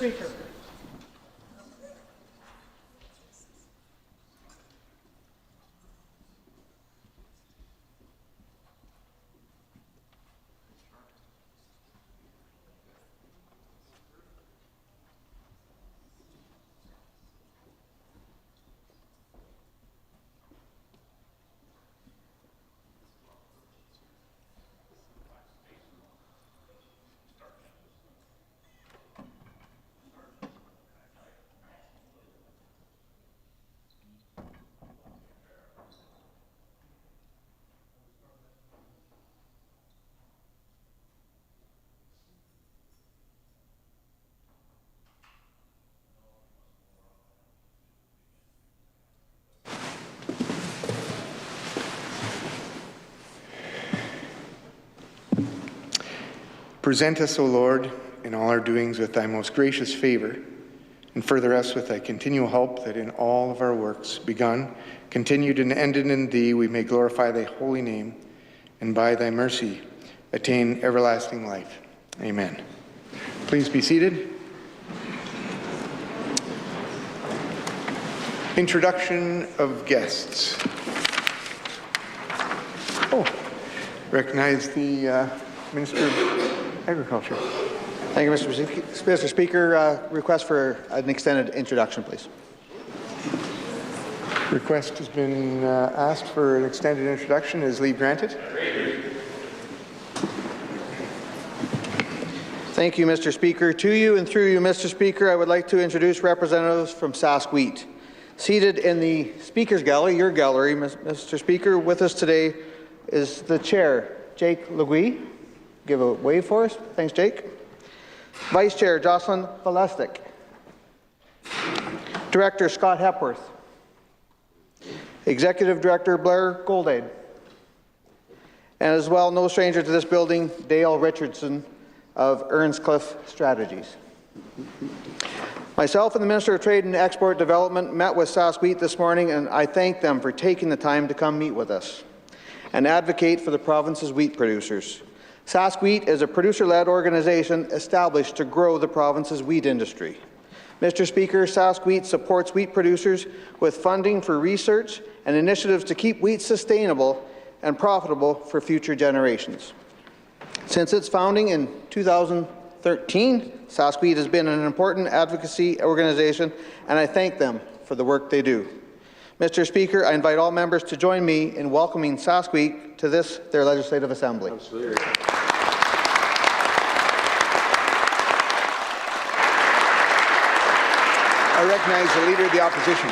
Speaker. Present us, O Lord, in all our doings with thy most gracious favour, and further us with thy continual help, that in all of our works, begun, continued, and ended in thee, we may glorify thy holy name, and by thy mercy attain everlasting life. Amen. Please be seated. Introduction of guests. Recognize the Minister of Agriculture. Thank you, Mr. Speaker. Request for an extended introduction, please. Request has been asked for an extended introduction. Is leave granted? Thank you, Mr. Speaker. To you and through you, Mr. Speaker, I would like to introduce representatives from Sask Wheat. Seated in the Speaker's Gallery, your gallery, Mr. Speaker, with us today is the Chair, Jake Legui. Give a wave for us. Thanks, Jake. Vice Chair, Jocelyn Valestic. Director, Scott Hepworth. Executive Director, Blair Goldade. And as well, no stranger to this building, Dale Richardson of Earnscliffe Strategies. Myself and the Minister of Trade and Export Development met with Sask Wheat this morning, and I thank them for taking the time to come meet with us and advocate for the province's wheat producers. Sask Wheat is a producer-led organization established to grow the province's wheat industry. Mr. Speaker, Sask Wheat supports wheat producers with funding for research and initiatives to keep wheat sustainable and profitable for future generations. Since its founding in 2013, Sask Wheat has been an important advocacy organization, and I thank them for the work they do. Mr. Speaker, I invite all members to join me in welcoming Sask Wheat to their Legislative Assembly. Absolutely. I recognize the Leader of the Opposition.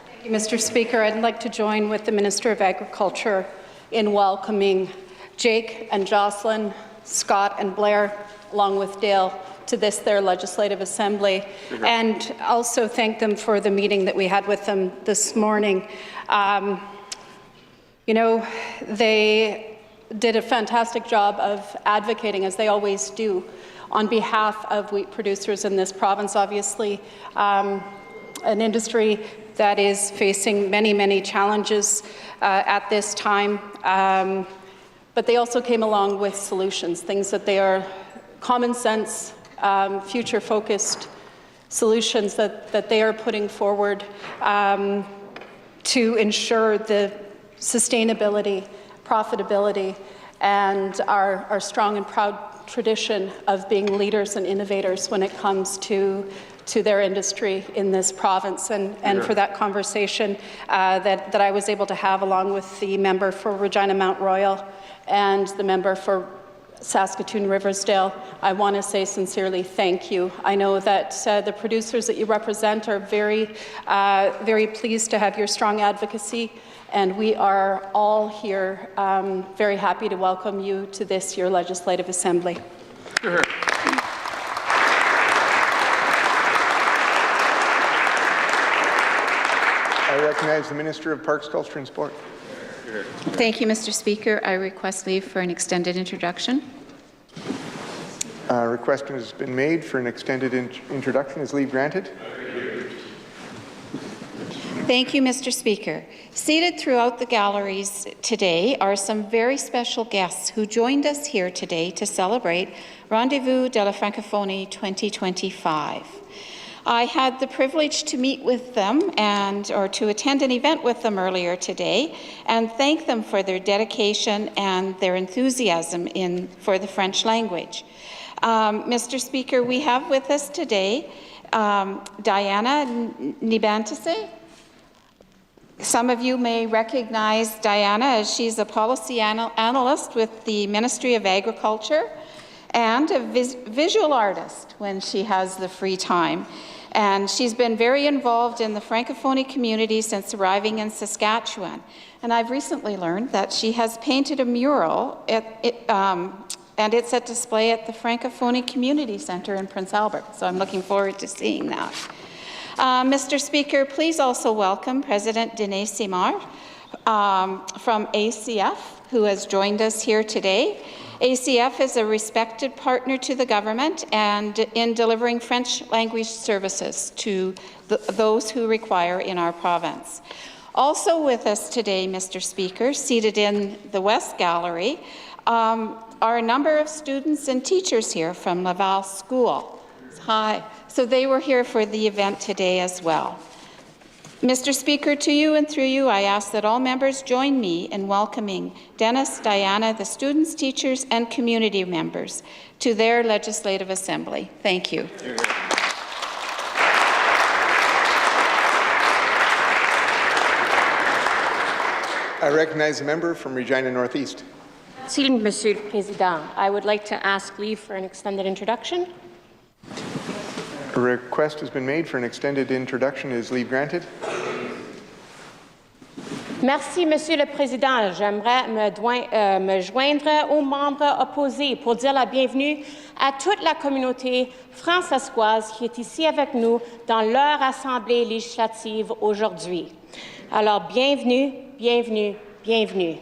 Thank you, Mr. Speaker. I'd like to join with the Minister of Agriculture in welcoming Jake and Jocelyn, Scott and Blair, along with Dale, to their Legislative Assembly, and also thank them for the meeting that we had with them this morning. You know, they did a fantastic job of advocating, as they always do, on behalf of wheat producers in this province. Obviously, an industry that is facing many, many challenges at this time. But they also came along with solutions, things that they are common sense, future-focused solutions that they are putting forward to ensure the sustainability, profitability, and our strong and proud tradition of being leaders and innovators when it comes to their industry in this province, and for that conversation that I was able to have along with the member for Regina Mount Royal and the member for Saskatoon Riversdale, I want to say sincerely thank you. I know that the producers that you represent are very, very pleased to have your strong advocacy, and we are all here very happy to welcome you to this, your Legislative Assembly. Sure. I recognize the Minister of Parks, Culture and Sport. Thank you, Mr. Speaker. I request leave for an extended introduction. Request has been made for an extended introduction. Is leave granted? Thank you, Mr. Speaker. Seated throughout the galleries today are some very special guests who joined us here today to celebrate Rendezvous de la Francophonie 2025. I had the privilege to meet with them or to attend an event with them earlier today and thank them for their dedication and their enthusiasm for the French language. Mr. Speaker, we have with us today Diana Nibantase. Some of you may recognize Diana as she's a policy analyst with the Ministry of Agriculture and a visual artist when she has the free time. And she's been very involved in the Francophonie community since arriving in Saskatchewan. And I've recently learned that she has painted a mural and it's at display at the Francophonie Community Centre in Prince Albert. So I'm looking forward to seeing that. Mr. Speaker, please also welcome President Denis Simard from ACF, who has joined us here today. ACF is a respected partner to the government and in delivering French language services to those who require in our province. Also with us today, Mr. Speaker, seated in the West Gallery, are a number of students and teachers here from Laval School. Hi. So they were here for the event today as well. Mr. Speaker, to you and through you, I ask that all members join me in welcoming Dennis, Diana, the students, teachers, and community members to their Legislative Assembly. Thank you. I recognize a member from Regina Northeast. Merci, Monsieur le Président. I would like to ask leave for an extended introduction. A request has been made for an extended introduction. Is leave granted? Merci, Monsieur le Président. J'aimerais me joindre aux membres opposés pour dire la bienvenue à toute la communauté francescoise qui est ici avec nous dans leur Assemblée législative aujourd'hui. Alors, bienvenue, bienvenue, bienvenue.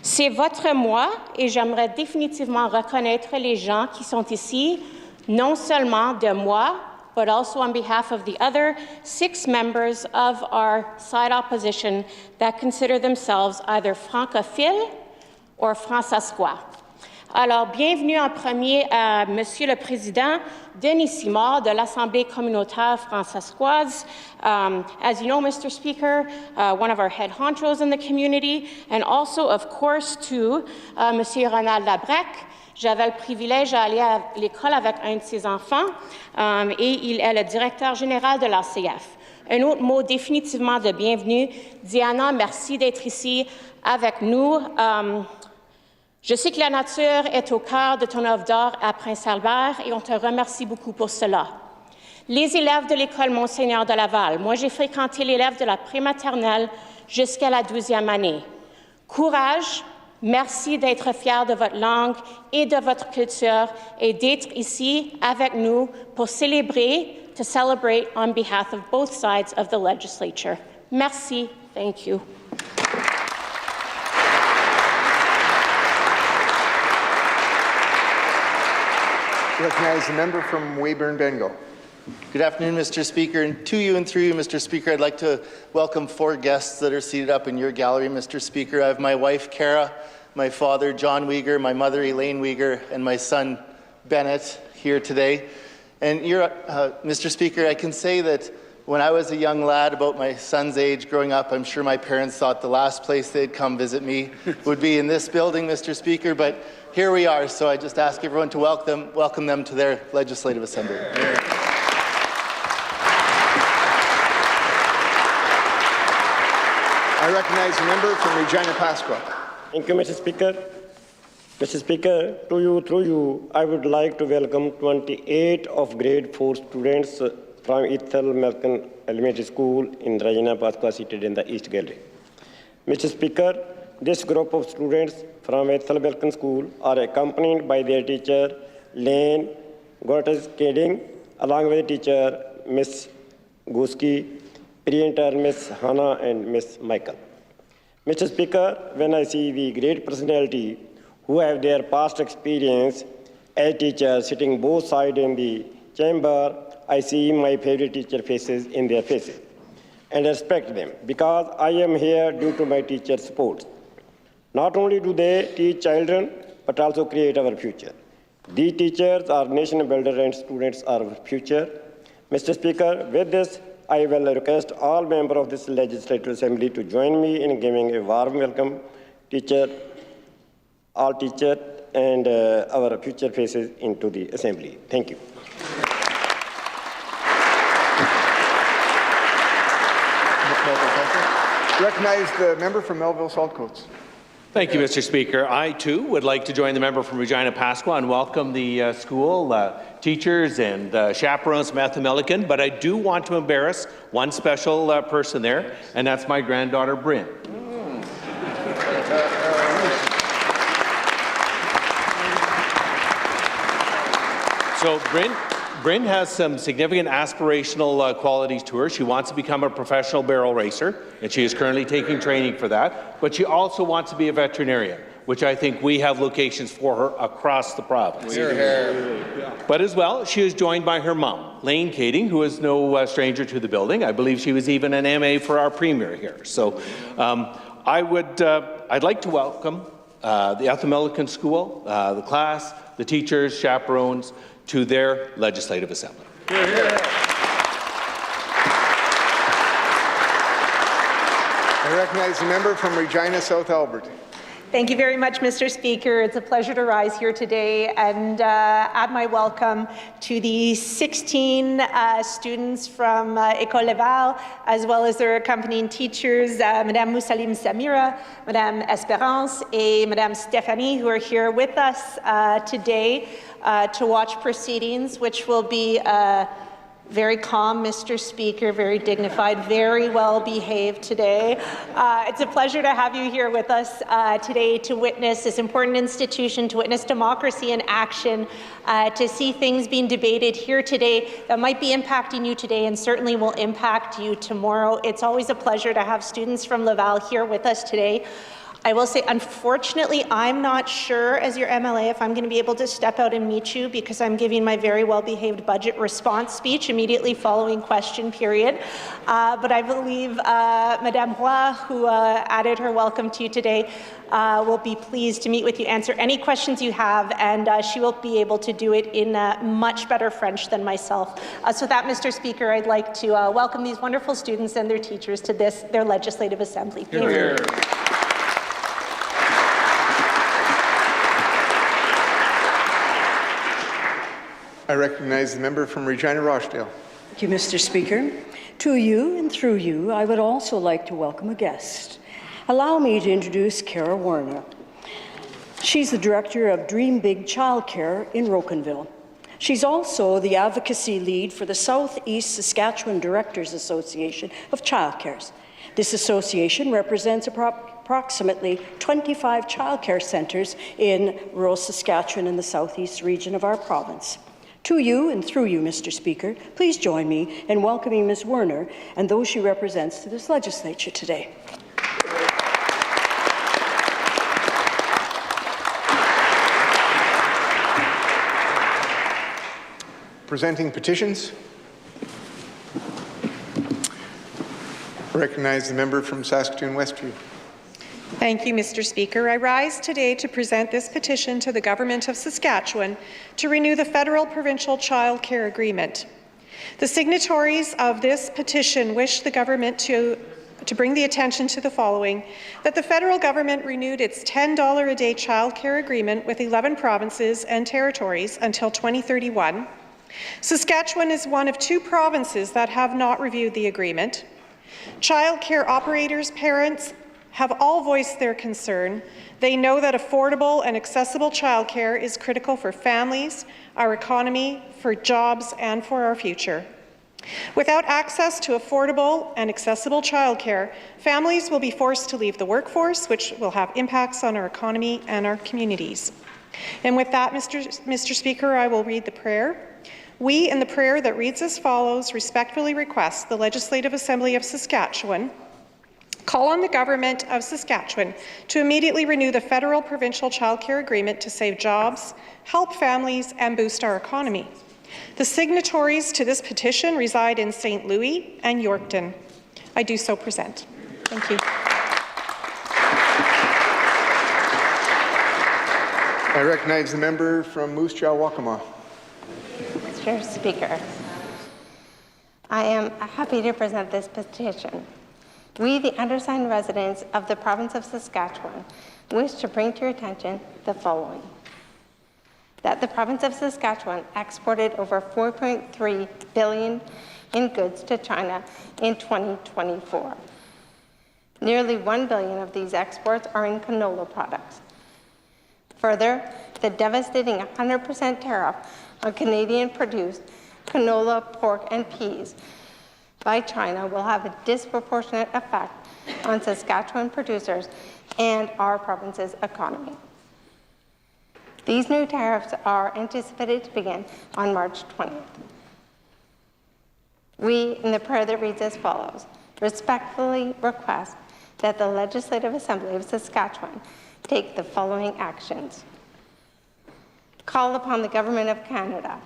C'est votre mois et j'aimerais définitivement reconnaître les gens qui sont ici, non seulement de moi, but also on behalf of the other 6 members of our side opposition that consider themselves either francophiles or francescois. Alors, bienvenue en premier à Monsieur le Président Denis Simard de l'Assemblée communautaire francescoise. As you know, Mr. Speaker, one of our head honchos in the community, and also, of course, to Monsieur Ronald Labrec. J'avais le privilège d'aller à l'école avec un de ses enfants et il est le directeur général de l'ACF. Un autre mot définitivement de bienvenue. Diana, merci d'être ici avec nous. Je sais que la nature est au cœur de ton œuvre d'art à Prince-Albert et on te remercie beaucoup pour cela. Les élèves de l'école Monseigneur de Laval, moi j'ai fréquenté l'élève de la prématernelle jusqu'à la 12e année. Courage, merci d'être fiers de votre langue et de votre culture et d'être ici avec nous pour célébrer, to celebrate on behalf of both sides of the legislature. Merci. Thank you. Recognize the member from Weyburn Bengal. Good afternoon, Mr. Speaker. And to you and through you, Mr. Speaker, I'd like to welcome 4 guests that are seated up in your gallery, Mr. Speaker. I have my wife, Cara, my father, John Uyghur, my mother, Elaine Uyghur, and my son, Bennett, here today. And Mr. Speaker, I can say that when I was a young lad, about my son's age growing up, I'm sure my parents thought the last place they'd come visit me would be in this building, Mr. Speaker, but here we are, so I just ask everyone to welcome them to their Legislative Assembly. I recognize a member from Regina Pasqua. Thank you, Mr. Speaker. Mr. Speaker, to you, through you, I would like to welcome 28 of grade 4 students from Ethel Malcolm Elementary School in Regina Pasqua, seated in the East Gallery. Mr. Speaker, this group of students from Ethel Malcolm School are accompanied by their teacher, Lane Gortes-Keding, along with teacher, Ms. Guski, pre-intern Ms. Hannah, and Ms. Michael. Mr. Speaker, when I see the great personality who have their past experience as teachers sitting both sides in the chamber, I see my favorite teacher faces in their faces. and respect them because I am here due to my teachers' support. Not only do they teach children, but also create our future. These teachers are nation builders and students are our future. Mr. Speaker, with this, I will request all members of this Legislative Assembly to join me in giving a warm welcome all teachers and our future faces into the Assembly. Thank you. Recognize the member from Melville Saltcoats. Thank you, Mr. Speaker. I, too, would like to join the member from Regina Pasqua and welcome the school teachers and chaperones from Ethel-Milliken, but I do want to embarrass one special person there, and that's my granddaughter, Bryn. So Bryn has some significant aspirational qualities to her. She wants to become a professional barrel racer, and she is currently taking training for that. But she also wants to be a veterinarian, which I think we have locations for her across the province. But as well, she is joined by her mom, Lane Kading, who is no stranger to the building. I believe she was even an MA for our premier here. So I'd like to welcome the Ethel-Milliken School, the class, the teachers, chaperones, to their Legislative Assembly. I recognize the member from Regina South Albert. Thank you very much, Mr. Speaker. It's a pleasure to rise here today and add my welcome to the 16 students from École Laval, as well as their accompanying teachers, Madame Moussalim Samira, Madame Espérance, and Madame Stéphanie, who are here with us today to watch proceedings, which will be very calm, Mr. Speaker, very dignified, very well behaved today. It's a pleasure to have you here with us today to witness this important institution, to witness democracy in action, to see things being debated here today that might be impacting you today and certainly will impact you tomorrow. It's always a pleasure to have students from Laval here with us today. I will say, unfortunately, I'm not sure as your MLA if I'm going to be able to step out and meet you because I'm giving my very well-behaved budget response speech immediately following question period. But I believe Madame Roy, who added her welcome to you today, will be pleased to meet with you, answer any questions you have, and she will be able to do it in much better French than myself. So with that, Mr. Speaker, I'd like to welcome these wonderful students and their teachers to their Legislative Assembly. Thank you. I recognize the member from Regina Rochdale. Thank you, Mr. Speaker. To you and through you, I would also like to welcome a guest. Allow me to introduce Kara Warner. She's the Director of Dream Big Childcare in Rocanville. She's also the advocacy lead for the Southeast Saskatchewan Directors Association of Childcares. This association represents approximately 25 childcare centres in rural Saskatchewan and the southeast region of our province. To you and through you, Mr. Speaker, please join me in welcoming Ms. Werner and those she represents to this legislature today. Presenting petitions. I recognize the member from Saskatoon Westview. Thank you, Mr. Speaker. I rise today to present this petition to the Government of Saskatchewan to renew the federal-provincial child care agreement. The signatories of this petition wish the government to bring the attention to the following: that the federal government renewed its $10 a day child care agreement with 11 provinces and territories until 2031. Saskatchewan is one of 2 provinces that have not reviewed the agreement. Child care operators, parents, have all voiced their concern. They know that affordable and accessible childcare is critical for families, our economy, for jobs, and for our future. Without access to affordable and accessible childcare, families will be forced to leave the workforce, which will have impacts on our economy and our communities. And with that, Mr. Speaker, I will read the prayer. We, in the prayer that reads as follows, respectfully request the Legislative Assembly of Saskatchewan call on the Government of Saskatchewan to immediately renew the federal-provincial childcare agreement to save jobs, help families, and boost our economy. The signatories to this petition reside in St. Louis and Yorkton. I do so present. Thank you. I recognize the member from Moose Jaw, Waccamaw. Mr. Speaker, I am happy to present this petition. We, the undersigned residents of the province of Saskatchewan, wish to bring to your attention the following. That the province of Saskatchewan exported over $4.3 billion in goods to China in 2024. Nearly $1 billion of these exports are in canola products. Further, the devastating 100% tariff on Canadian-produced canola, pork, and peas by China will have a disproportionate effect on Saskatchewan producers and our province's economy. These new tariffs are anticipated to begin on March 20th. We, in the prayer that reads as follows, respectfully request that the Legislative Assembly of Saskatchewan take the following actions. Call upon the Government of Canada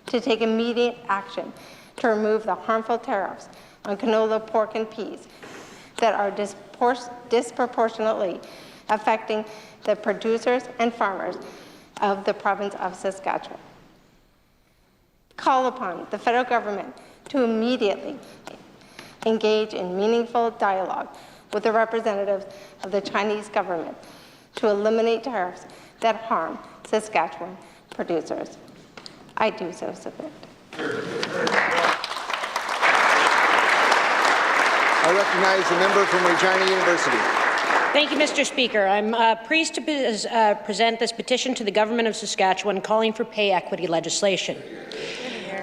to take immediate action to remove the harmful tariffs on canola, pork, and peas that are disproportionately affecting the producers and farmers of the province of Saskatchewan. Call upon the federal government to immediately engage in meaningful dialogue with the representatives of the Chinese government to eliminate tariffs that harm Saskatchewan producers. I do so submit. I recognize the member from Regina University. Thank you, Mr. Speaker. I'm pleased to present this petition to the Government of Saskatchewan calling for pay equity legislation.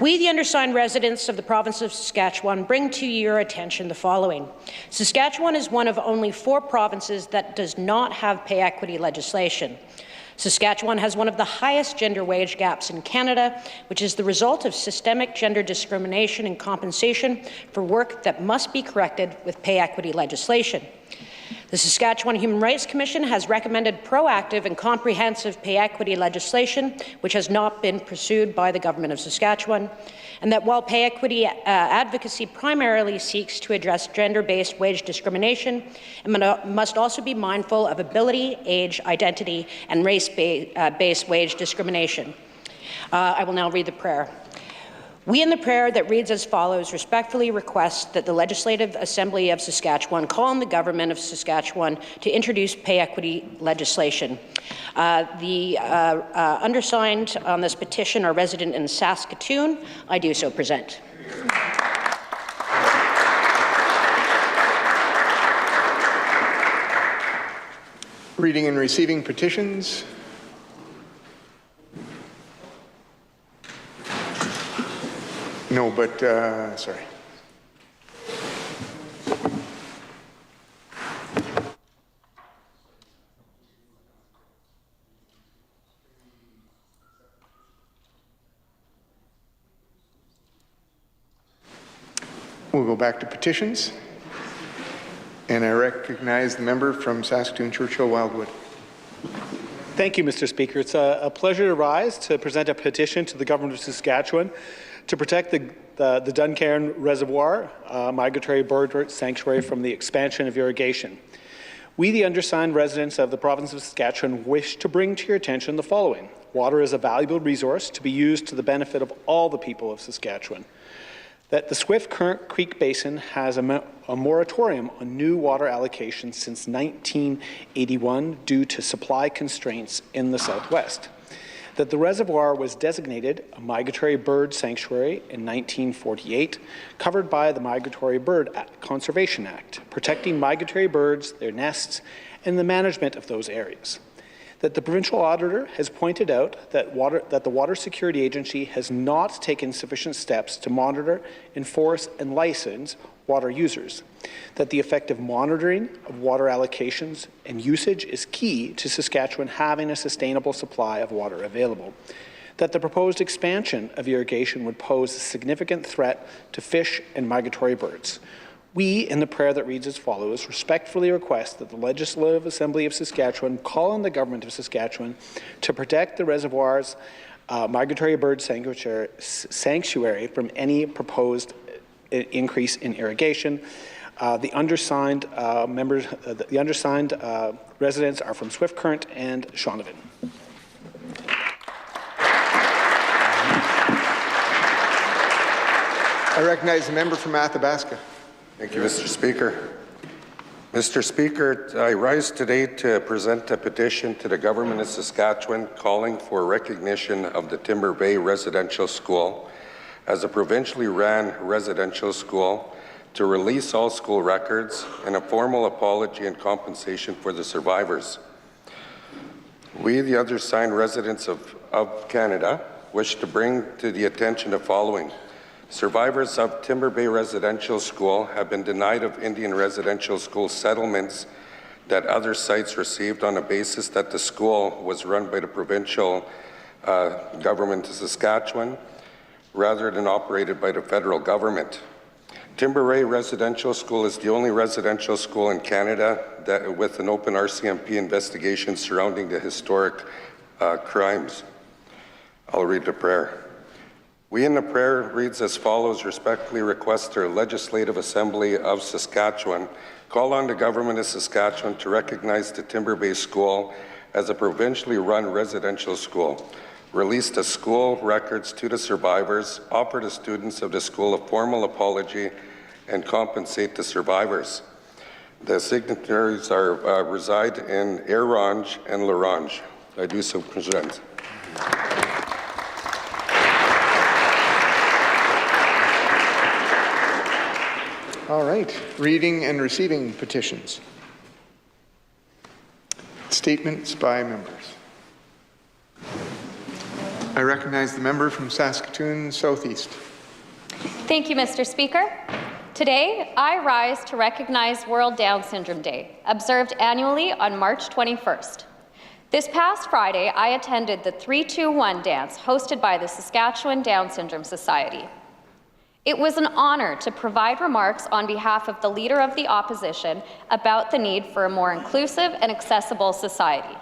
We, the undersigned residents of the province of Saskatchewan, bring to your attention the following. Saskatchewan is one of only 4 provinces that does not have pay equity legislation. Saskatchewan has one of the highest gender wage gaps in Canada, which is the result of systemic gender discrimination and compensation for work that must be corrected with pay equity legislation. The Saskatchewan Human Rights Commission has recommended proactive and comprehensive pay equity legislation, which has not been pursued by the Government of Saskatchewan, and that while pay equity advocacy primarily seeks to address gender-based wage discrimination, it must also be mindful of ability, age, identity, and race-based wage discrimination. I will now read the prayer. We, in the prayer that reads as follows, respectfully request that the Legislative Assembly of Saskatchewan call on the Government of Saskatchewan to introduce pay equity legislation. The undersigned on this petition are resident in Saskatoon. I do so present. Reading and receiving petitions. No, but, sorry. We'll go back to petitions. And I recognize the member from Saskatoon, Churchill, Wildwood. Thank you, Mr. Speaker. It's a pleasure to rise to present a petition to the Government of Saskatchewan to protect the Duncairn Reservoir migratory bird sanctuary from the expansion of irrigation. We, the undersigned residents of the province of Saskatchewan, wish to bring to your attention the following. Water is a valuable resource to be used to the benefit of all the people of Saskatchewan. That the Swift Current Creek Basin has a moratorium on new water allocation since 1981 due to supply constraints in the Southwest. That the reservoir was designated a migratory bird sanctuary in 1948, covered by the Migratory Bird Conservation Act, protecting migratory birds, their nests, and the management of those areas. That the provincial auditor has pointed out that the Water Security Agency has not taken sufficient steps to monitor, enforce, and license water users. That the effective monitoring of water allocations and usage is key to Saskatchewan having a sustainable supply of water available. That the proposed expansion of irrigation would pose a significant threat to fish and migratory birds. We, in the prayer that reads as follows, respectfully request that the Legislative Assembly of Saskatchewan call on the Government of Saskatchewan to protect the reservoir's migratory bird sanctuary from any proposed increase in irrigation. The undersigned residents are from Swift Current and Shaunavon. I recognize the member from Athabasca. Thank you, Mr. Speaker. Mr. Speaker, I rise today to present a petition to the Government of Saskatchewan calling for recognition of the Timber Bay Residential School as a provincially ran residential school, to release all school records, and a formal apology and compensation for the survivors. We, the undersigned residents of Canada, wish to bring to the attention the following. Survivors of Timber Bay Residential School have been denied of Indian residential school settlements that other sites received on the basis that the school was run by the provincial government of Saskatchewan rather than operated by the federal government. Timber Bay Residential School is the only residential school in Canada with an open RCMP investigation surrounding the historic crimes. I'll read the prayer. We in the prayer reads as follows: respectfully request our Legislative Assembly of Saskatchewan call on the Government of Saskatchewan to recognize the Timber Bay School as a provincially run residential school, release the school records to the survivors, offer the students of the school a formal apology, and compensate the survivors. The signatories reside in Orange and L'Orange. I do so present. All right, reading and receiving petitions. Statements by members. I recognize the member from Saskatoon Southeast. Thank you, Mr. Speaker. Today, I rise to recognize World Down Syndrome Day, observed annually on March 21st. This past Friday, I attended the 3-2-1 dance hosted by the Saskatchewan Down Syndrome Society. It was an honor to provide remarks on behalf of the Leader of the Opposition about the need for a more inclusive and accessible society.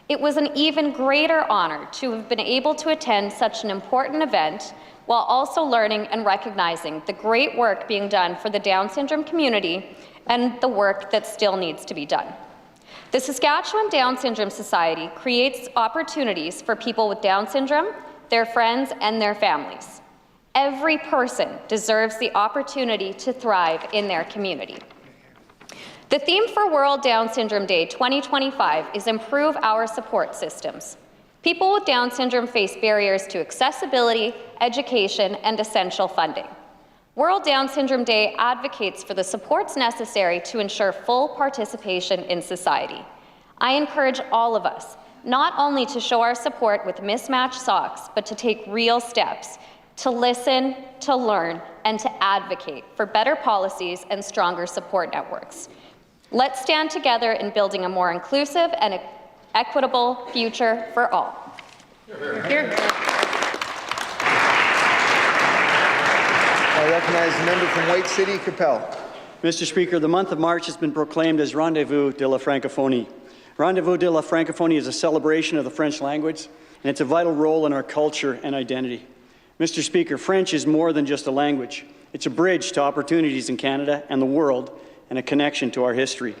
It was an even greater honor to have been able to attend such an important event while also learning and recognizing the great work being done for the Down syndrome community and the work that still needs to be done. The Saskatchewan Down Syndrome Society creates opportunities for people with Down syndrome, their friends, and their families. Every person deserves the opportunity to thrive in their community. The theme for World Down Syndrome Day 2025 is Improve Our Support Systems. People with Down syndrome face barriers to accessibility, education, and essential funding. World Down Syndrome Day advocates for the supports necessary to ensure full participation in society. I encourage all of us not only to show our support with mismatched socks, but to take real steps to listen, to learn, and to advocate for better policies and stronger support networks. Let's stand together in building a more inclusive and equitable future for all. Here. I recognize the member from White City, Capel. Mr. Speaker, the month of March has been proclaimed as Rendezvous de la Francophonie. Rendezvous de la Francophonie is a celebration of the French language, and it's a vital role in our culture and identity. Mr. Speaker, French is more than just a language. It's a bridge to opportunities in Canada and the world, and a connection to our history.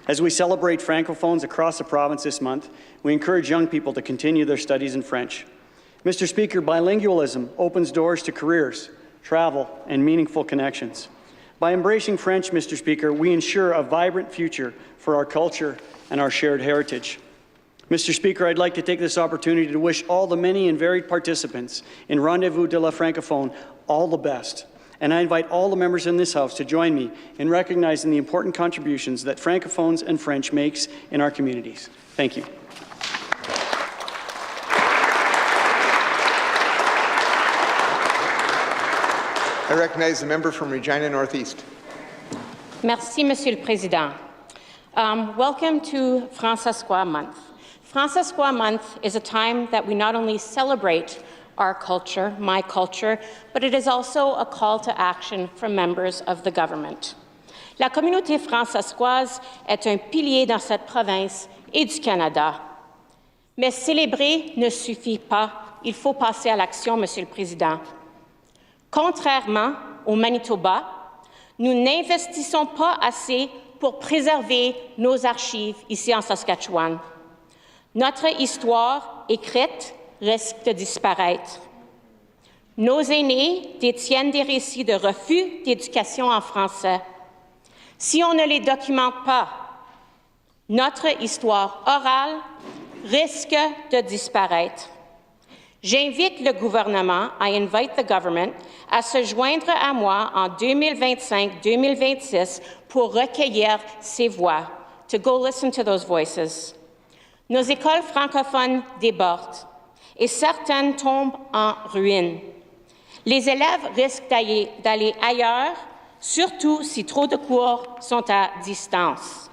As we celebrate Francophones across the province this month, we encourage young people to continue their studies in French. Mr. Speaker, bilingualism opens doors to careers, travel, and meaningful connections. By embracing French, Mr. Speaker, we ensure a vibrant future for our culture and our shared heritage. Mr. Speaker, I'd like to take this opportunity to wish all the many and varied participants in Rendezvous de la Francophone all the best. And I invite all the members in this House to join me in recognizing the important contributions that Francophones and French makes in our communities. Thank you. I recognize the member from Regina Northeast. Merci, Monsieur le Président. Welcome to Francescois Month. Francescois Month is a time that we not only celebrate our culture, my culture, but it is also a call to action from members of the government. La communauté francescoise est un pilier dans cette province et du Canada. Mais célébrer ne suffit pas. Il faut passer à l'action, Monsieur le Président. Contrairement au Manitoba, Nous n'investissons pas assez pour préserver nos archives ici en Saskatchewan. Notre histoire écrite risque de disparaître. Nos aînés détiennent des récits de refus d'éducation en français. Si on ne les documente pas, notre histoire orale risque de disparaître. J'invite le gouvernement, I invite the government, à se joindre à moi en 2025-2026 pour recueillir ces voix, to go listen to those voices. Nos écoles francophones débordent et certaines tombent en ruine. Les élèves risquent d'aller ailleurs, surtout si trop de cours sont à distance.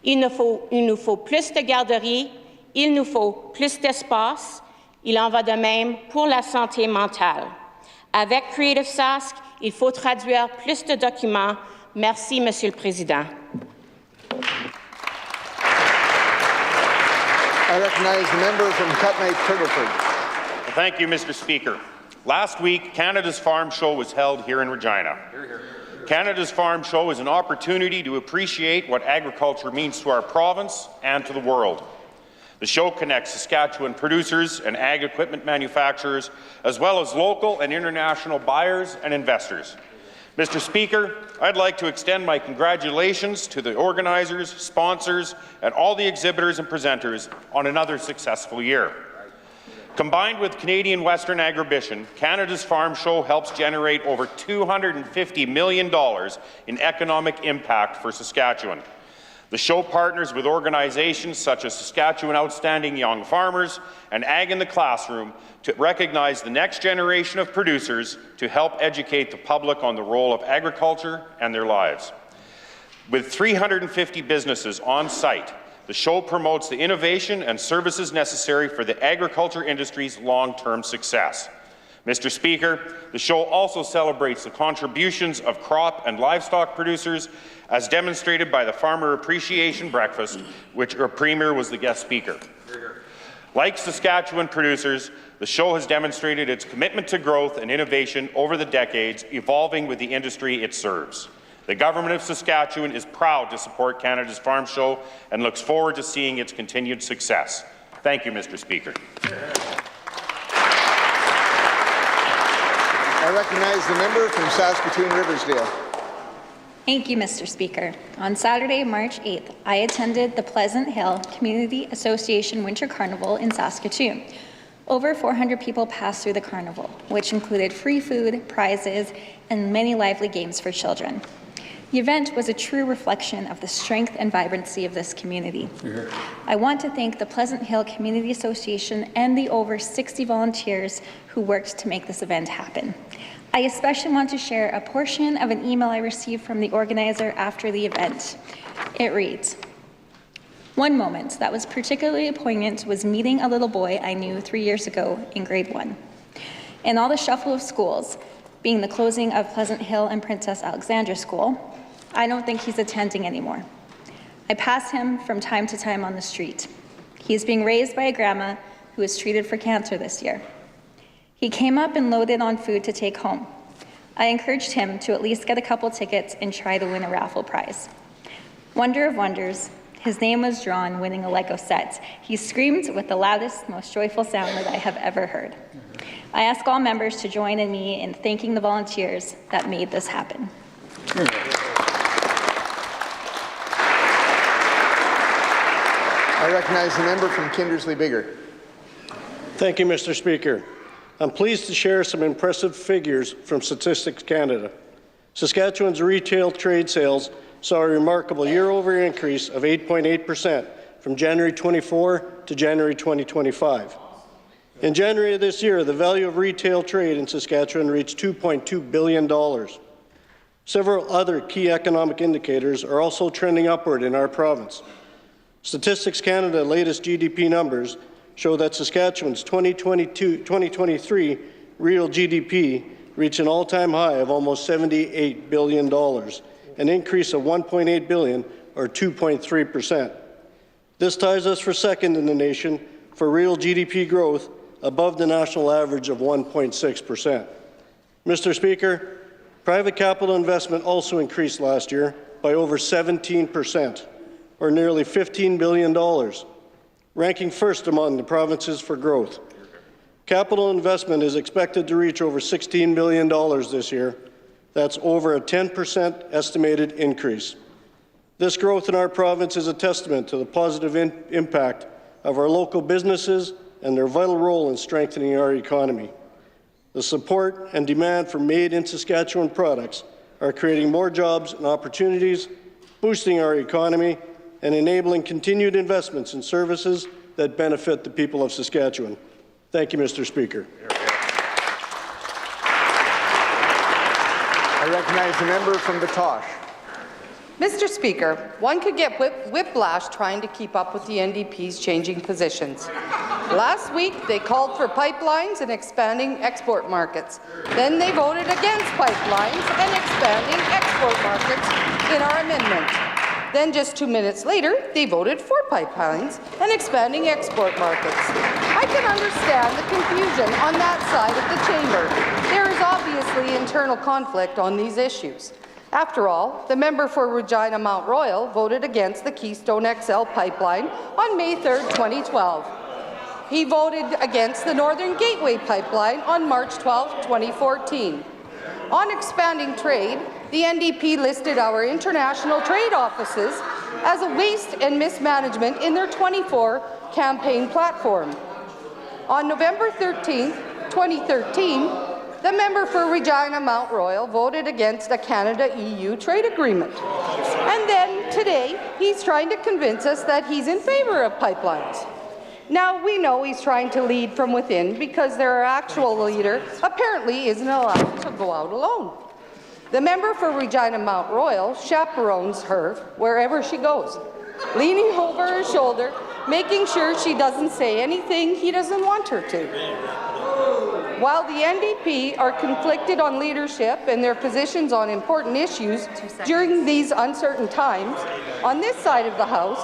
Il nous faut plus de garderies, il nous faut plus d'espace. Il en va de même pour la santé mentale. Avec Creative Sask, il faut traduire plus de documents. Merci, Monsieur le Président. I recognize the member from Kootenay-Turtleford. Thank you, Mr. Speaker. Last week, Canada's Farm Show was held here in Regina. Canada's Farm Show is an opportunity to appreciate what agriculture means to our province and to the world. The show connects Saskatchewan producers and ag equipment manufacturers, as well as local and international buyers and investors. Mr. Speaker, I'd like to extend my congratulations to the organizers, sponsors, and all the exhibitors and presenters on another successful year. Combined with Canadian Western Agribition, Canada's Farm Show helps generate over $250 million in economic impact for Saskatchewan. The show partners with organizations such as Saskatchewan Outstanding Young Farmers and Ag in the Classroom to recognize the next generation of producers to help educate the public on the role of agriculture and their lives. With 350 businesses on site, the show promotes the innovation and services necessary for the agriculture industry's long-term success. Mr. Speaker, the show also celebrates the contributions of crop and livestock producers as demonstrated by the Farmer Appreciation Breakfast, which our Premier was the guest speaker. Like Saskatchewan producers, the show has demonstrated its commitment to growth and innovation over the decades, evolving with the industry it serves. The Government of Saskatchewan is proud to support Canada's Farm Show and looks forward to seeing its continued success. Thank you, Mr. Speaker. I recognize the member from Saskatoon-Riversdale. Thank you, Mr. Speaker. On Saturday, March 8th, I attended the Pleasant Hill Community Association Winter Carnival in Saskatoon. Over 400 people passed through the carnival, which included free food, prizes, and many lively games for children. The event was a true reflection of the strength and vibrancy of this community. I want to thank the Pleasant Hill Community Association and the over 60 volunteers who worked to make this event happen. I especially want to share a portion of an email I received from the organizer after the event. It reads, "One moment that was particularly poignant was meeting a little boy I knew 3 years ago in grade 1. In all the shuffle of schools, being the closing of Pleasant Hill and Princess Alexandra School, I don't think he's attending anymore. I pass him from time to time on the street. He is being raised by a grandma who was treated for cancer this year. He came up and loaded on food to take home. I encouraged him to at least get a couple tickets and try to win a raffle prize. Wonder of wonders, his name was drawn, winning a Lego set. He screamed with the loudest, most joyful sound that I have ever heard. I ask all members to join in me in thanking the volunteers that made this happen." I recognize the member from Kindersley-Biggar. Thank you, Mr. Speaker. I'm pleased to share some impressive figures from Statistics Canada. Saskatchewan's retail trade sales saw a remarkable year-over-year increase of 8.8% from January 24 to January 2025. In January of this year, the value of retail trade in Saskatchewan reached $2.2 billion. Several other key economic indicators are also trending upward in our province. Statistics Canada's latest GDP numbers show that Saskatchewan's 2023 real GDP reached an all-time high of almost $78 billion, an increase of $1.8 billion, or 2.3%. This ties us for second in the nation for real GDP growth above the national average of 1.6%. Mr. Speaker, Private capital investment also increased last year by over 17%, or nearly $15 billion, ranking first among the provinces for growth. Capital investment is expected to reach over $16 billion this year. That's over a 10% estimated increase. This growth in our province is a testament to the positive impact of our local businesses and their vital role in strengthening our economy. The support and demand for made-in-Saskatchewan products are creating more jobs and opportunities, boosting our economy, and enabling continued investments in services that benefit the people of Saskatchewan. Thank you, Mr. Speaker. I recognize the member from Batoche. Mr. Speaker, one could get whiplash trying to keep up with the NDP's changing positions. Last week, they called for pipelines and expanding export markets. Then they voted against pipelines and expanding export markets in our amendment. Then just 2 minutes later, they voted for pipelines and expanding export markets. I can understand the confusion on that side of the chamber. There is obviously internal conflict on these issues. After all, the member for Regina Mount Royal voted against the Keystone XL pipeline on May 3, 2012. He voted against the Northern Gateway pipeline on March 12, 2014. On expanding trade, the NDP listed our international trade offices as a waste and mismanagement in their 24 campaign platform. On November 13, 2013, the member for Regina Mount Royal voted against a Canada-EU trade agreement. And then today, he's trying to convince us that he's in favor of pipelines. Now, we know he's trying to lead from within because their actual leader apparently isn't allowed to go out alone. The member for Regina Mount Royal chaperones her wherever she goes, leaning over her shoulder, making sure she doesn't say anything he doesn't want her to. While the NDP are conflicted on leadership and their positions on important issues during these uncertain times, on this side of the House,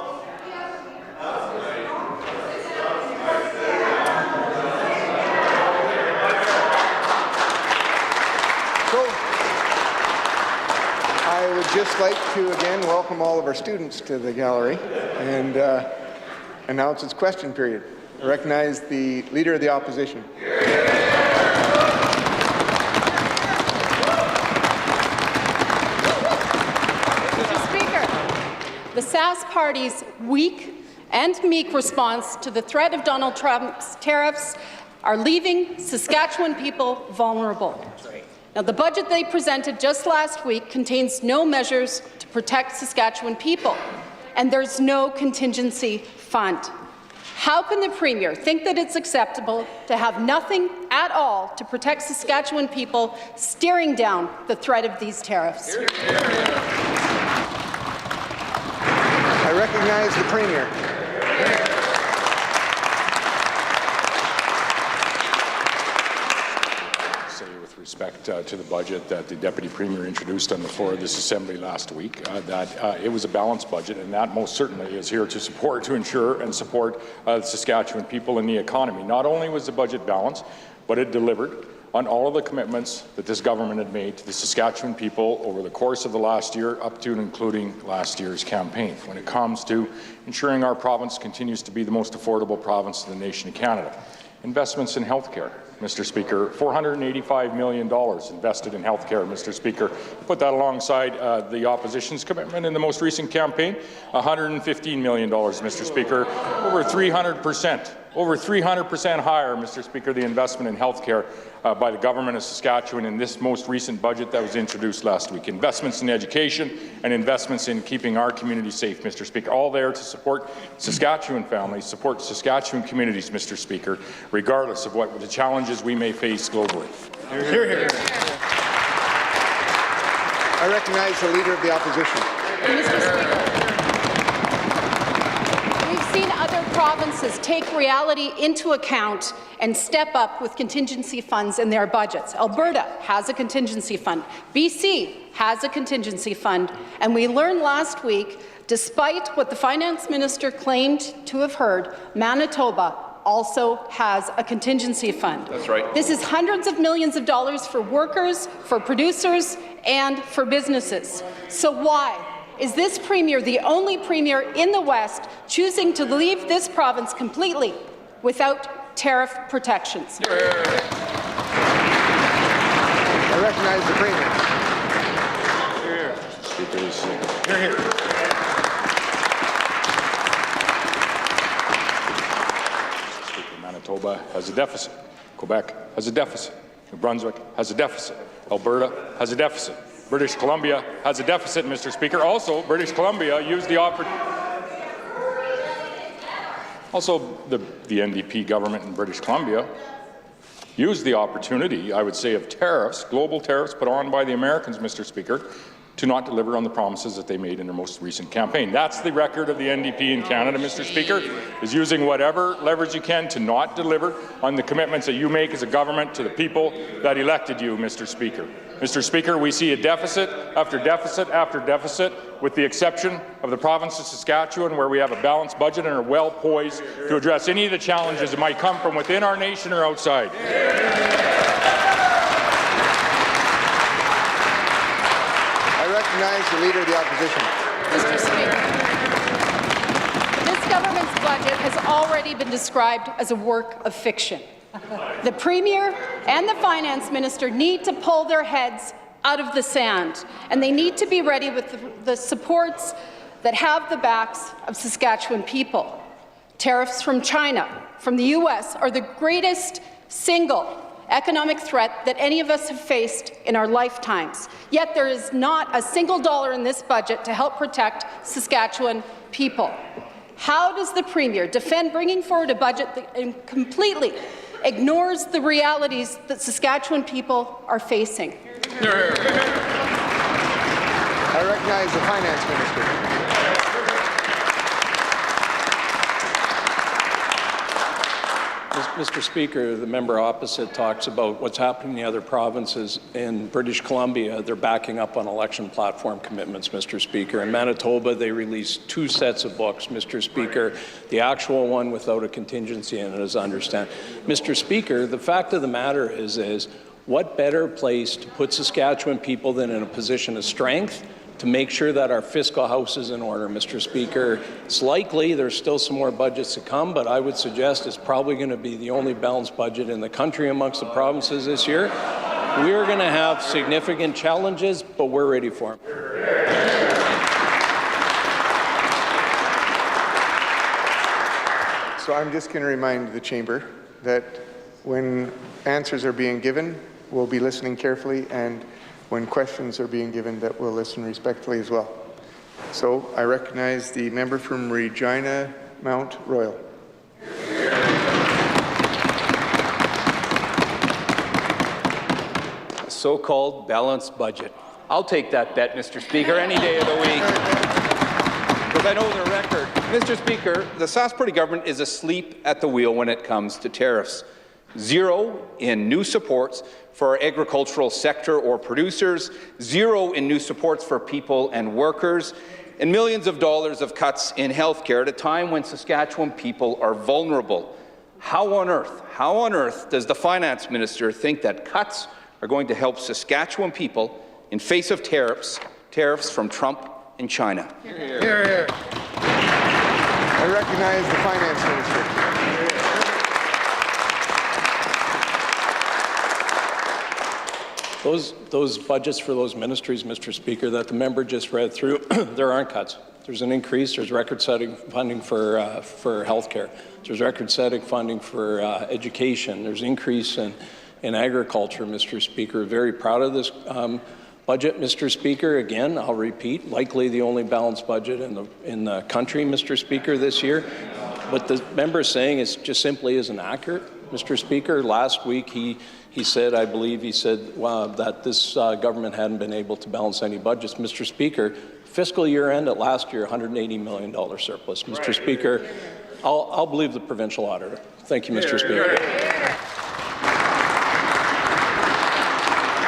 I would just like to again welcome all of our students to the gallery and announce its question period. I recognize the Leader of the Opposition. Mr. Speaker, the Sask Party's weak and meek response to the threat of Donald Trump's tariffs are leaving Saskatchewan people vulnerable. Now, the budget they presented just last week contains no measures to protect Saskatchewan people, and there's no contingency fund. How can the Premier think that it's acceptable to have nothing at all to protect Saskatchewan people staring down the threat of these tariffs? I recognize the Premier. Respect to the budget that the Deputy Premier introduced on the floor of this Assembly last week, that it was a balanced budget, and that most certainly is here to support, to ensure and support the Saskatchewan people and the economy. Not only was the budget balanced, but it delivered on all of the commitments that this government had made to the Saskatchewan people over the course of the last year, up to and including last year's campaign, when it comes to ensuring our province continues to be the most affordable province in the nation of Canada. Investments in health care. Mr. Speaker, $485 million invested in health care, Mr. Speaker. Put that alongside the opposition's commitment in the most recent campaign, $115 million, Mr. Speaker, over 300%. Over 300% higher, Mr. Speaker, the investment in health care by the government of Saskatchewan in this most recent budget that was introduced last week. Investments in education and investments in keeping our community safe, Mr. Speaker, all there to support Saskatchewan families, support Saskatchewan communities, Mr. Speaker, regardless of what the challenges we may face globally. Hear, hear. I recognize the Leader of the Opposition. Mr. Speaker, we've seen other provinces take reality into account and step up with contingency funds in their budgets. Alberta has a contingency fund. BC has a contingency fund. And we learned last week, despite what the Finance Minister claimed to have heard, Manitoba also has a contingency fund. That's right. This is hundreds of millions of dollars for workers, for producers, and for businesses. So why is this Premier the only Premier in the West choosing to leave this province completely without tariff protections? I recognize the Premier. Here. Manitoba has a deficit. Quebec has a deficit. New Brunswick has a deficit. Alberta has a deficit. British Columbia has a deficit, Mr. Speaker. Also, British Columbia used the opportunity. Also, the NDP government in British Columbia used the opportunity, I would say, of tariffs, global tariffs put on by the Americans, Mr. Speaker, to not deliver on the promises that they made in their most recent campaign. That's the record of the NDP in Canada, Mr. Speaker, is using whatever leverage you can to not deliver on the commitments that you make as a government to the people that elected you, Mr. Speaker. Mr. Speaker, we see a deficit after deficit after deficit, with the exception of the province of Saskatchewan, where we have a balanced budget and are well poised to address any of the challenges that might come from within our nation or outside. I recognize the Leader of the Opposition. Mr. Speaker, this government's budget has already been described as a work of fiction. The Premier and the Finance Minister need to pull their heads out of the sand, and they need to be ready with the supports that have the backs of Saskatchewan people. Tariffs from China, from the U.S. are the greatest single economic threat that any of us have faced in our lifetimes. Yet there is not a single dollar in this budget to help protect Saskatchewan people. How does the Premier defend bringing forward a budget that completely ignores the realities that Saskatchewan people are facing? I recognize the Finance Minister. Mr. Speaker, the member opposite talks about what's happening in the other provinces. In British Columbia, they're backing up on election platform commitments, Mr. Speaker. In Manitoba, they released 2 sets of books, Mr. Speaker, the actual one without a contingency in it, as I understand. Mr. Speaker, the fact of the matter is what better place to put Saskatchewan people than in a position of strength to make sure that our fiscal house is in order, Mr. Speaker. It's likely there's still some more budgets to come, but I would suggest it's probably going to be the only balanced budget in the country amongst the provinces this year. We're going to have significant challenges, but we're ready for them. So I'm just going to remind the chamber that when answers are being given, we'll be listening carefully, and when questions are being given, that we'll listen respectfully as well. So I recognize the member from Regina Mount Royal. A so-called balanced budget. I'll take that bet, Mr. Speaker, any day of the week. Because I know the record. Mr. Speaker, the Sask Party government is asleep at the wheel when it comes to tariffs. Zero in new supports for our agricultural sector or producers, zero in new supports for people and workers, and millions of dollars of cuts in healthcare at a time when Saskatchewan people are vulnerable. How on earth does the Finance Minister think that cuts are going to help Saskatchewan people in face of tariffs from Trump and China? Hear, hear. I recognize the Finance Minister. Those budgets for those ministries, Mr. Speaker, that the member just read through, there aren't cuts. There's an increase. There's record-setting funding for health care. There's record-setting funding for education. There's increase in agriculture, Mr. Speaker. Very proud of this budget, Mr. Speaker. Again, I'll repeat, likely the only balanced budget in the country, Mr. Speaker, this year. What the member is saying is just simply isn't accurate, Mr. Speaker. Last week, he said, I believe he said, that this government hadn't been able to balance any budgets. Mr. Speaker, fiscal year end at last year, $180 million surplus. Mr. Speaker, I'll believe the provincial auditor. Thank you, Mr. Speaker.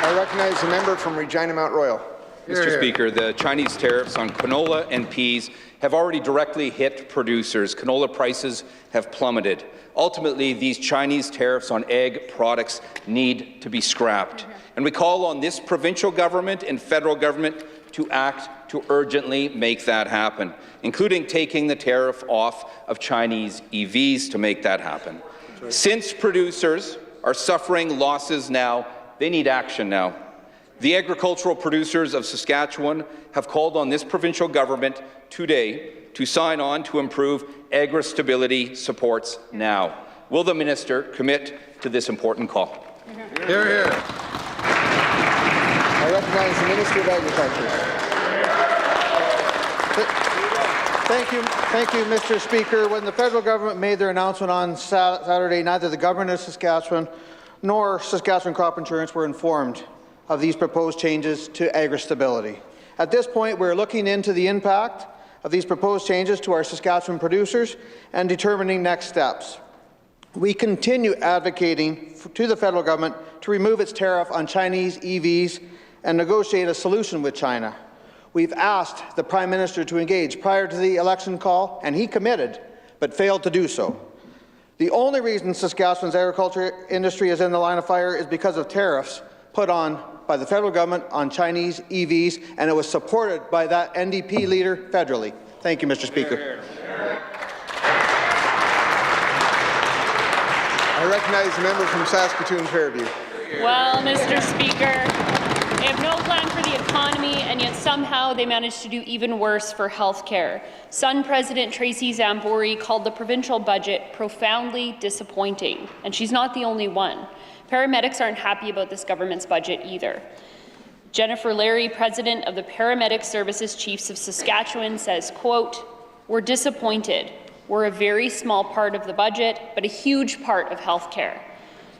I recognize the member from Regina Mount Royal. Mr. Speaker, the Chinese tariffs on canola and peas have already directly hit producers. Canola prices have plummeted. Ultimately, these Chinese tariffs on egg products need to be scrapped. And we call on this provincial government and federal government to act to urgently make that happen, including taking the tariff off of Chinese EVs to make that happen. Since producers are suffering losses now, they need action now. The agricultural producers of Saskatchewan have called on this provincial government today to sign on to improve agri-stability supports now. Will the minister commit to this important call? Hear, hear. I recognize the Minister of Agriculture. Thank you, Mr. Speaker. When the federal government made their announcement on Saturday, neither the government of Saskatchewan nor Saskatchewan Crop Insurance were informed of these proposed changes to agri-stability. At this point, we're looking into the impact of these proposed changes to our Saskatchewan producers and determining next steps. We continue advocating to the federal government to remove its tariff on Chinese EVs and negotiate a solution with China. We've asked the Prime Minister to engage prior to the election call, and he committed, but failed to do so. The only reason Saskatchewan's agriculture industry is in the line of fire is because of tariffs put on by the federal government on Chinese EVs, and it was supported by that NDP leader federally. Thank you, Mr. Speaker. I recognize the member from Saskatoon-Fairview. Well, Mr. Speaker, they have no plan for the economy, and yet somehow they managed to do even worse for health care. Sun President Tracy Zamburi called the provincial budget profoundly disappointing, and she's not the only one. Paramedics aren't happy about this government's budget either. Jennifer Larry, president of the Paramedic Services Chiefs of Saskatchewan, says, quote, "We're disappointed. We're a very small part of the budget, but a huge part of health care.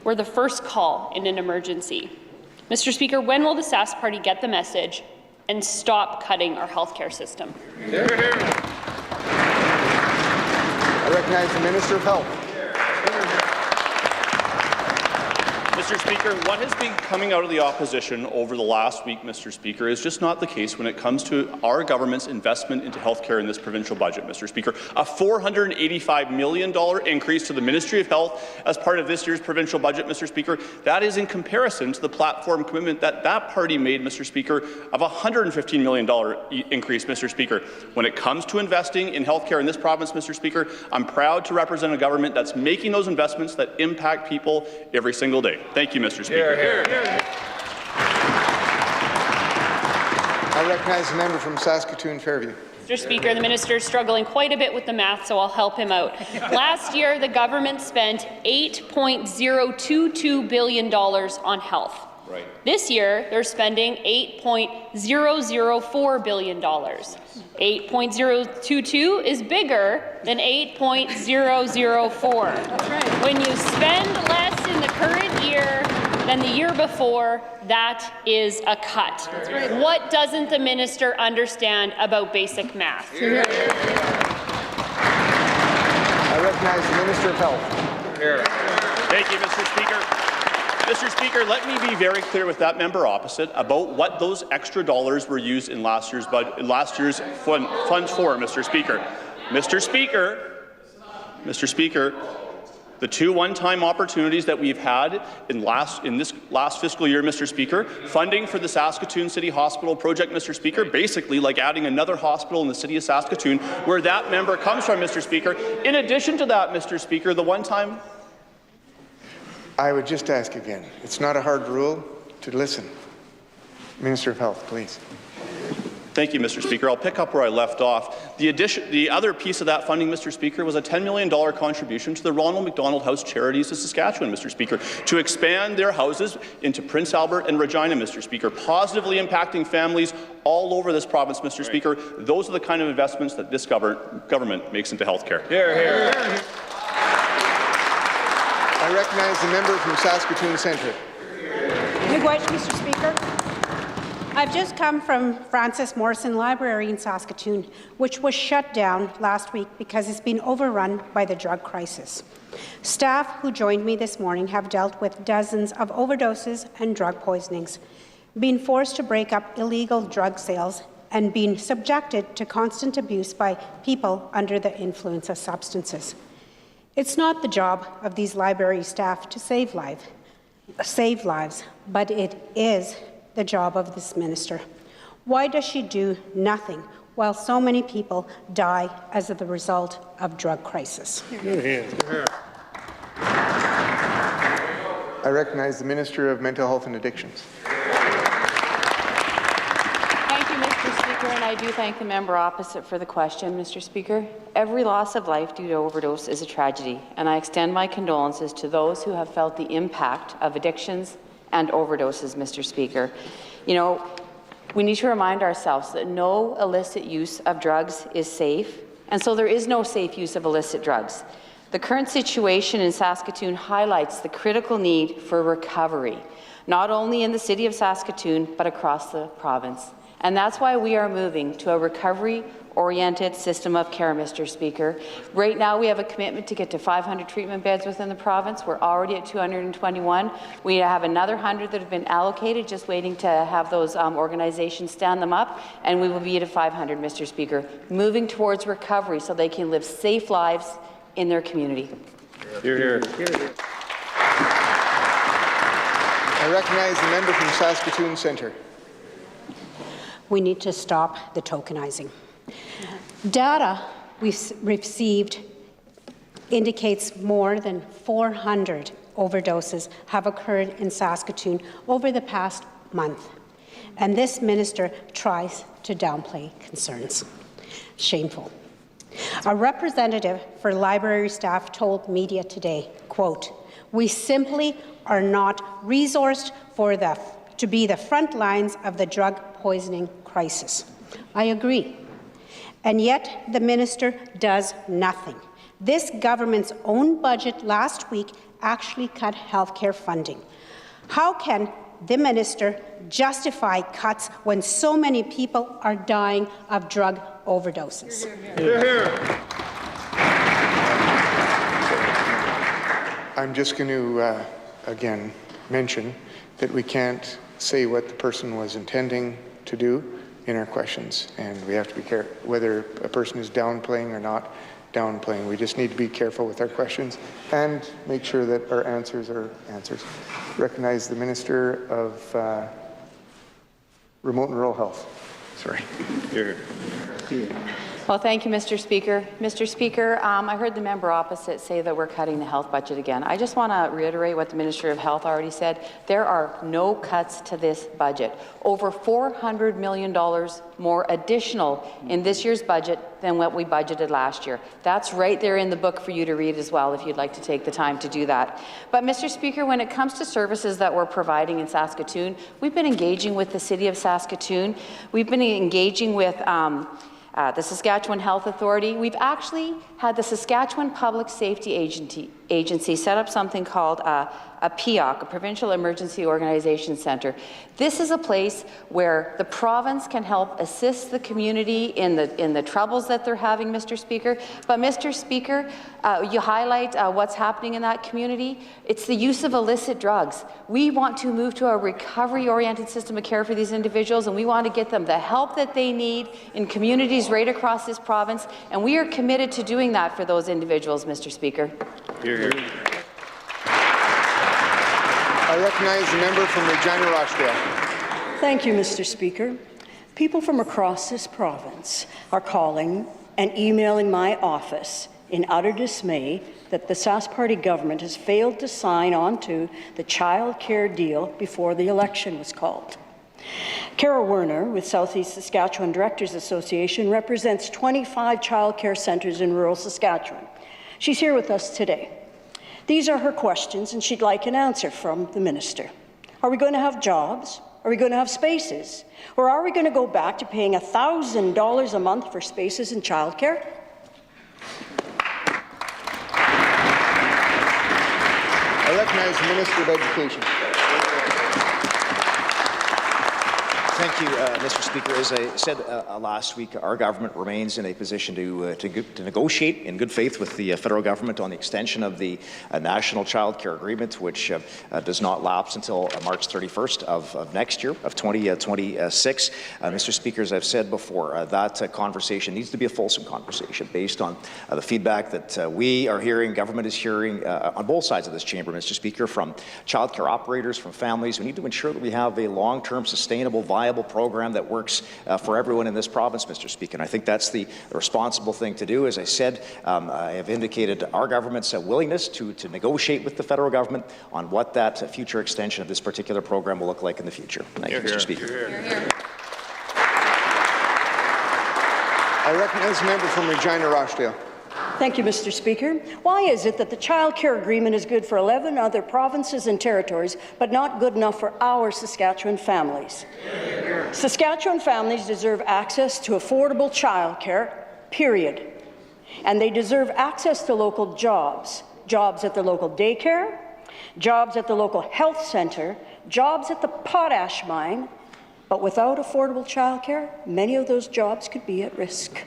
We're the first call in an emergency." Mr. Speaker, when will the Sask Party get the message and stop cutting our health care system? I recognize the Minister of Health. Mr. Speaker, what has been coming out of the opposition over the last week, Mr. Speaker, is just not the case when it comes to our government's investment into health care in this provincial budget, Mr. Speaker. A $485 million increase to the Ministry of Health as part of this year's provincial budget, Mr. Speaker. That is in comparison to the platform commitment that that party made, Mr. Speaker, of a $115 million increase, Mr. Speaker. When it comes to investing in health care in this province, Mr. Speaker, I'm proud to represent a government that's making those investments that impact people every single day. Thank you, Mr. Speaker. I recognize the member from Saskatoon-Fairview. Mr. Speaker, the minister is struggling quite a bit with the math, so I'll help him out. Last year, the government spent $8.022 billion on health. Right. This year, they're spending $8.004 billion. 8.022 is bigger than 8.004. Right. When you spend less in the current year than the year before, that is a cut. Right. What doesn't the minister understand about basic math? I recognize the Minister of Health. Thank you, Mr. Speaker. Mr. Speaker, let me be very clear with that member opposite about what those extra dollars were used in last year's funds for, Mr. Speaker. Mr. Speaker, the two one-time opportunities that we've had in this last fiscal year, Mr. Speaker, funding for the Saskatoon City Hospital project, Mr. Speaker, basically like adding another hospital in the city of Saskatoon, where that member comes from, Mr. Speaker. In addition to that, Mr. Speaker, the one-time I would just ask again. It's not a hard rule to listen. Minister of Health, please. Thank you, Mr. Speaker. I'll pick up where I left off. The other piece of that funding, Mr. Speaker, was a $10 million contribution to the Ronald McDonald House Charities of Saskatchewan, Mr. Speaker, to expand their houses into Prince Albert and Regina, Mr. Speaker, positively impacting families all over this province, Mr. Speaker. Those are the kind of investments that this government makes into health care. Hear, hear. I recognize the member from Saskatoon Centre. Mr. Speaker. I've just come from Francis Morrison Library in Saskatoon, which was shut down last week because it's been overrun by the drug crisis. Staff who joined me this morning have dealt with dozens of overdoses and drug poisonings. being forced to break up illegal drug sales, and being subjected to constant abuse by people under the influence of substances. It's not the job of these library staff to save lives, but it is the job of this minister. Why does she do nothing while so many people die as a result of drug crisis? I recognize the Minister of Mental Health and Addictions. Thank you, Mr. Speaker, and I do thank the member opposite for the question, Mr. Speaker. Every loss of life due to overdose is a tragedy, and I extend my condolences to those who have felt the impact of addictions and overdoses, Mr. Speaker. You know, we need to remind ourselves that no illicit use of drugs is safe, and so there is no safe use of illicit drugs. The current situation in Saskatoon highlights the critical need for recovery, not only in the city of Saskatoon, but across the province. And that's why we are moving to a recovery-oriented system of care, Mr. Speaker. Right now, we have a commitment to get to 500 treatment beds within the province. We're already at 221. We have another 100 that have been allocated, just waiting to have those organizations stand them up, and we will be at 500, Mr. Speaker, moving towards recovery so they can live safe lives in their community. Hear, hear. I recognize the member from Saskatoon Centre. We need to stop the tokenizing. Data we've received indicates more than 400 overdoses have occurred in Saskatoon over the past month, and this minister tries to downplay concerns. Shameful. A representative for library staff told media today, quote, "We simply are not resourced to be the front lines of the drug poisoning crisis." I agree. And yet the minister does nothing. This government's own budget last week actually cut healthcare funding. How can the minister justify cuts when so many people are dying of drug overdoses? Hear, hear. I'm just going to, again, mention that we can't say what the person was intending to do in our questions, and we have to be careful whether a person is downplaying or not downplaying. We just need to be careful with our questions and make sure that our answers are answers. Recognize the Minister of Remote and Rural Health. Sorry. Here. Well, thank you, Mr. Speaker. Mr. Speaker, I heard the member opposite say that we're cutting the health budget again. I just want to reiterate what the Minister of Health already said. There are no cuts to this budget. Over $400 million more additional in this year's budget than what we budgeted last year. That's right there in the book for you to read as well if you'd like to take the time to do that. But, Mr. Speaker, when it comes to services that we're providing in Saskatoon, we've been engaging with the City of Saskatoon. We've been engaging with the Saskatchewan Health Authority. We've actually had the Saskatchewan Public Safety Agency set up something called a PEOC, a Provincial Emergency Organization Centre. This is a place where the province can help assist the community in the troubles that they're having, Mr. Speaker. But, Mr. Speaker, you highlight what's happening in that community. It's the use of illicit drugs. We want to move to a recovery-oriented system of care for these individuals, and we want to get them the help that they need in communities right across this province, and we are committed to doing that for those individuals, Mr. Speaker. Hear, hear. I recognize the member from Regina Rochdale. Thank you, Mr. Speaker. People from across this province are calling and emailing my office in utter dismay that the Sask Party government has failed to sign on to the child care deal before the election was called. Carol Werner with Southeast Saskatchewan Directors Association represents 25 child care centres in rural Saskatchewan. She's here with us today. These are her questions, and she'd like an answer from the minister. Are we going to have jobs? Are we going to have spaces? Or are we going to go back to paying $1,000 a month for spaces in childcare? I recognize the Minister of Education. Thank you, Mr. Speaker. As I said last week, our government remains in a position to negotiate in good faith with the federal government on the extension of the National Child Care Agreement, which does not lapse until March 31st of next year, of 2026. Mr. Speaker, as I've said before, that conversation needs to be a fulsome conversation based on the feedback that we are hearing, government is hearing on both sides of this chamber, Mr. Speaker, from child care operators, from families. We need to ensure that we have a long-term, sustainable, viable program that works for everyone in this province, Mr. Speaker. And I think that's the responsible thing to do. As I said, I have indicated our government's willingness to negotiate with the federal government on what that future extension of this particular program will look like in the future. Thank you, Mr. Speaker. I recognize the member from Regina Rochdale. Thank you, Mr. Speaker. Why is it that the child care agreement is good for 11 other provinces and territories, but not good enough for our Saskatchewan families? Saskatchewan families deserve access to affordable child care, period. And they deserve access to local jobs, jobs at the local daycare, jobs at the local health centre, jobs at the potash mine. But without affordable child care, many of those jobs could be at risk.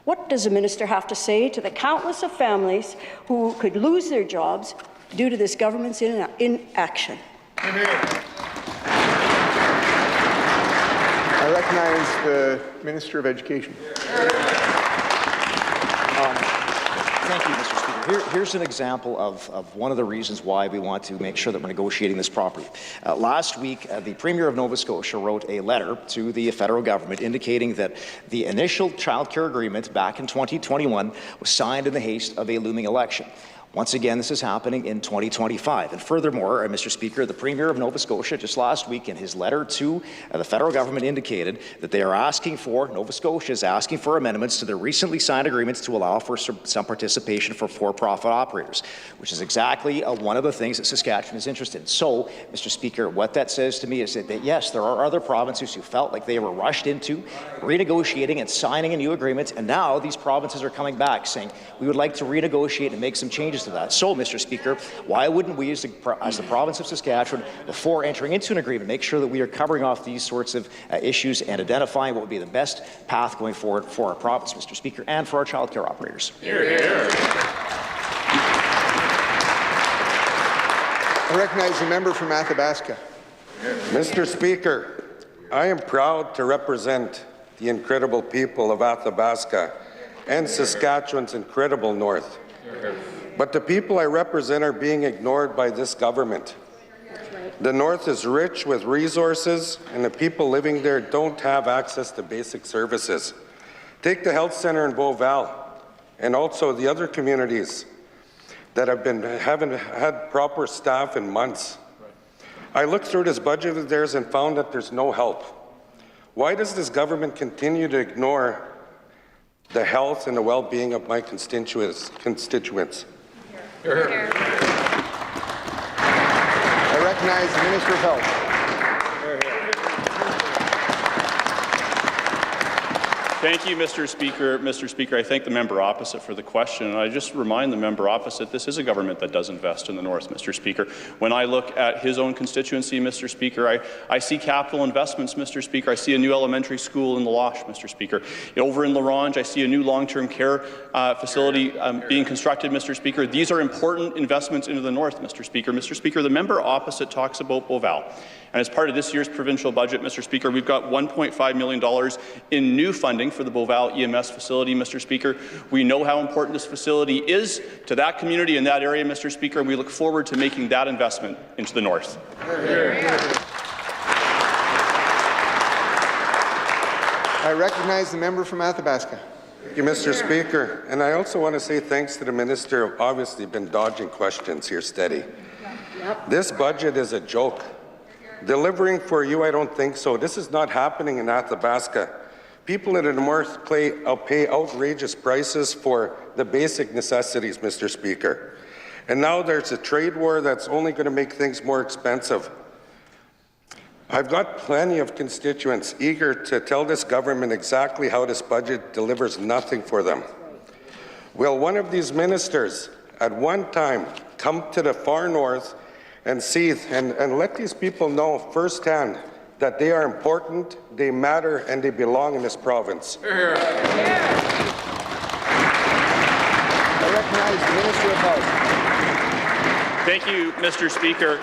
What does the minister have to say to the countless of families who could lose their jobs due to this government's inaction? I recognize the Minister of Education. Thank you, Mr. Speaker. Here's an example of one of the reasons why we want to make sure that we're negotiating this properly. Last week, the Premier of Nova Scotia wrote a letter to the federal government indicating that the initial child care agreement back in 2021 was signed in the haste of a looming election. Once again, this is happening in 2025. And furthermore, Mr. Speaker, the Premier of Nova Scotia just last week in his letter to the federal government indicated that they are asking for, Nova Scotia is asking for amendments to the recently signed agreements to allow for some participation for for-profit operators, which is exactly one of the things that Saskatchewan is interested in. So, Mr. Speaker, what that says to me is that yes, there are other provinces who felt like they were rushed into renegotiating and signing a new agreement, and now these provinces are coming back saying, we would like to renegotiate and make some changes to that. So, Mr. Speaker, why wouldn't we, as the province of Saskatchewan, before entering into an agreement, make sure that we are covering off these sorts of issues and identifying what would be the best path going forward for our province, Mr. Speaker, and for our child care operators? Hear, hear. I recognize the member from Athabasca. Mr. Speaker, I am proud to represent the incredible people of Athabasca and Saskatchewan's incredible north. But the people I represent are being ignored by this government. The north is rich with resources, and the people living there don't have access to basic services. Take the health centre in Beauval, and also the other communities that haven't had proper staff in months. I looked through this budget of theirs and found that there's no help. Why does this government continue to ignore the health and the well-being of my constituents? Hear. I recognize the Minister of Health. Thank you, Mr. Speaker. Mr. Speaker, I thank the member opposite for the question, and I just remind the member opposite this is a government that does invest in the north, Mr. Speaker. When I look at his own constituency, Mr. Speaker, I see capital investments, Mr. Speaker. I see a new elementary school in La Loche, Mr. Speaker. Over in La Ronge, I see a new long-term care facility being constructed, Mr. Speaker. These are important investments into the north, Mr. Speaker. Mr. Speaker, the member opposite talks about Beauval. And as part of this year's provincial budget, Mr. Speaker, we've got $1.5 million in new funding for the Beauval EMS facility, Mr. Speaker. We know how important this facility is to that community in that area, Mr. Speaker, and we look forward to making that investment into the north. I recognize the member from Athabasca. Thank you, Mr. Speaker. And I also want to say thanks to the minister who obviously been dodging questions here steady. This budget is a joke. Delivering for you, I don't think so. This is not happening in Athabasca. People in the north pay outrageous prices for the basic necessities, Mr. Speaker. And now there's a trade war that's only going to make things more expensive. I've got plenty of constituents eager to tell this government exactly how this budget delivers nothing for them. Will one of these ministers at one time come to the far north and see and let these people know firsthand that they are important, they matter, and they belong in this province. I recognize the Minister of Health. Thank you, Mr. Speaker.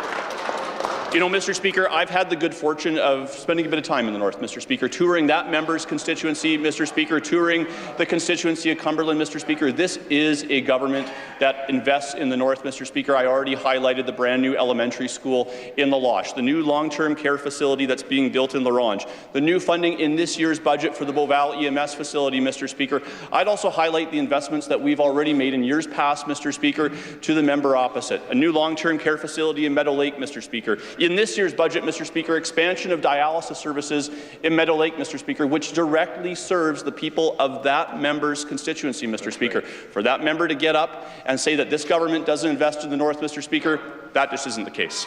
You know, Mr. Speaker, I've had the good fortune of spending a bit of time in the North, Mr. Speaker, touring that member's constituency, Mr. Speaker, touring the constituency of Cumberland, Mr. Speaker. This is a government that invests in the North, Mr. Speaker. I already highlighted the brand new elementary school in the Losh, the new long-term care facility that's being built in Larange, the new funding in this year's budget for the Beauval EMS facility, Mr. Speaker. I'd also highlight the investments that we've already made in years past, Mr. Speaker, to the member opposite. A new long-term care facility in Meadow Lake, Mr. Speaker. In this year's budget, Mr. Speaker, expansion of dialysis services in Meadow Lake, Mr. Speaker, which directly serves the people of that member's constituency, Mr. Speaker. For that member to get up and say that this government doesn't invest in the North, Mr. Speaker, that just isn't the case.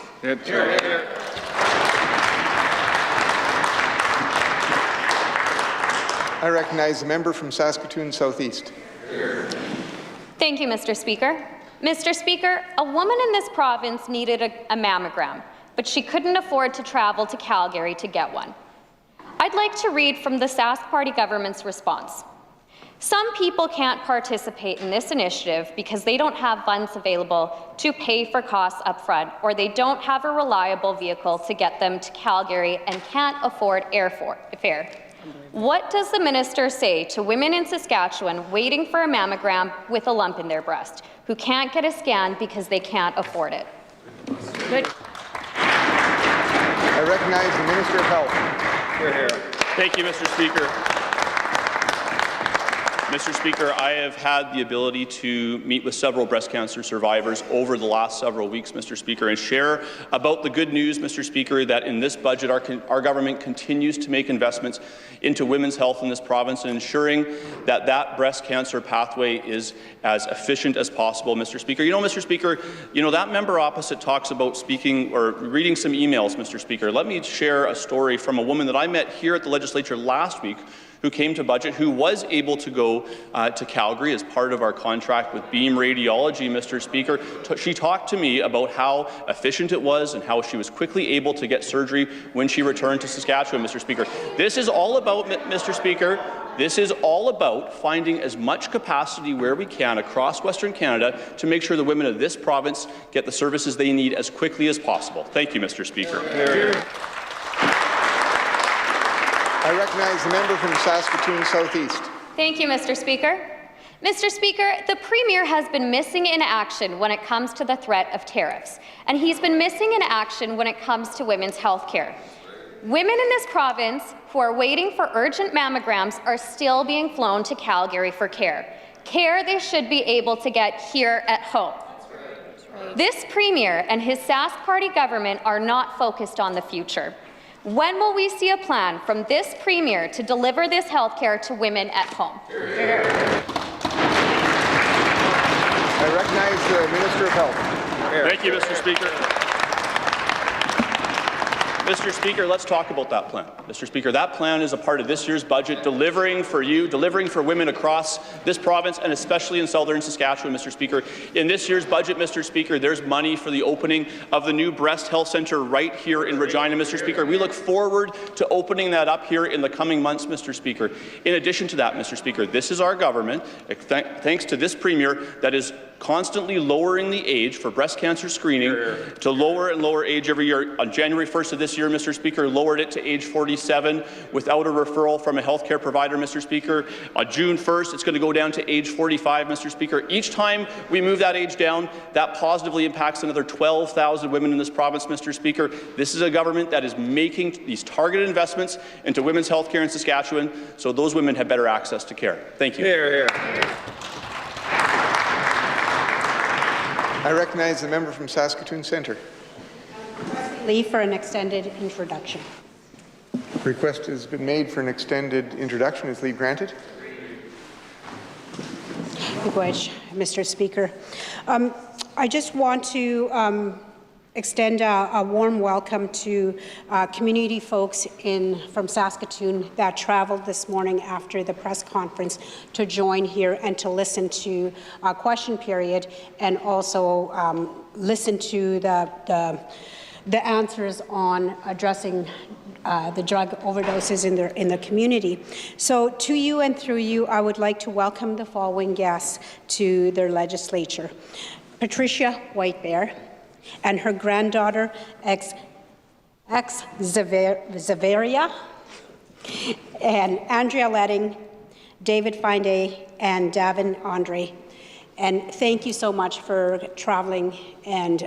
I recognize the member from Saskatoon Southeast. Thank you, Mr. Speaker. Mr. Speaker, a woman in this province needed a mammogram, but she couldn't afford to travel to Calgary to get one. I'd like to read from the Sask Party government's response. Some people can't participate in this initiative because they don't have funds available to pay for costs up front, or they don't have a reliable vehicle to get them to Calgary and can't afford airfare. What does the minister say to women in Saskatchewan waiting for a mammogram with a lump in their breast, who can't get a scan because they can't afford it? Good. I recognize the Minister of Health. Thank you, Mr. Speaker. Mr. Speaker, I have had the ability to meet with several breast cancer survivors over the last several weeks, Mr. Speaker, and share about the good news, Mr. Speaker, that in this budget our government continues to make investments into women's health in this province and ensuring that that breast cancer pathway is as efficient as possible, Mr. Speaker. You know, Mr. Speaker, that member opposite talks about speaking or reading some emails, Mr. Speaker. Let me share a story from a woman that I met here at the Legislature last week who came to budget, who was able to go to Calgary as part of our contract with Beam Radiology, Mr. Speaker. She talked to me about how efficient it was and how she was quickly able to get surgery when she returned to Saskatchewan, Mr. Speaker. This is all about, Mr. Speaker, this is all about finding as much capacity where we can across Western Canada to make sure the women of this province get the services they need as quickly as possible. Thank you, Mr. Speaker. I recognize the member from Saskatoon Southeast. Thank you, Mr. Speaker. Mr. Speaker, the Premier has been missing in action when it comes to the threat of tariffs, and he's been missing in action when it comes to women's health care. Women in this province who are waiting for urgent mammograms are still being flown to Calgary for care they should be able to get here at home. This Premier and his Sask Party government are not focused on the future. When will we see a plan from this Premier to deliver this health care to women at home? I recognize the Minister of Health. Thank you, Mr. Speaker. Mr. Speaker, let's talk about that plan. Mr. Speaker, that plan is a part of this year's budget, delivering for you, delivering for women across this province and especially in southern Saskatchewan, Mr. Speaker. In this year's budget, Mr. Speaker, there's money for the opening of the new breast health centre right here in Regina, Mr. Speaker. We look forward to opening that up here in the coming months, Mr. Speaker. In addition to that, Mr. Speaker, this is our government, thanks to this Premier, that is constantly lowering the age for breast cancer screening to lower and lower age every year. On January 1st of this year, Mr. Speaker, lowered it to age 47 without a referral from a healthcare provider, Mr. Speaker. On June 1st, it's going to go down to age 45, Mr. Speaker. Each time we move that age down, that positively impacts another 12,000 women in this province, Mr. Speaker. This is a government that is making these targeted investments into women's health care in Saskatchewan so those women have better access to care. Thank you. I recognize the member from Saskatoon Centre. Leave for an extended introduction. Request has been made for an extended introduction. Is leave granted? Mr. Speaker. I just want to extend a warm welcome to community folks from Saskatoon that traveled this morning after the press conference to join here and to listen to a question period and also listen to the answers on addressing the drug overdoses in the community. So to you and through you, I would like to welcome the following guests to their legislature. Patricia Whitebear and her granddaughter, Xaveria, and Andrea Letting, David Finday, and Davin Andre. And thank you so much for traveling and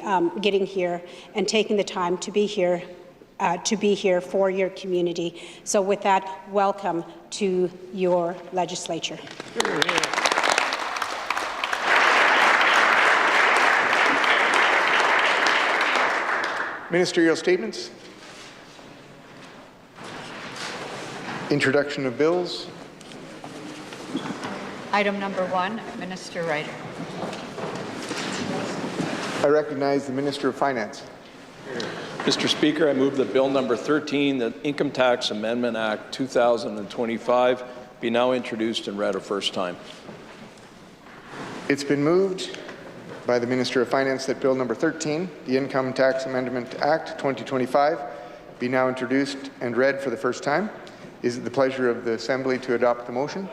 getting here and taking the time to be here for your community. So with that, welcome to your legislature. Ministerial statements. Introduction of bills. Item number 1, Minister Ryder. I recognize the Minister of Finance. Mr. Speaker, I move that Bill number 13, the Income Tax Amendment Act 2025, be now introduced and read a first time. It's been moved by the Minister of Finance that Bill number 13, the Income Tax Amendment Act 2025, be now introduced and read for the first time. Is it the pleasure of the Assembly to adopt the motion?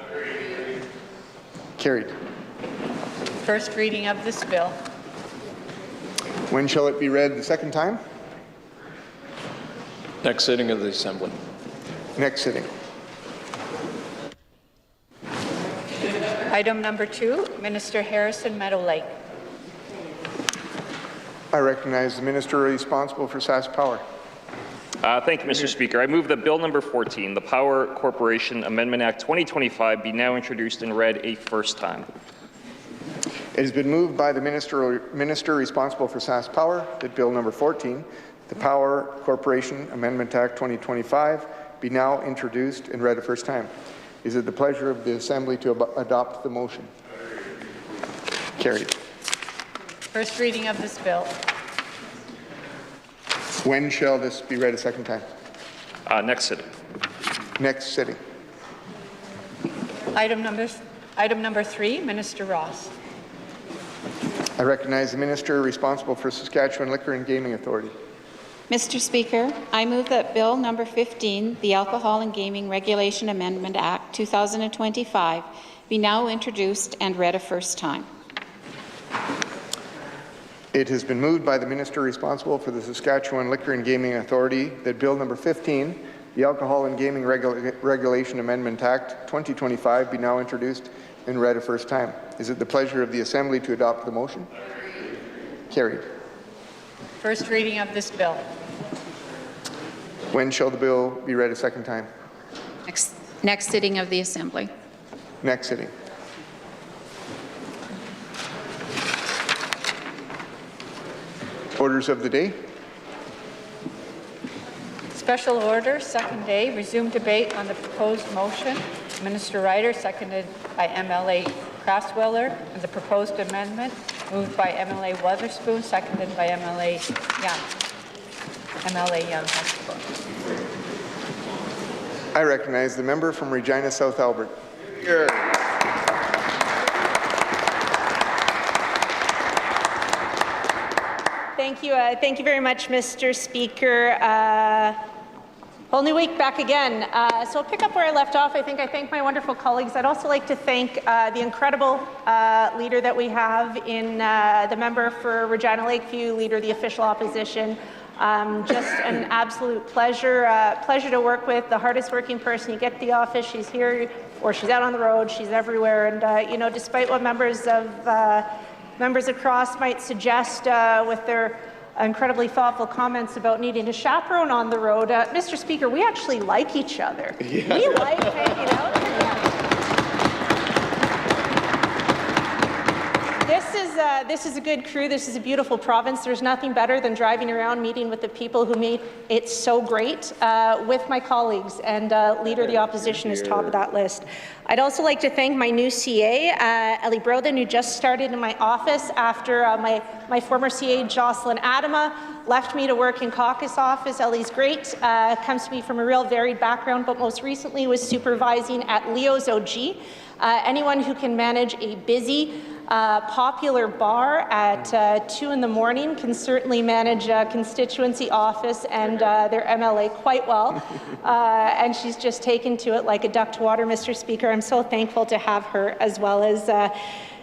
Carried. First reading of this bill. When shall it be read the second time? Next sitting of the Assembly. Next sitting. Item number 2, Minister Harrison Meadow Lake. I recognize the Minister responsible for Sask Power. Thank you, Mr. Speaker. I move that Bill number 14, the Power Corporation Amendment Act 2025, be now introduced and read a first time. It has been moved by the Minister responsible for Sask Power that Bill number 14, the Power Corporation Amendment Act 2025, be now introduced and read a first time. Is it the pleasure of the Assembly to adopt the motion? Carried. First reading of this bill. When shall this be read a second time? Next sitting. Next sitting. Item number 3, Minister Ross. I recognize the Minister responsible for Saskatchewan Liquor and Gaming Authority. Mr. Speaker, I move that Bill number 15, the Alcohol and Gaming Regulation Amendment Act 2025, be now introduced and read a first time. It has been moved by the Minister responsible for the Saskatchewan Liquor and Gaming Authority that Bill number 15, the Alcohol and Gaming Regulation Amendment Act 2025, be now introduced and read a first time. Is it the pleasure of the Assembly to adopt the motion? Carried. First reading of this bill. When shall the bill be read a second time? Next sitting of the Assembly. Next sitting. Orders of the day. Special order, second day, resume debate on the proposed motion. Minister Ryder, seconded by MLA Craftswiller, and the proposed amendment, moved by MLA Weatherspoon, seconded by MLA Young. MLA Young has the floor. I recognize the member from Regina South Albert. Here. Thank you very much, Mr. Speaker. Whole new week back again. So I'll pick up where I left off. I thank my wonderful colleagues. I'd also like to thank the incredible leader that we have in the member for Regina Lakeview, leader of the official opposition. Just an absolute pleasure to work with. The hardest working person. You get to the office, she's here, or she's out on the road. She's everywhere. And you know, despite what members across might suggest with their incredibly thoughtful comments about needing a chaperone on the road, Mr. Speaker, we actually like each other. Yeah. We like hanging out together. This is a good crew. This is a beautiful province. There's nothing better than driving around, meeting with the people who made it so great with my colleagues, and Leader of the Opposition is top of that list. I'd also like to thank my new CA, Ellie Broden, who just started in my office after my former CA, Jocelyn Adama, left me to work in caucus office. Ellie's great, comes to me from a real varied background, but most recently was supervising at Leo's OG. Anyone who can manage a busy, popular bar at 2 in the morning can certainly manage a constituency office and their MLA quite well. And she's just taken to it like a duck to water, Mr. Speaker. I'm so thankful to have her, as well as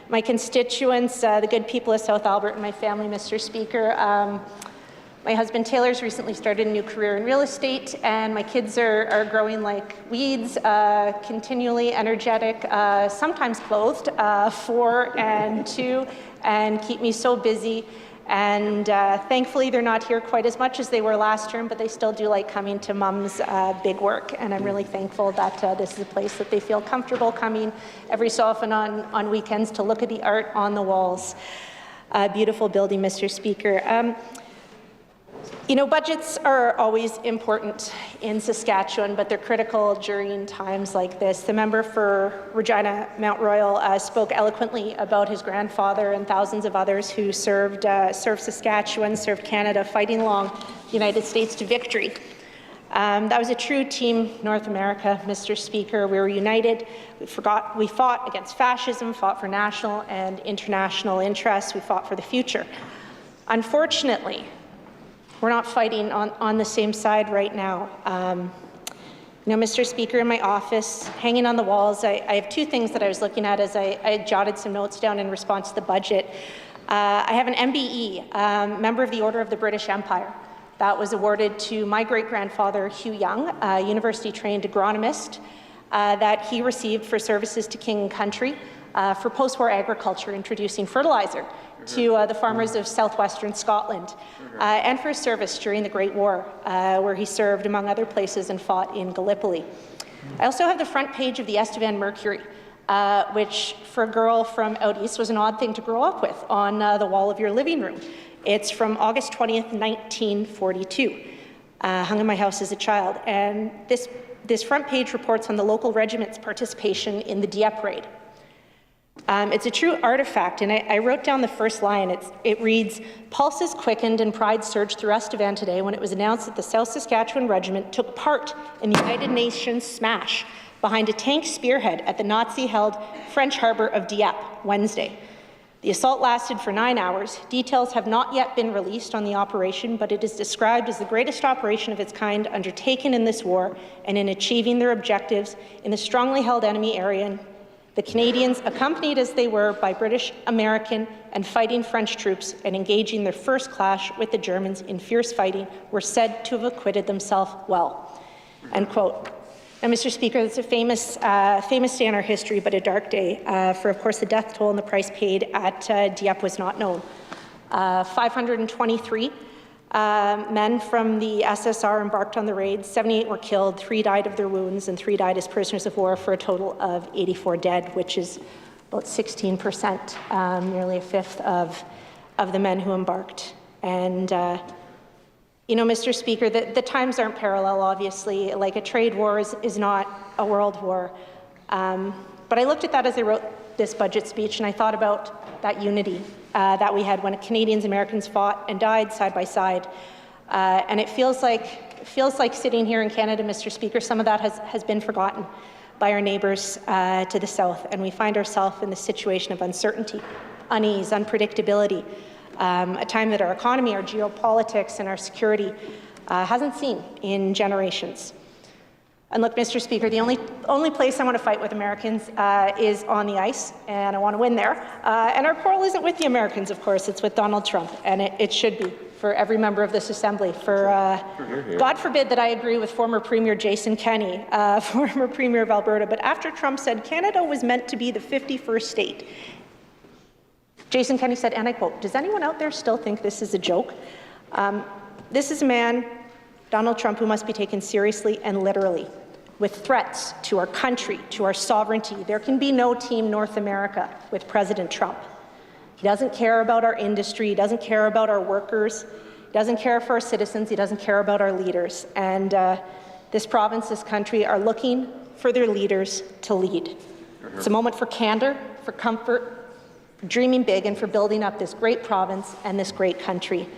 my constituents, the good people of South Albert and my family, Mr. Speaker. My husband Taylor's recently started a new career in real estate, and my kids are growing like weeds, continually energetic, sometimes clothed, 4 and 2, and keep me so busy. And thankfully, they're not here quite as much as they were last term, but they still do like coming to Mom's big work. And I'm really thankful that this is a place that they feel comfortable coming every so often on weekends to look at the art on the walls. Beautiful building, Mr. Speaker. You know, budgets are always important in Saskatchewan, but they're critical during times like this. The member for Regina Mount Royal spoke eloquently about his grandfather and thousands of others who served Saskatchewan, served Canada, fighting along the United States to victory. That was a true team North America, Mr. Speaker. We were united. We fought against fascism, fought for national and international interests. We fought for the future. Unfortunately, we're not fighting on the same side right now. You know, Mr. Speaker, in my office, hanging on the walls, I have 2 things that I was looking at as I jotted some notes down in response to the budget. I have an MBE, Member of the Order of the British Empire. That was awarded to my great-grandfather, Hugh Young, a university-trained agronomist, that he received for services to King and Country for post-war agriculture, introducing fertilizer to the farmers of southwestern Scotland, and for his service during the Great War, where he served, among other places, and fought in Gallipoli. I also have the front page of the Estevan Mercury, which, for a girl from out east, was an odd thing to grow up with, on the wall of your living room. It's from August 20th, 1942, hung in my house as a child. And this front page reports on the local regiment's participation in the Dieppe raid. It's a true artifact, and I wrote down the first line. It reads, "Pulses quickened and pride surged through Estevan today when it was announced that the South Saskatchewan Regiment took part in the United Nations smash behind a tank spearhead at the Nazi-held French harbour of Dieppe Wednesday. The assault lasted for 9 hours. Details have not yet been released on the operation, but it is described as the greatest operation of its kind undertaken in this war and in achieving their objectives in the strongly held enemy area. The Canadians, accompanied as they were by British, American, and fighting French troops and engaging their first clash with the Germans in fierce fighting, were said to have acquitted themselves well." End quote. Now, Mr. Speaker, it's a famous day in our history, but a dark day, for, of course, the death toll and the price paid at Dieppe was not known. 523 men from the SSR embarked on the raid. 78 were killed, 3 died of their wounds, and 3 died as prisoners of war, for a total of 84 dead, which is about 16%, nearly a fifth of the men who embarked. And you know, Mr. Speaker, the times aren't parallel, obviously. Like, a trade war is not a world war. But I looked at that as I wrote this budget speech, and I thought about that unity that we had when Canadians and Americans fought and died side by side. And it feels like sitting here in Canada, Mr. Speaker, some of that has been forgotten by our neighbours to the south, and we find ourselves in the situation of uncertainty, unease, unpredictability, a time that our economy, our geopolitics, and our security hasn't seen in generations. And look, Mr. Speaker, the only place I want to fight with Americans is on the ice, and I want to win there. And our quarrel isn't with the Americans, of course, it's with Donald Trump, and it should be for every member of this Assembly. For God forbid that I agree with former Premier Jason Kenney, former Premier of Alberta, but after Trump said Canada was meant to be the 51st state, Jason Kenney said, and I quote, "Does anyone out there still think this is a joke?" This is a man, Donald Trump, who must be taken seriously and literally, with threats to our country, to our sovereignty. There can be no Team North America with President Trump. He doesn't care about our industry. He doesn't care about our workers. He doesn't care for our citizens. He doesn't care about our leaders. And this province, this country, are looking for their leaders to lead. It's a moment for candor, for comfort, for dreaming big, and for building up this great province and this great country.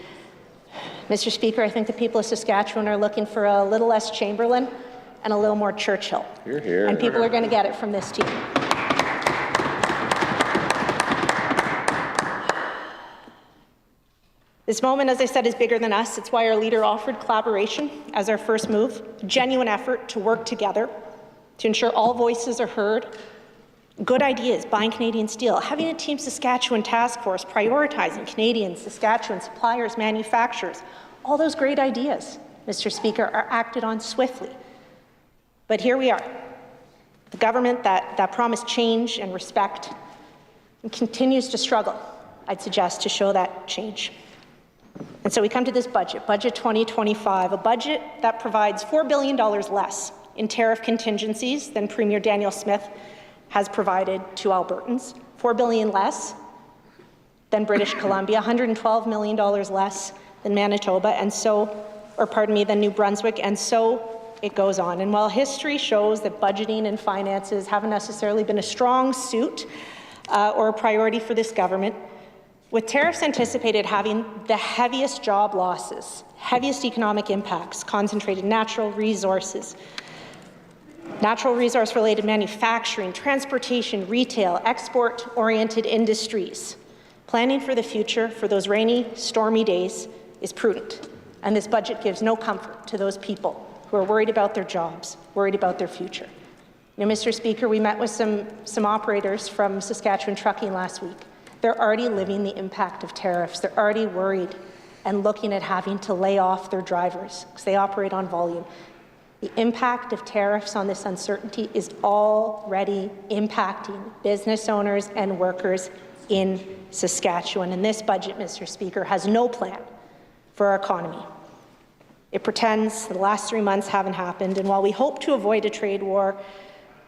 Mr. Speaker, I think the people of Saskatchewan are looking for a little less Chamberlain and a little more Churchill. Hear, hear. And people are going to get it from this team. This moment, as I said, is bigger than us. It's why our leader offered collaboration as our first move, a genuine effort to work together to ensure all voices are heard. Good ideas, buying Canadian steel, having a Team Saskatchewan task force, prioritizing Canadian, Saskatchewan suppliers, manufacturers. All those great ideas, Mr. Speaker, are acted on swiftly. But here we are, the government that promised change and respect and continues to struggle, I'd suggest, to show that change. And so we come to this budget, Budget 2025, a budget that provides $4 billion less in tariff contingencies than Premier Daniel Smith has provided to Albertans, $4 billion less than British Columbia, $112 million less than Manitoba, and so, or pardon me, than New Brunswick, and so it goes on. And while history shows that budgeting and finances haven't necessarily been a strong suit or a priority for this government, with tariffs anticipated having the heaviest job losses, heaviest economic impacts, concentrated natural resources, natural resource-related manufacturing, transportation, retail, export-oriented industries. Planning for the future for those rainy, stormy days is prudent, and this budget gives no comfort to those people who are worried about their jobs, worried about their future. Now, Mr. Speaker, we met with some operators from Saskatchewan Trucking last week. They're already living the impact of tariffs. They're already worried and looking at having to lay off their drivers because they operate on volume. The impact of tariffs on this uncertainty is already impacting business owners and workers in Saskatchewan. And this budget, Mr. Speaker, has no plan for our economy. It pretends the last 3 months haven't happened, and while we hope to avoid a trade war,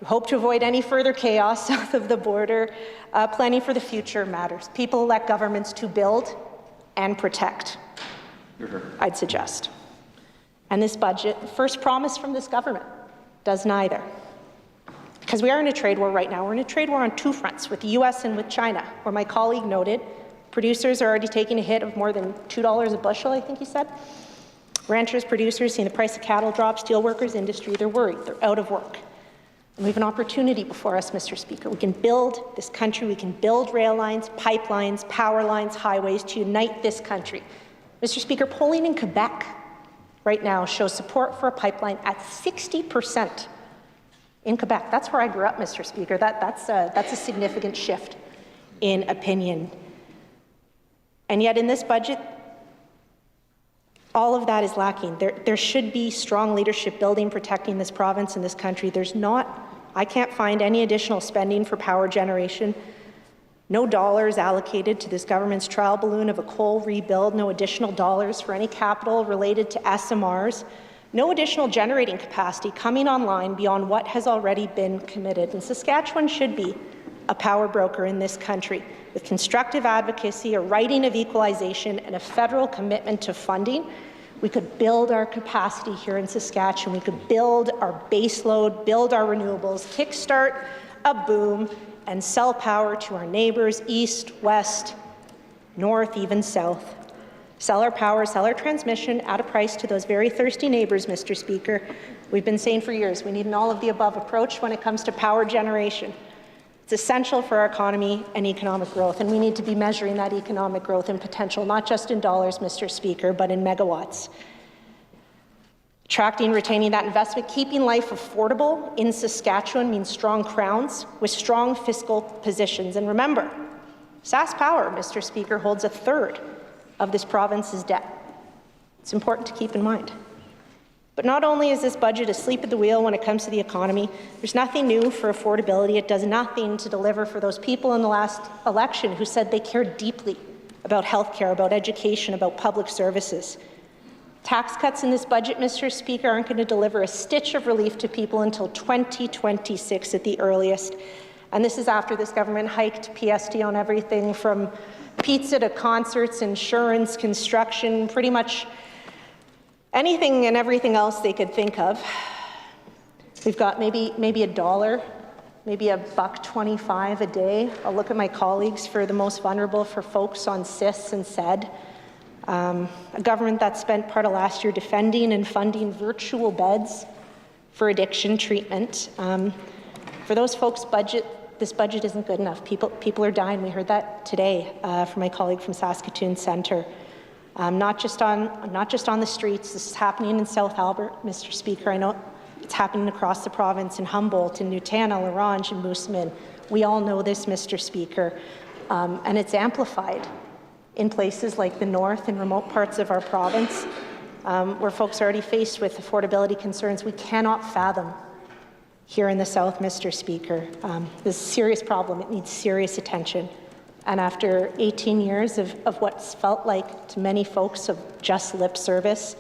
we hope to avoid any further chaos south of the border, planning for the future matters. People elect governments to build and protect, I'd suggest. And this budget, the first promise from this government, does neither. Because we are in a trade war right now. We're in a trade war on two fronts, with the U.S. and with China, where my colleague noted producers are already taking a hit of more than $2 a bushel, I think he said. Ranchers, producers, seeing the price of cattle drop, steelworkers, industry, they're worried, they're out of work. And we have an opportunity before us, Mr. Speaker. We can build this country, we can build rail lines, pipelines, power lines, highways to unite this country. Mr. Speaker, polling in Quebec right now shows support for a pipeline at 60% in Quebec. That's where I grew up, Mr. Speaker. That's a significant shift in opinion. And yet in this budget, all of that is lacking. There should be strong leadership building, protecting this province and this country. There's not. I can't find any additional spending for power generation. No dollars allocated to this government's trial balloon of a coal rebuild. No additional dollars for any capital related to SMRs. No additional generating capacity coming online beyond what has already been committed. And Saskatchewan should be a power broker in this country with constructive advocacy, a writing of equalization, and a federal commitment to funding. We could build our capacity here in Saskatchewan. We could build our baseload, build our renewables, kickstart a boom, and sell power to our neighbours east, west, north, even south. Sell our power, sell our transmission at a price to those very thirsty neighbours, Mr. Speaker. We've been saying for years we need an all-of-the-above approach when it comes to power generation. It's essential for our economy and economic growth, and we need to be measuring that economic growth and potential, not just in dollars, Mr. Speaker, but in megawatts. Attracting, retaining that investment, keeping life affordable in Saskatchewan means strong crowns with strong fiscal positions. And remember, SaskPower, Mr. Speaker, holds a third of this province's debt. It's important to keep in mind. But not only is this budget asleep at the wheel when it comes to the economy, there's nothing new for affordability. It does nothing to deliver for those people in the last election who said they cared deeply about healthcare, about education, about public services. Tax cuts in this budget, Mr. Speaker, aren't going to deliver a stitch of relief to people until 2026 at the earliest. And this is after this government hiked PST on everything from pizza to concerts, insurance, construction, pretty much anything and everything else they could think of. We've got maybe $1, maybe $1.25 a day. I'll look at my colleagues for the most vulnerable, for folks on CIS and SED. A government that spent part of last year defending and funding virtual beds for addiction treatment. For those folks, this budget isn't good enough. People are dying. We heard that today from my colleague from Saskatoon Centre. not just on the streets. This is happening in South Albert, Mr. Speaker. I know it's happening across the province in Humboldt, in Nutana, La Ronge, and Moosomin. We all know this, Mr. Speaker, and it's amplified in places like the north and remote parts of our province, where folks are already faced with affordability concerns we cannot fathom here in the south, Mr. Speaker. This is a serious problem. It needs serious attention. And after 18 years of what's felt like to many folks of just lip service,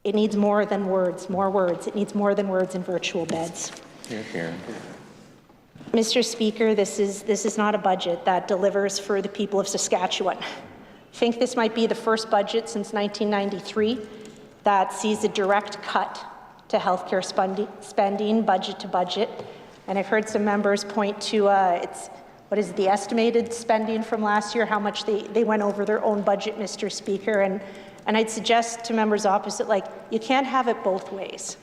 it needs more than words, more words. It needs more than words in virtual beds. Hear, hear. Mr. Speaker, this is not a budget that delivers for the people of Saskatchewan. I think this might be the first budget since 1993 that sees a direct cut to healthcare spending, budget to budget. And I've heard some members point to what is the estimated spending from last year, how much they went over their own budget, Mr. Speaker. And I'd suggest to members opposite, like, you can't have it both ways,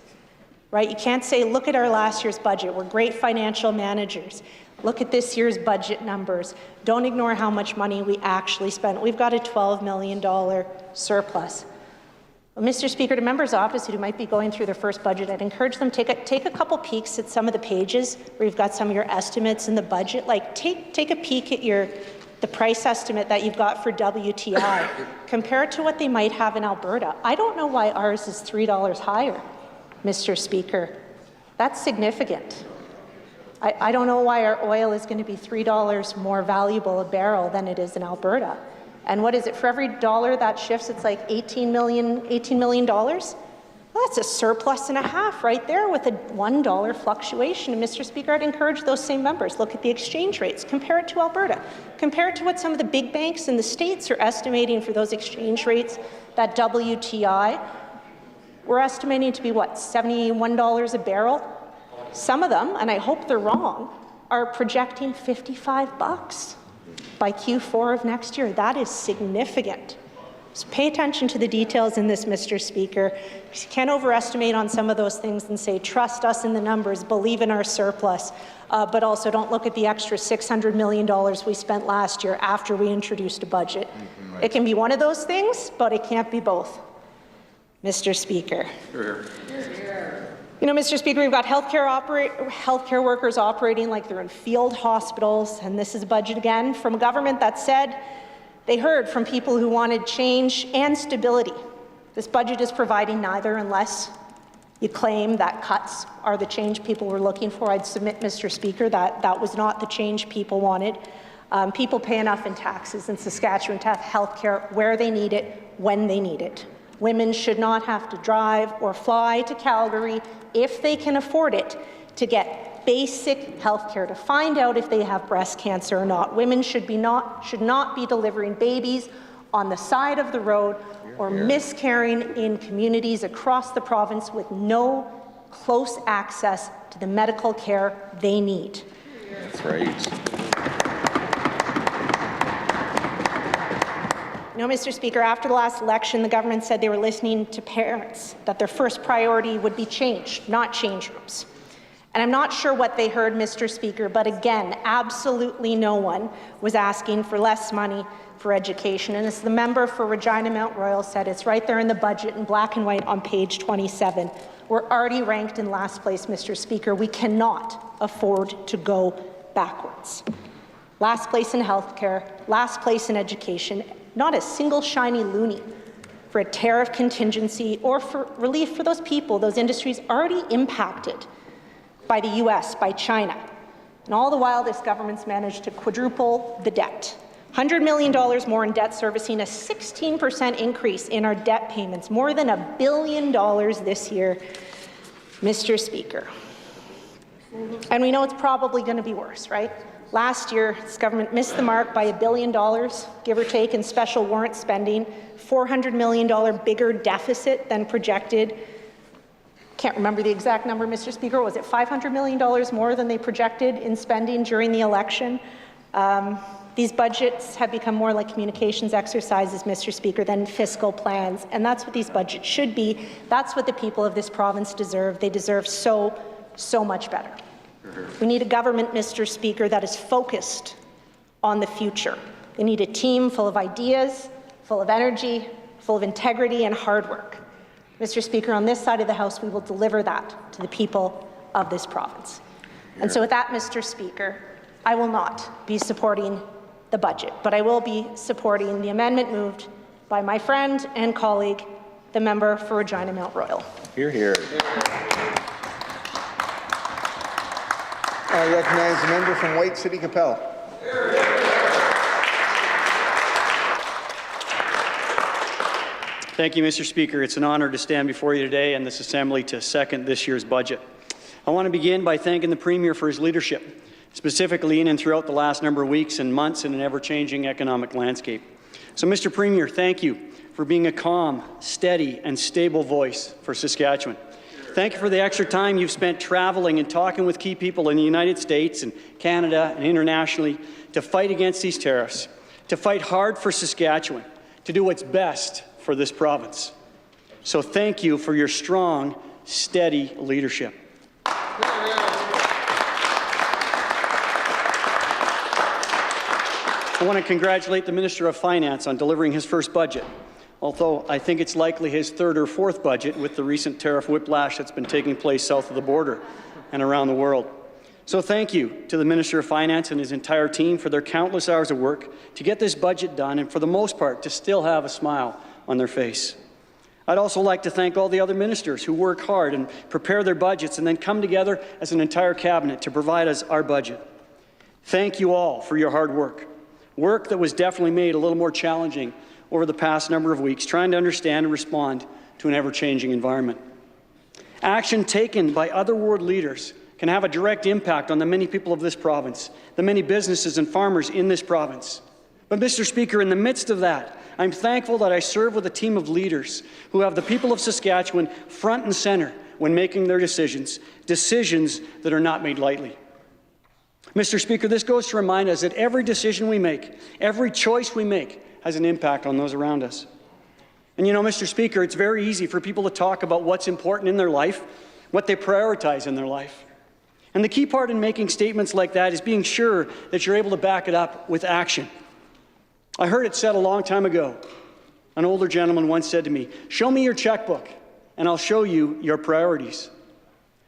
right? You can't say, look at our last year's budget. We're great financial managers. Look at this year's budget numbers. Don't ignore how much money we actually spent. We've got a $12 million surplus. Well, Mr. Speaker, to members opposite who might be going through their first budget, I'd encourage them to take a couple peeks at some of the pages where you've got some of your estimates in the budget. Like, take a peek at the price estimate that you've got for WTI. Compare it to what they might have in Alberta. I don't know why ours is $3 higher, Mr. Speaker. That's significant. I don't know why our oil is going to be $3 more valuable a barrel than it is in Alberta. And what is it? For every dollar that shifts, it's like $18 million. Well, that's a surplus and a half right there with a $1 fluctuation. And Mr. Speaker, I'd encourage those same members, look at the exchange rates, compare it to Alberta, compare it to what some of the big banks in the States are estimating for those exchange rates, that WTI. We're estimating to be, what, $71 a barrel? Some of them, and I hope they're wrong, are projecting $55 by Q4 of next year. That is significant. So pay attention to the details in this, Mr. Speaker. You can't overestimate on some of those things and say, trust us in the numbers, believe in our surplus, but also don't look at the extra $600 million we spent last year after we introduced a budget. It can be one of those things, but it can't be both, Mr. Speaker. You know, Mr. Speaker, we've got healthcare workers operating like they're in field hospitals, and this is a budget again from a government that said they heard from people who wanted change and stability. This budget is providing neither, unless you claim that cuts are the change people were looking for. I'd submit, Mr. Speaker, that that was not the change people wanted. People pay enough in taxes in Saskatchewan to have healthcare where they need it, when they need it. Women should not have to drive or fly to Calgary, if they can afford it, to get basic health care, to find out if they have breast cancer or not. Women should not be delivering babies on the side of the road or miscarrying in communities across the province with no close access to the medical care they need. That's right. You know, Mr. Speaker, after the last election, the government said they were listening to parents, that their first priority would be change, not change rooms. And I'm not sure what they heard, Mr. Speaker, but again, absolutely no one was asking for less money for education. And as the member for Regina Mount Royal said, it's right there in the budget in black and white on page 27. We're already ranked in last place, Mr. Speaker. We cannot afford to go backwards. Last place in healthcare, last place in education. Not a single shiny loonie for a tariff contingency or for relief for those people, those industries already impacted by the US, by China. And all the while, this government's managed to quadruple the debt. $100 million more in debt servicing, a 16% increase in our debt payments, more than $1 billion this year, Mr. Speaker. And we know it's probably going to be worse, right? Last year, this government missed the mark by $1 billion, give or take, in special warrant spending, $400 million bigger deficit than projected. Can't remember the exact number, Mr. Speaker. Was it $500 million more than they projected in spending during the election? These budgets have become more like communications exercises, Mr. Speaker, than fiscal plans, and that's what these budgets should be. That's what the people of this province deserve. They deserve so much better. We need a government, Mr. Speaker, that is focused on the future. They need a team full of ideas, full of energy, full of integrity and hard work. Mr. Speaker, on this side of the House, we will deliver that to the people of this province. And so with that, Mr. Speaker, I will not be supporting the budget, but I will be supporting the amendment moved by my friend and colleague, the member for Regina Mount Royal. Hear, hear. I recognize the member from White City Capel. Thank you, Mr. Speaker. It's an honor to stand before you today and this Assembly to second this year's budget. I want to begin by thanking the Premier for his leadership, specifically in and throughout the last number of weeks and months in an ever-changing economic landscape. So, Mr. Premier, thank you for being a calm, steady, and stable voice for Saskatchewan. Thank you for the extra time you've spent traveling and talking with key people in the United States and Canada and internationally to fight against these tariffs, to fight hard for Saskatchewan, to do what's best for this province. So thank you for your strong, steady leadership. I want to congratulate the Minister of Finance on delivering his first budget, although I think it's likely his third or fourth budget with the recent tariff whiplash that's been taking place south of the border and around the world. So thank you to the Minister of Finance and his entire team for their countless hours of work to get this budget done and, for the most part, to still have a smile on their face. I'd also like to thank all the other ministers who work hard and prepare their budgets and then come together as an entire cabinet to provide us our budget. Thank you all for your hard work. Work that was definitely made a little more challenging over the past number of weeks, trying to understand and respond to an ever-changing environment. Action taken by other world leaders can have a direct impact on the many people of this province, the many businesses and farmers in this province. But, Mr. Speaker, in the midst of that, I'm thankful that I serve with a team of leaders who have the people of Saskatchewan front and center when making their decisions that are not made lightly. Mr. Speaker, this goes to remind us that every decision we make, every choice we make, has an impact on those around us. And you know, Mr. Speaker, it's very easy for people to talk about what's important in their life, what they prioritize in their life. And the key part in making statements like that is being sure that you're able to back it up with action. I heard it said a long time ago. An older gentleman once said to me, "Show me your checkbook, and I'll show you your priorities."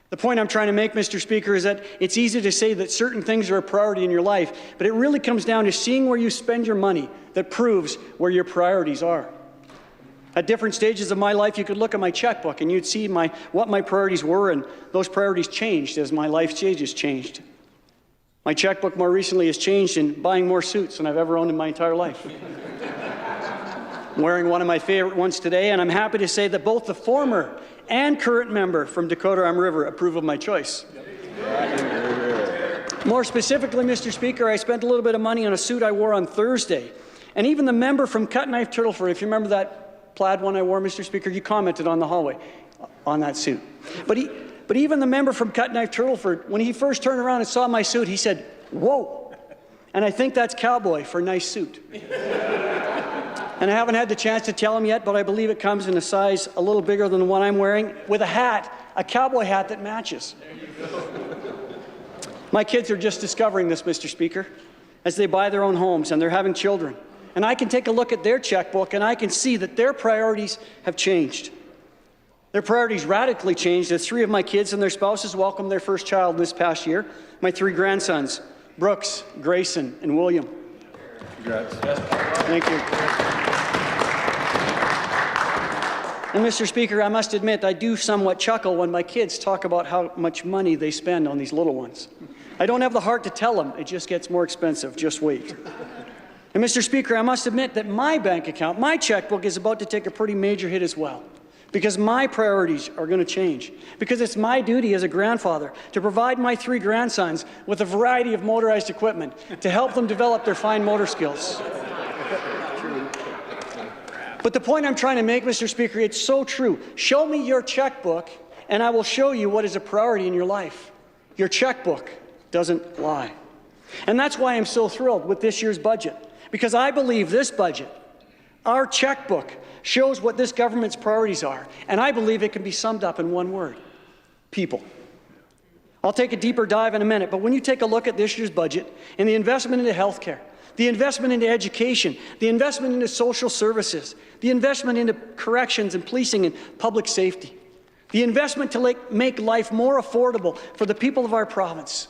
The point I'm trying to make, Mr. Speaker, is that it's easy to say that certain things are a priority in your life, but it really comes down to seeing where you spend your money that proves where your priorities are. At different stages of my life, you could look at my checkbook and you'd see what my priorities were, and those priorities changed as my life stages changed. My checkbook more recently has changed in buying more suits than I've ever owned in my entire life. I'm wearing one of my favorite ones today, and I'm happy to say that both the former and current member from Dakota-Arm River approve of my choice. More specifically, Mr. Speaker, I spent a little bit of money on a suit I wore on Thursday. And even the member from Cut Knife Turtleford, if you remember that plaid one I wore, Mr. Speaker, you commented on the hallway on that suit. But even the member from Cut Knife Turtleford, when he first turned around and saw my suit, he said, "Whoa." And I think that's cowboy for nice suit. And I haven't had the chance to tell him yet, but I believe it comes in a size a little bigger than the one I'm wearing, with a hat, a cowboy hat that matches. My kids are just discovering this, Mr. Speaker, as they buy their own homes and they're having children. And I can take a look at their checkbook and I can see that their priorities have changed. Their priorities radically changed as 3 of my kids and their spouses welcomed their first child this past year, my 3 grandsons, Brooks, Grayson, and William. Congrats. Thank you. And Mr. Speaker, I must admit, I do somewhat chuckle when my kids talk about how much money they spend on these little ones. I don't have the heart to tell them, it just gets more expensive, just wait. And Mr. Speaker, I must admit that my bank account, my checkbook, is about to take a pretty major hit as well, because my priorities are going to change, because it's my duty as a grandfather to provide my 3 grandsons with a variety of motorized equipment to help them develop their fine motor skills. But the point I'm trying to make, Mr. Speaker, it's so true. Show me your checkbook, and I will show you what is a priority in your life. Your checkbook doesn't lie. And that's why I'm so thrilled with this year's budget, because I believe this budget, our checkbook, shows what this government's priorities are, and I believe it can be summed up in one word: people. I'll take a deeper dive in a minute, but when you take a look at this year's budget and the investment into health care, the investment into education, the investment into social services, the investment into corrections and policing and public safety, the investment to make life more affordable for the people of our province.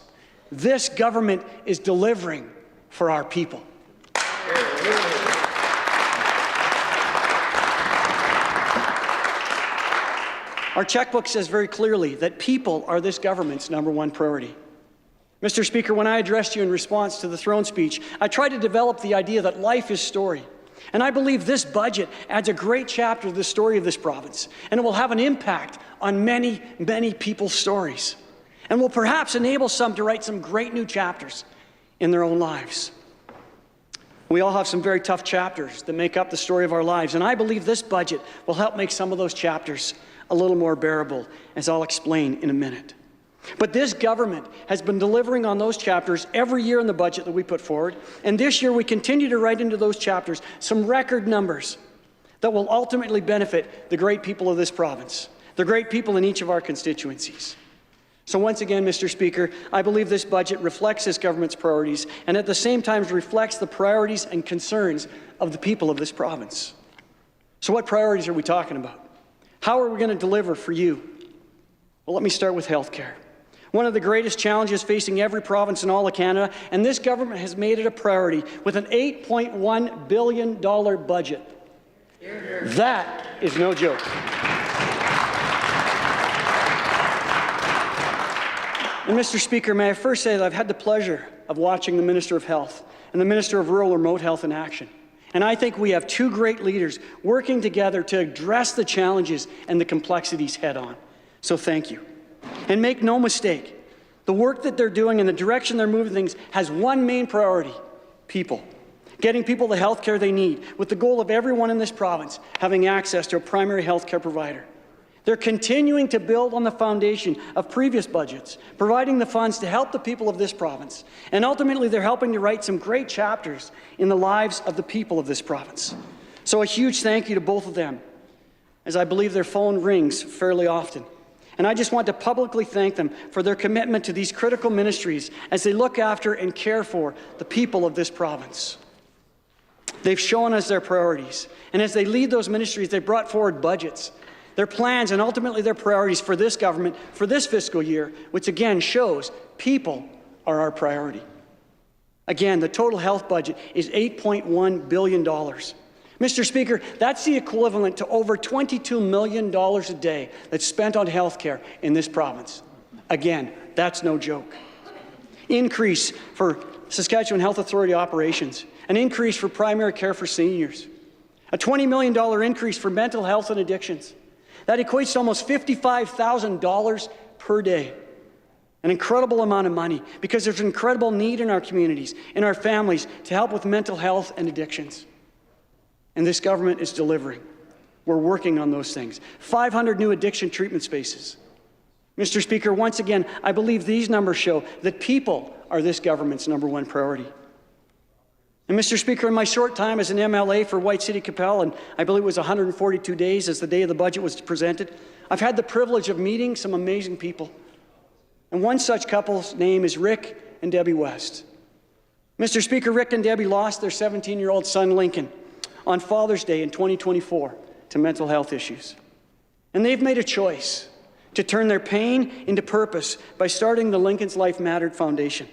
This government is delivering for our people. Our checkbook says very clearly that people are this government's #1 priority. Mr. Speaker, when I addressed you in response to the throne speech, I tried to develop the idea that life is story. And I believe this budget adds a great chapter to the story of this province, and it will have an impact on many, many people's stories, and will perhaps enable some to write some great new chapters in their own lives. We all have some very tough chapters that make up the story of our lives, and I believe this budget will help make some of those chapters a little more bearable, as I'll explain in a minute. But this government has been delivering on those chapters every year in the budget that we put forward, and this year we continue to write into those chapters some record numbers that will ultimately benefit the great people of this province, the great people in each of our constituencies. So once again, Mr. Speaker, I believe this budget reflects this government's priorities and at the same time reflects the priorities and concerns of the people of this province. So what priorities are we talking about? How are we going to deliver for you? Well, let me start with health care. One of the greatest challenges facing every province in all of Canada, and this government has made it a priority with an $8.1 billion budget. That is no joke. And Mr. Speaker, may I first say that I've had the pleasure of watching the Minister of Health and the Minister of Rural Remote Health in action. And I think we have two great leaders working together to address the challenges and the complexities head on. So thank you. And make no mistake, the work that they're doing and the direction they're moving things has one main priority: people. Getting people the health care they need, with the goal of everyone in this province having access to a primary health care provider. They're continuing to build on the foundation of previous budgets, providing the funds to help the people of this province. And ultimately, they're helping to write some great chapters in the lives of the people of this province. So a huge thank you to both of them, as I believe their phone rings fairly often. And I just want to publicly thank them for their commitment to these critical ministries as they look after and care for the people of this province. They've shown us their priorities, and as they lead those ministries, they've brought forward budgets, their plans, and ultimately their priorities for this government for this fiscal year, which again shows people are our priority. Again, the total health budget is $8.1 billion. Mr. Speaker, that's the equivalent to over $22 million a day that's spent on health care in this province. Again, that's no joke. Increase for Saskatchewan Health Authority operations, an increase for primary care for seniors, a $20 million increase for mental health and addictions. That equates to almost $55,000 per day. An incredible amount of money, because there's an incredible need in our communities, in our families, to help with mental health and addictions. And this government is delivering. We're working on those things. 500 new addiction treatment spaces. Mr. Speaker, once again, I believe these numbers show that people are this government's #1 priority. And Mr. Speaker, in my short time as an MLA for White City Capel, and I believe it was 142 days as the day of the budget was presented, I've had the privilege of meeting some amazing people. And one such couple's name is Rick and Debbie West. Mr. Speaker, Rick and Debbie lost their 17-year-old son, Lincoln, on Father's Day in 2024 to mental health issues. And they've made a choice to turn their pain into purpose by starting the Lincoln's Life Mattered Foundation.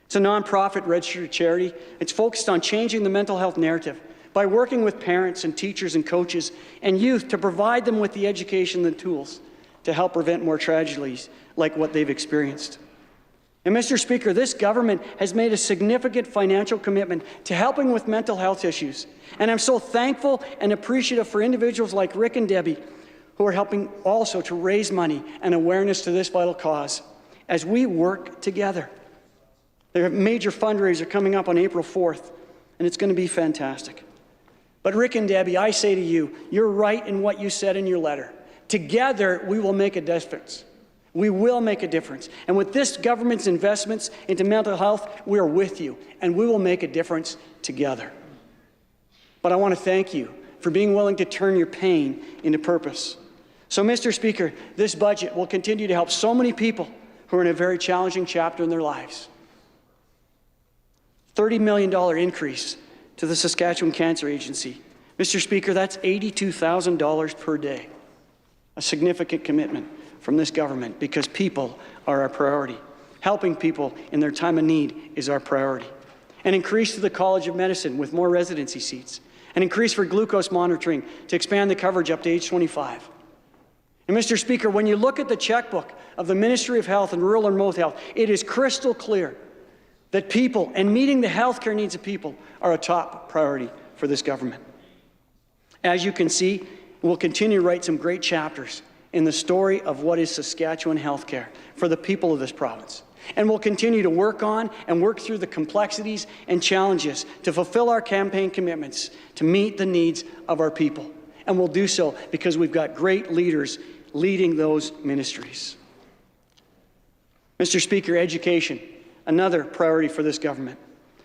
It's a nonprofit registered charity. It's focused on changing the mental health narrative by working with parents and teachers and coaches and youth to provide them with the education and tools to help prevent more tragedies like what they've experienced. And Mr. Speaker, this government has made a significant financial commitment to helping with mental health issues. And I'm so thankful and appreciative for individuals like Rick and Debbie who are helping also to raise money and awareness to this vital cause as we work together. Their major fundraiser coming up on April 4th, and it's going to be fantastic. But Rick and Debbie, I say to you, you're right in what you said in your letter. Together, we will make a difference. We will make a difference. And with this government's investments into mental health, we are with you, and we will make a difference together. But I want to thank you for being willing to turn your pain into purpose. So, Mr. Speaker, this budget will continue to help so many people who are in a very challenging chapter in their lives. $30 million increase to the Saskatchewan Cancer Agency. Mr. Speaker, that's $82,000 per day. A significant commitment from this government because people are our priority. Helping people in their time of need is our priority. An increase to the College of Medicine with more residency seats. An increase for glucose monitoring to expand the coverage up to age 25. And Mr. Speaker, when you look at the checkbook of the Ministry of Health and Rural and Remote Health, it is crystal clear that people and meeting the healthcare needs of people are a top priority for this government. As you can see, we'll continue to write some great chapters in the story of what is Saskatchewan healthcare for the people of this province. And we'll continue to work on and work through the complexities and challenges to fulfill our campaign commitments to meet the needs of our people. And we'll do so because we've got great leaders leading those ministries. Mr. Speaker, education, another priority for this government.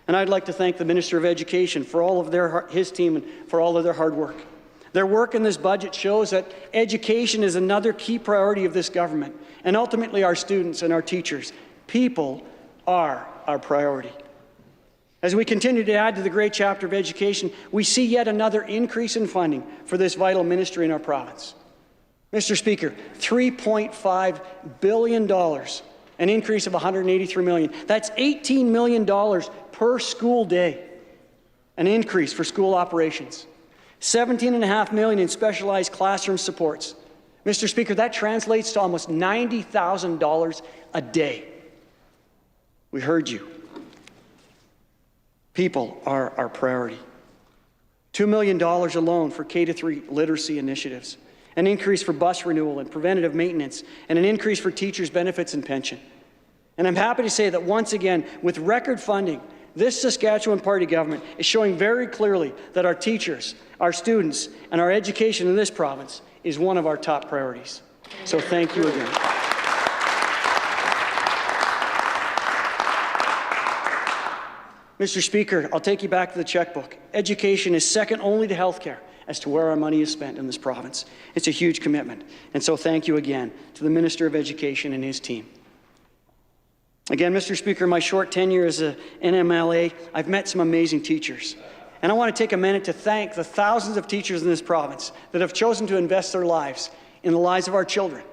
And I'd like to thank the Minister of Education for all of his team and for all of their hard work. Their work in this budget shows that education is another key priority of this government, and ultimately our students and our teachers. People are our priority. As we continue to add to the great chapter of education, we see yet another increase in funding for this vital ministry in our province. Mr. Speaker, $3.5 billion, an increase of $183 million. That's $18 million per school day, an increase for school operations. $17.5 million in specialized classroom supports. Mr. Speaker, that translates to almost $90,000 a day. We heard you. People are our priority. $2 million alone for K-3 literacy initiatives, an increase for bus renewal and preventative maintenance, and an increase for teachers' benefits and pension. And I'm happy to say that once again, with record funding, this Saskatchewan Party government is showing very clearly that our teachers, our students, and our education in this province is one of our top priorities. So thank you again. Mr. Speaker, I'll take you back to the checkbook. Education is second only to healthcare as to where our money is spent in this province. It's a huge commitment. And so thank you again to the Minister of Education and his team. Again, Mr. Speaker, in my short tenure as an MLA, I've met some amazing teachers. And I want to take a minute to thank the thousands of teachers in this province that have chosen to invest their lives in the lives of our children,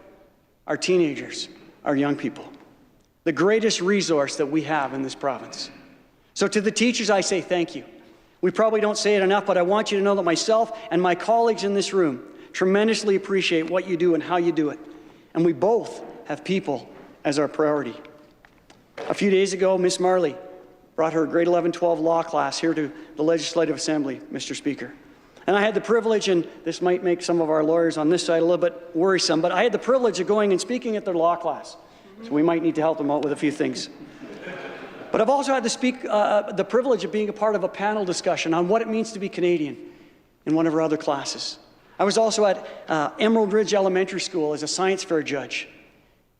our teenagers, our young people. The greatest resource that we have in this province. So to the teachers, I say thank you. We probably don't say it enough, but I want you to know that myself and my colleagues in this room tremendously appreciate what you do and how you do it. And we both have people as our priority. A few days ago, Ms. Marley brought her grade 11-12 law class here to the Legislative Assembly, Mr. Speaker. And I had the privilege, and this might make some of our lawyers on this side a little bit worrisome, but I had the privilege of going and speaking at their law class. So we might need to help them out with a few things. But I've also had the privilege of being a part of a panel discussion on what it means to be Canadian in one of our other classes. I was also at Emerald Ridge Elementary School as a science fair judge.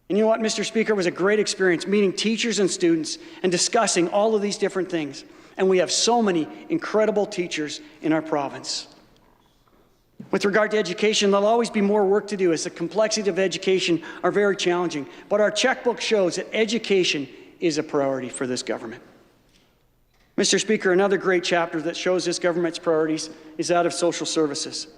And you know what, Mr. Speaker, it was a great experience meeting teachers and students and discussing all of these different things. And we have so many incredible teachers in our province. With regard to education, there'll always be more work to do as the complexity of education are very challenging. But our checkbook shows that education is a priority for this government. Mr. Speaker, another great chapter that shows this government's priorities is that of social services.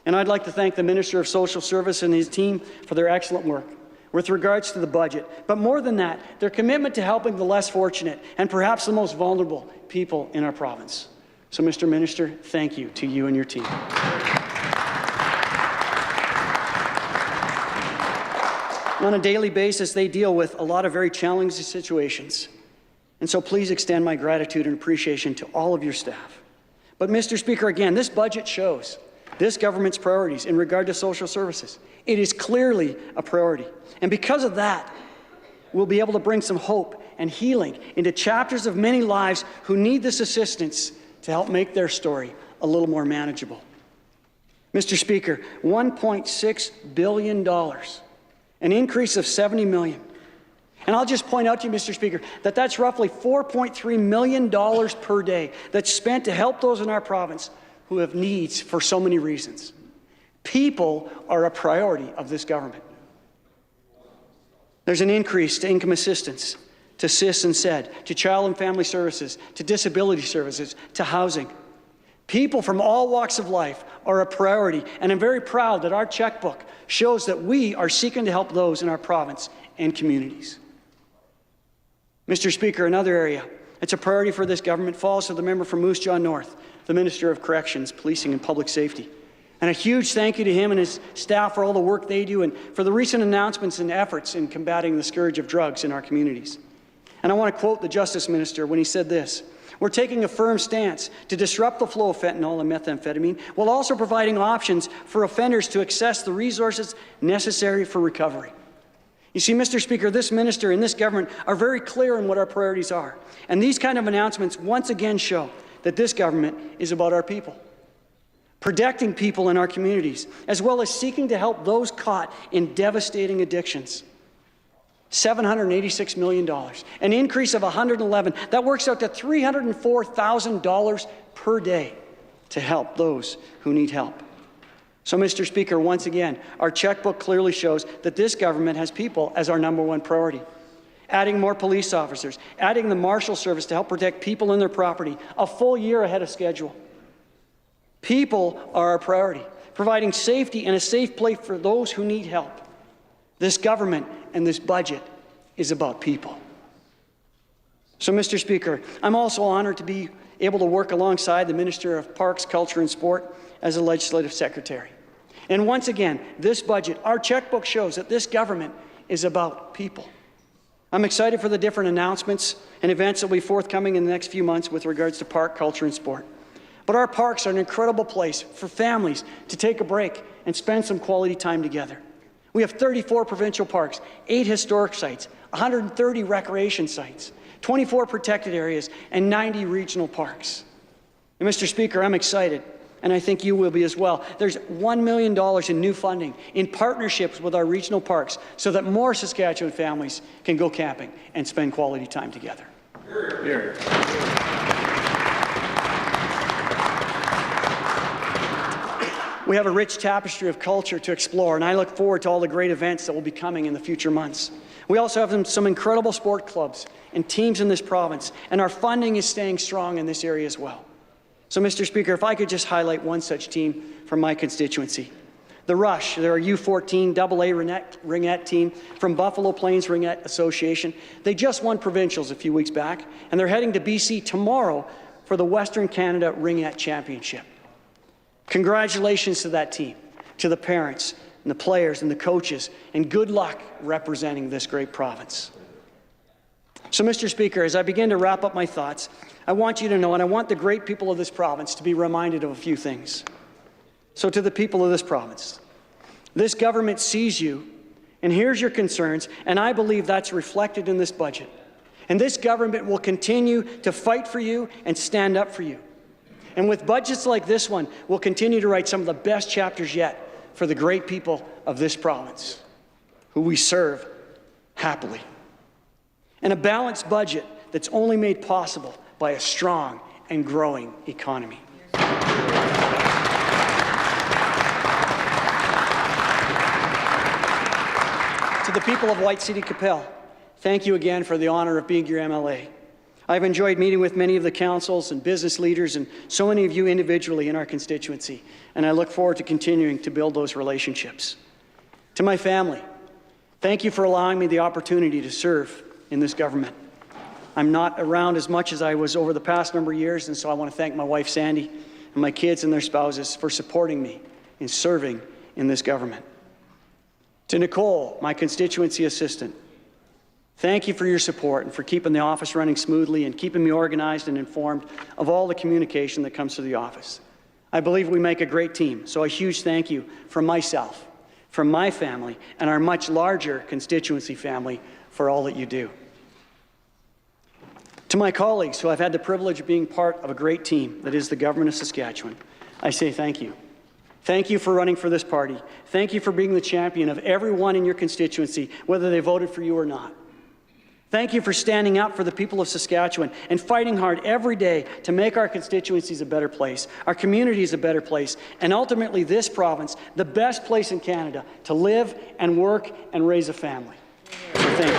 And I'd like to thank the Minister of Social Service and his team for their excellent work with regards to the budget. But more than that, their commitment to helping the less fortunate and perhaps the most vulnerable people in our province. So, Mr. Minister, thank you to you and your team. On a daily basis, they deal with a lot of very challenging situations. And so please extend my gratitude and appreciation to all of your staff. But Mr. Speaker, again, this budget shows this government's priorities in regard to social services. It is clearly a priority. And because of that, we'll be able to bring some hope and healing into chapters of many lives who need this assistance to help make their story a little more manageable. Mr. Speaker, $1.6 billion, an increase of $70 million. And I'll just point out to you, Mr. Speaker, that that's roughly $4.3 million per day that's spent to help those in our province who have needs for so many reasons. People are a priority of this government. There's an increase to income assistance to to CIS and SED, to Child and Family Services, to Disability Services, to housing. People from all walks of life are a priority, and I'm very proud that our checkbook shows that we are seeking to help those in our province and communities. Mr. Speaker, another area that's a priority for this government falls to the member from Moose Jaw North, the Minister of Corrections, Policing and Public Safety. And a huge thank you to him and his staff for all the work they do and for the recent announcements and efforts in combating the scourge of drugs in our communities. And I want to quote the Justice Minister when he said this: "We're taking a firm stance to disrupt the flow of fentanyl and methamphetamine while also providing options for offenders to access the resources necessary for recovery." You see, Mr. Speaker, this minister and this government are very clear on what our priorities are. And these kind of announcements once again show that this government is about our people, protecting people in our communities, as well as seeking to help those caught in devastating addictions. $786 million, an increase of 111. That works out to $304,000 per day to help those who need help. So, Mr. Speaker, once again, our checkbook clearly shows that this government has people as our #1 priority. Adding more police officers, adding the Marshal Service to help protect people and their property, a full year ahead of schedule. People are our priority, providing safety and a safe place for those who need help. This government and this budget is about people. So, Mr. Speaker, I'm also honored to be able to work alongside the Minister of Parks, Culture and Sport as a legislative secretary. And once again, this budget, our checkbook shows that this government is about people. I'm excited for the different announcements and events that will be forthcoming in the next few months with regards to park, culture and sport. But our parks are an incredible place for families to take a break and spend some quality time together. We have 34 provincial parks, 8 historic sites, 130 recreation sites, 24 protected areas, and 90 regional parks. And Mr. Speaker, I'm excited, and I think you will be as well. There's $1 million in new funding in partnerships with our regional parks so that more Saskatchewan families can go camping and spend quality time together. Here. We have a rich tapestry of culture to explore, and I look forward to all the great events that will be coming in the future months. We also have some incredible sport clubs and teams in this province, and our funding is staying strong in this area as well. So, Mr. Speaker, if I could just highlight one such team from my constituency. The Rush, they're a U14 AA ringette team from Buffalo Plains Ringette Association. They just won provincials a few weeks back, and they're heading to BC tomorrow for the Western Canada Ringette Championship. Congratulations to that team, to the parents and the players and the coaches, and good luck representing this great province. So, Mr. Speaker, as I begin to wrap up my thoughts, I want you to know, and I want the great people of this province to be reminded of a few things. So to the people of this province, this government sees you and hears your concerns, and I believe that's reflected in this budget. And this government will continue to fight for you and stand up for you. And with budgets like this one, we'll continue to write some of the best chapters yet for the great people of this province, who we serve happily. And a balanced budget that's only made possible by a strong and growing economy. To the people of White City Capel, thank you again for the honor of being your MLA. I've enjoyed meeting with many of the councils and business leaders and so many of you individually in our constituency, and I look forward to continuing to build those relationships. To my family, thank you for allowing me the opportunity to serve in this government. I'm not around as much as I was over the past number of years, and so I want to thank my wife Sandy and my kids and their spouses for supporting me in serving in this government. To Nicole, my constituency assistant, thank you for your support and for keeping the office running smoothly and keeping me organized and informed of all the communication that comes to the office. I believe we make a great team, so a huge thank you from myself, from my family, and our much larger constituency family for all that you do. To my colleagues who I've had the privilege of being part of a great team that is the government of Saskatchewan, I say thank you. Thank you for running for this party. Thank you for being the champion of everyone in your constituency, whether they voted for you or not. Thank you for standing up for the people of Saskatchewan and fighting hard every day to make our constituencies a better place, our communities a better place, and ultimately this province the best place in Canada to live and work and raise a family. So thank you.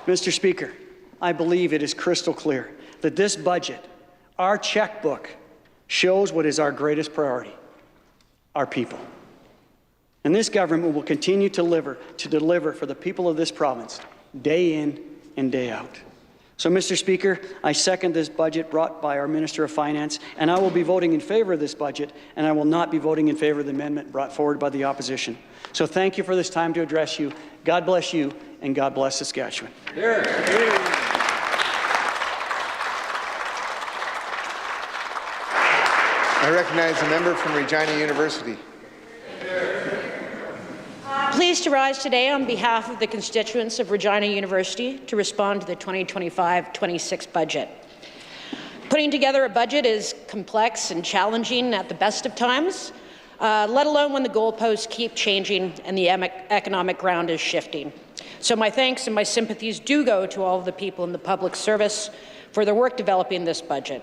Mr. Speaker, I believe it is crystal clear that this budget, our checkbook, shows what is our greatest priority: our people. And this government will continue to deliver for the people of this province, day in and day out. So, Mr. Speaker, I second this budget brought by our Minister of Finance, and I will be voting in favour of this budget, and I will not be voting in favour of the amendment brought forward by the opposition. So thank you for this time to address you. God bless you, and God bless Saskatchewan. I recognize the member from Regina University. Pleased to rise today on behalf of the constituents of Regina University to respond to the 2025-26 budget. Putting together a budget is complex and challenging at the best of times, let alone when the goalposts keep changing and the economic ground is shifting. So my thanks and my sympathies do go to all of the people in the public service for their work developing this budget.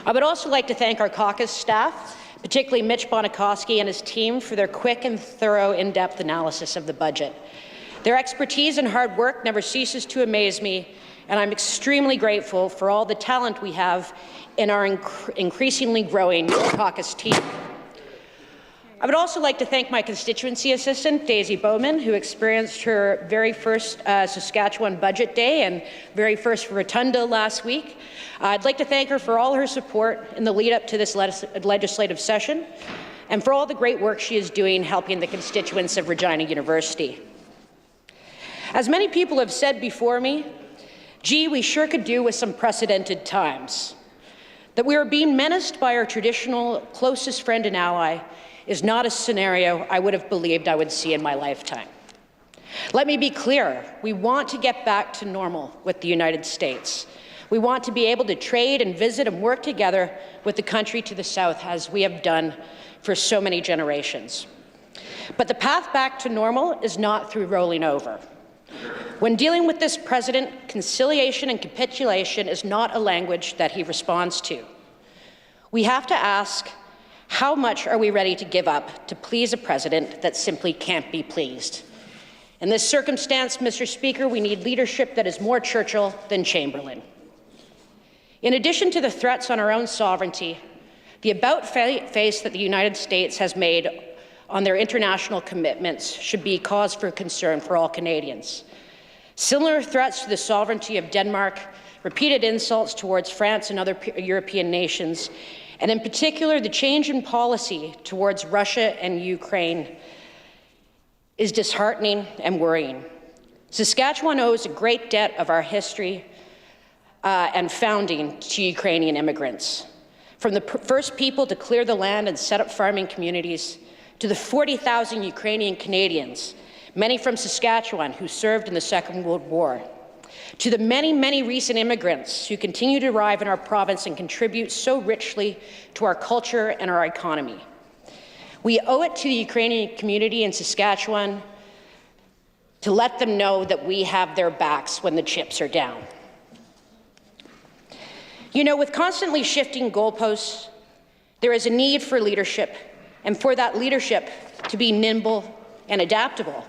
I would also like to thank our caucus staff, particularly Mitch Bonikoski and his team, for their quick and thorough, in-depth analysis of the budget. Their expertise and hard work never ceases to amaze me, and I'm extremely grateful for all the talent we have in our increasingly growing caucus team. I would also like to thank my constituency assistant, Daisy Bowman, who experienced her very first Saskatchewan Budget Day and very first Rotunda last week. I'd like to thank her for all her support in the lead-up to this legislative session and for all the great work she is doing helping the constituents of Regina University. As many people have said before me, gee, we sure could do with some precedented times. That we are being menaced by our traditional closest friend and ally is not a scenario I would have believed I would see in my lifetime. Let me be clear, we want to get back to normal with the United States. We want to be able to trade and visit and work together with the country to the south, as we have done for so many generations. But the path back to normal is not through rolling over. When dealing with this president, conciliation and capitulation is not a language that he responds to. We have to ask, how much are we ready to give up to please a president that simply can't be pleased? In this circumstance, Mr. Speaker, we need leadership that is more Churchill than Chamberlain. In addition to the threats on our own sovereignty, the about-face that the United States has made on their international commitments should be cause for concern for all Canadians. Similar threats to the sovereignty of Denmark, repeated insults towards France and other European nations, and in particular, the change in policy towards Russia and Ukraine is disheartening and worrying. Saskatchewan owes a great debt of our history and founding to Ukrainian immigrants. From the first people to clear the land and set up farming communities, to the 40,000 Ukrainian Canadians, many from Saskatchewan who served in the Second World War, to the many, many recent immigrants who continue to arrive in our province and contribute so richly to our culture and our economy. We owe it to the Ukrainian community in Saskatchewan to let them know that we have their backs when the chips are down. You know, with constantly shifting goalposts, there is a need for leadership, and for that leadership to be nimble and adaptable,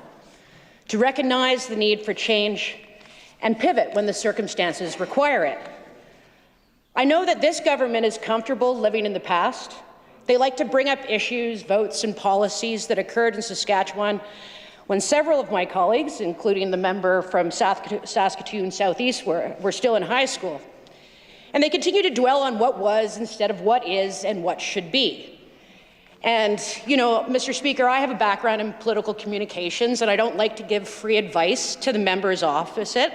to recognize the need for change and pivot when the circumstances require it. I know that this government is comfortable living in the past. They like to bring up issues, votes, and policies that occurred in Saskatchewan when several of my colleagues, including the member from Saskatoon Southeast, were still in high school. And they continue to dwell on what was instead of what is and what should be. And, you know, Mr. Speaker, I have a background in political communications, and I don't like to give free advice to the members opposite.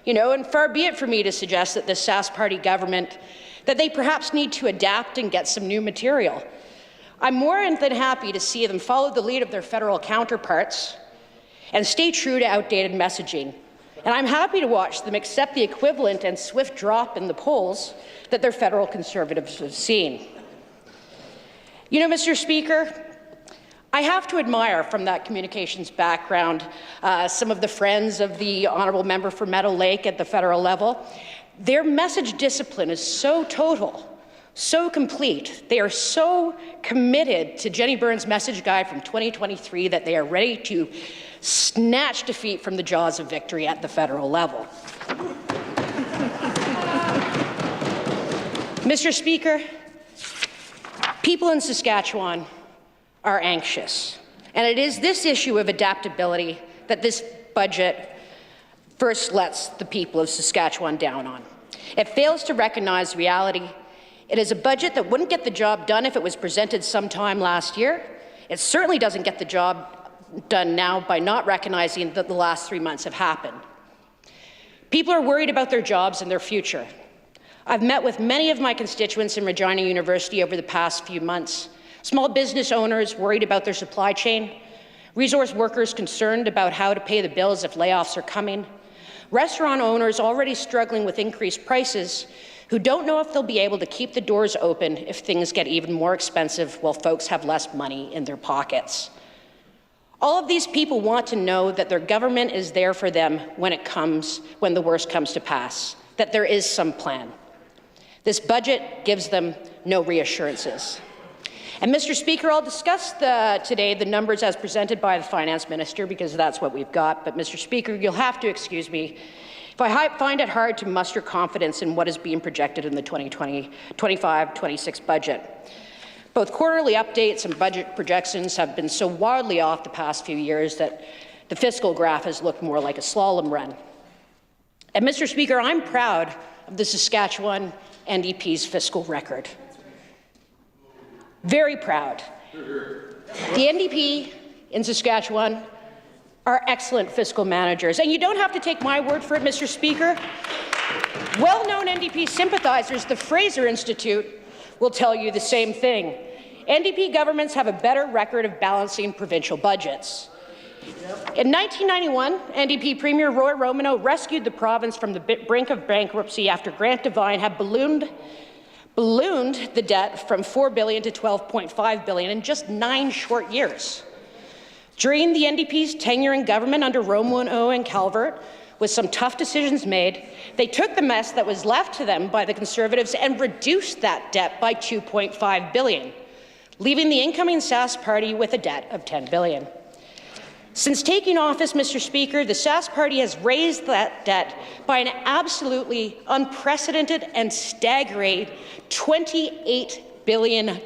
You know, and far be it for me to suggest that the Sask Party government, that they perhaps need to adapt and get some new material. I'm more than happy to see them follow the lead of their federal counterparts and stay true to outdated messaging. And I'm happy to watch them accept the equivalent and swift drop in the polls that their federal Conservatives have seen. You know, Mr. Speaker, I have to admire from that communications background some of the friends of the honourable member for Meadow Lake at the federal level. Their message discipline is so total, so complete. They are so committed to Jenny Byrne's message guide from 2023 that they are ready to snatch defeat from the jaws of victory at the federal level. Mr. Speaker, people in Saskatchewan are anxious, and it is this issue of adaptability that this budget first lets the people of Saskatchewan down on. It fails to recognize reality. It is a budget that wouldn't get the job done if it was presented sometime last year. It certainly doesn't get the job done now by not recognizing that the last 3 months have happened. People are worried about their jobs and their future. I've met with many of my constituents in Regina University over the past few months. Small business owners worried about their supply chain, resource workers concerned about how to pay the bills if layoffs are coming, restaurant owners already struggling with increased prices who don't know if they'll be able to keep the doors open if things get even more expensive while folks have less money in their pockets. All of these people want to know that their government is there for them when the worst comes to pass, that there is some plan. This budget gives them no reassurances. And Mr. Speaker, I'll discuss today the numbers as presented by the Finance Minister because that's what we've got. But Mr. Speaker, you'll have to excuse me if I find it hard to muster confidence in what is being projected in the 2025-26 budget. Both quarterly updates and budget projections have been so wildly off the past few years that the fiscal graph has looked more like a slalom run. And Mr. Speaker, I'm proud of the Saskatchewan NDP's fiscal record. Very proud. The NDP in Saskatchewan are excellent fiscal managers. And you don't have to take my word for it, Mr. Speaker. Well-known NDP sympathizers, the Fraser Institute, will tell you the same thing. NDP governments have a better record of balancing provincial budgets. In 1991, NDP Premier Roy Romanow rescued the province from the brink of bankruptcy after Grant Devine had ballooned the debt from $4 billion to $12.5 billion in just 9 short years. During the NDP's tenure in government under Romanow and Calvert, with some tough decisions made, they took the mess that was left to them by the Conservatives and reduced that debt by $2.5 billion, leaving the incoming Sask Party with a debt of $10 billion. Since taking office, Mr. Speaker, the Sask Party has raised that debt by an absolutely unprecedented and staggering $28 billion.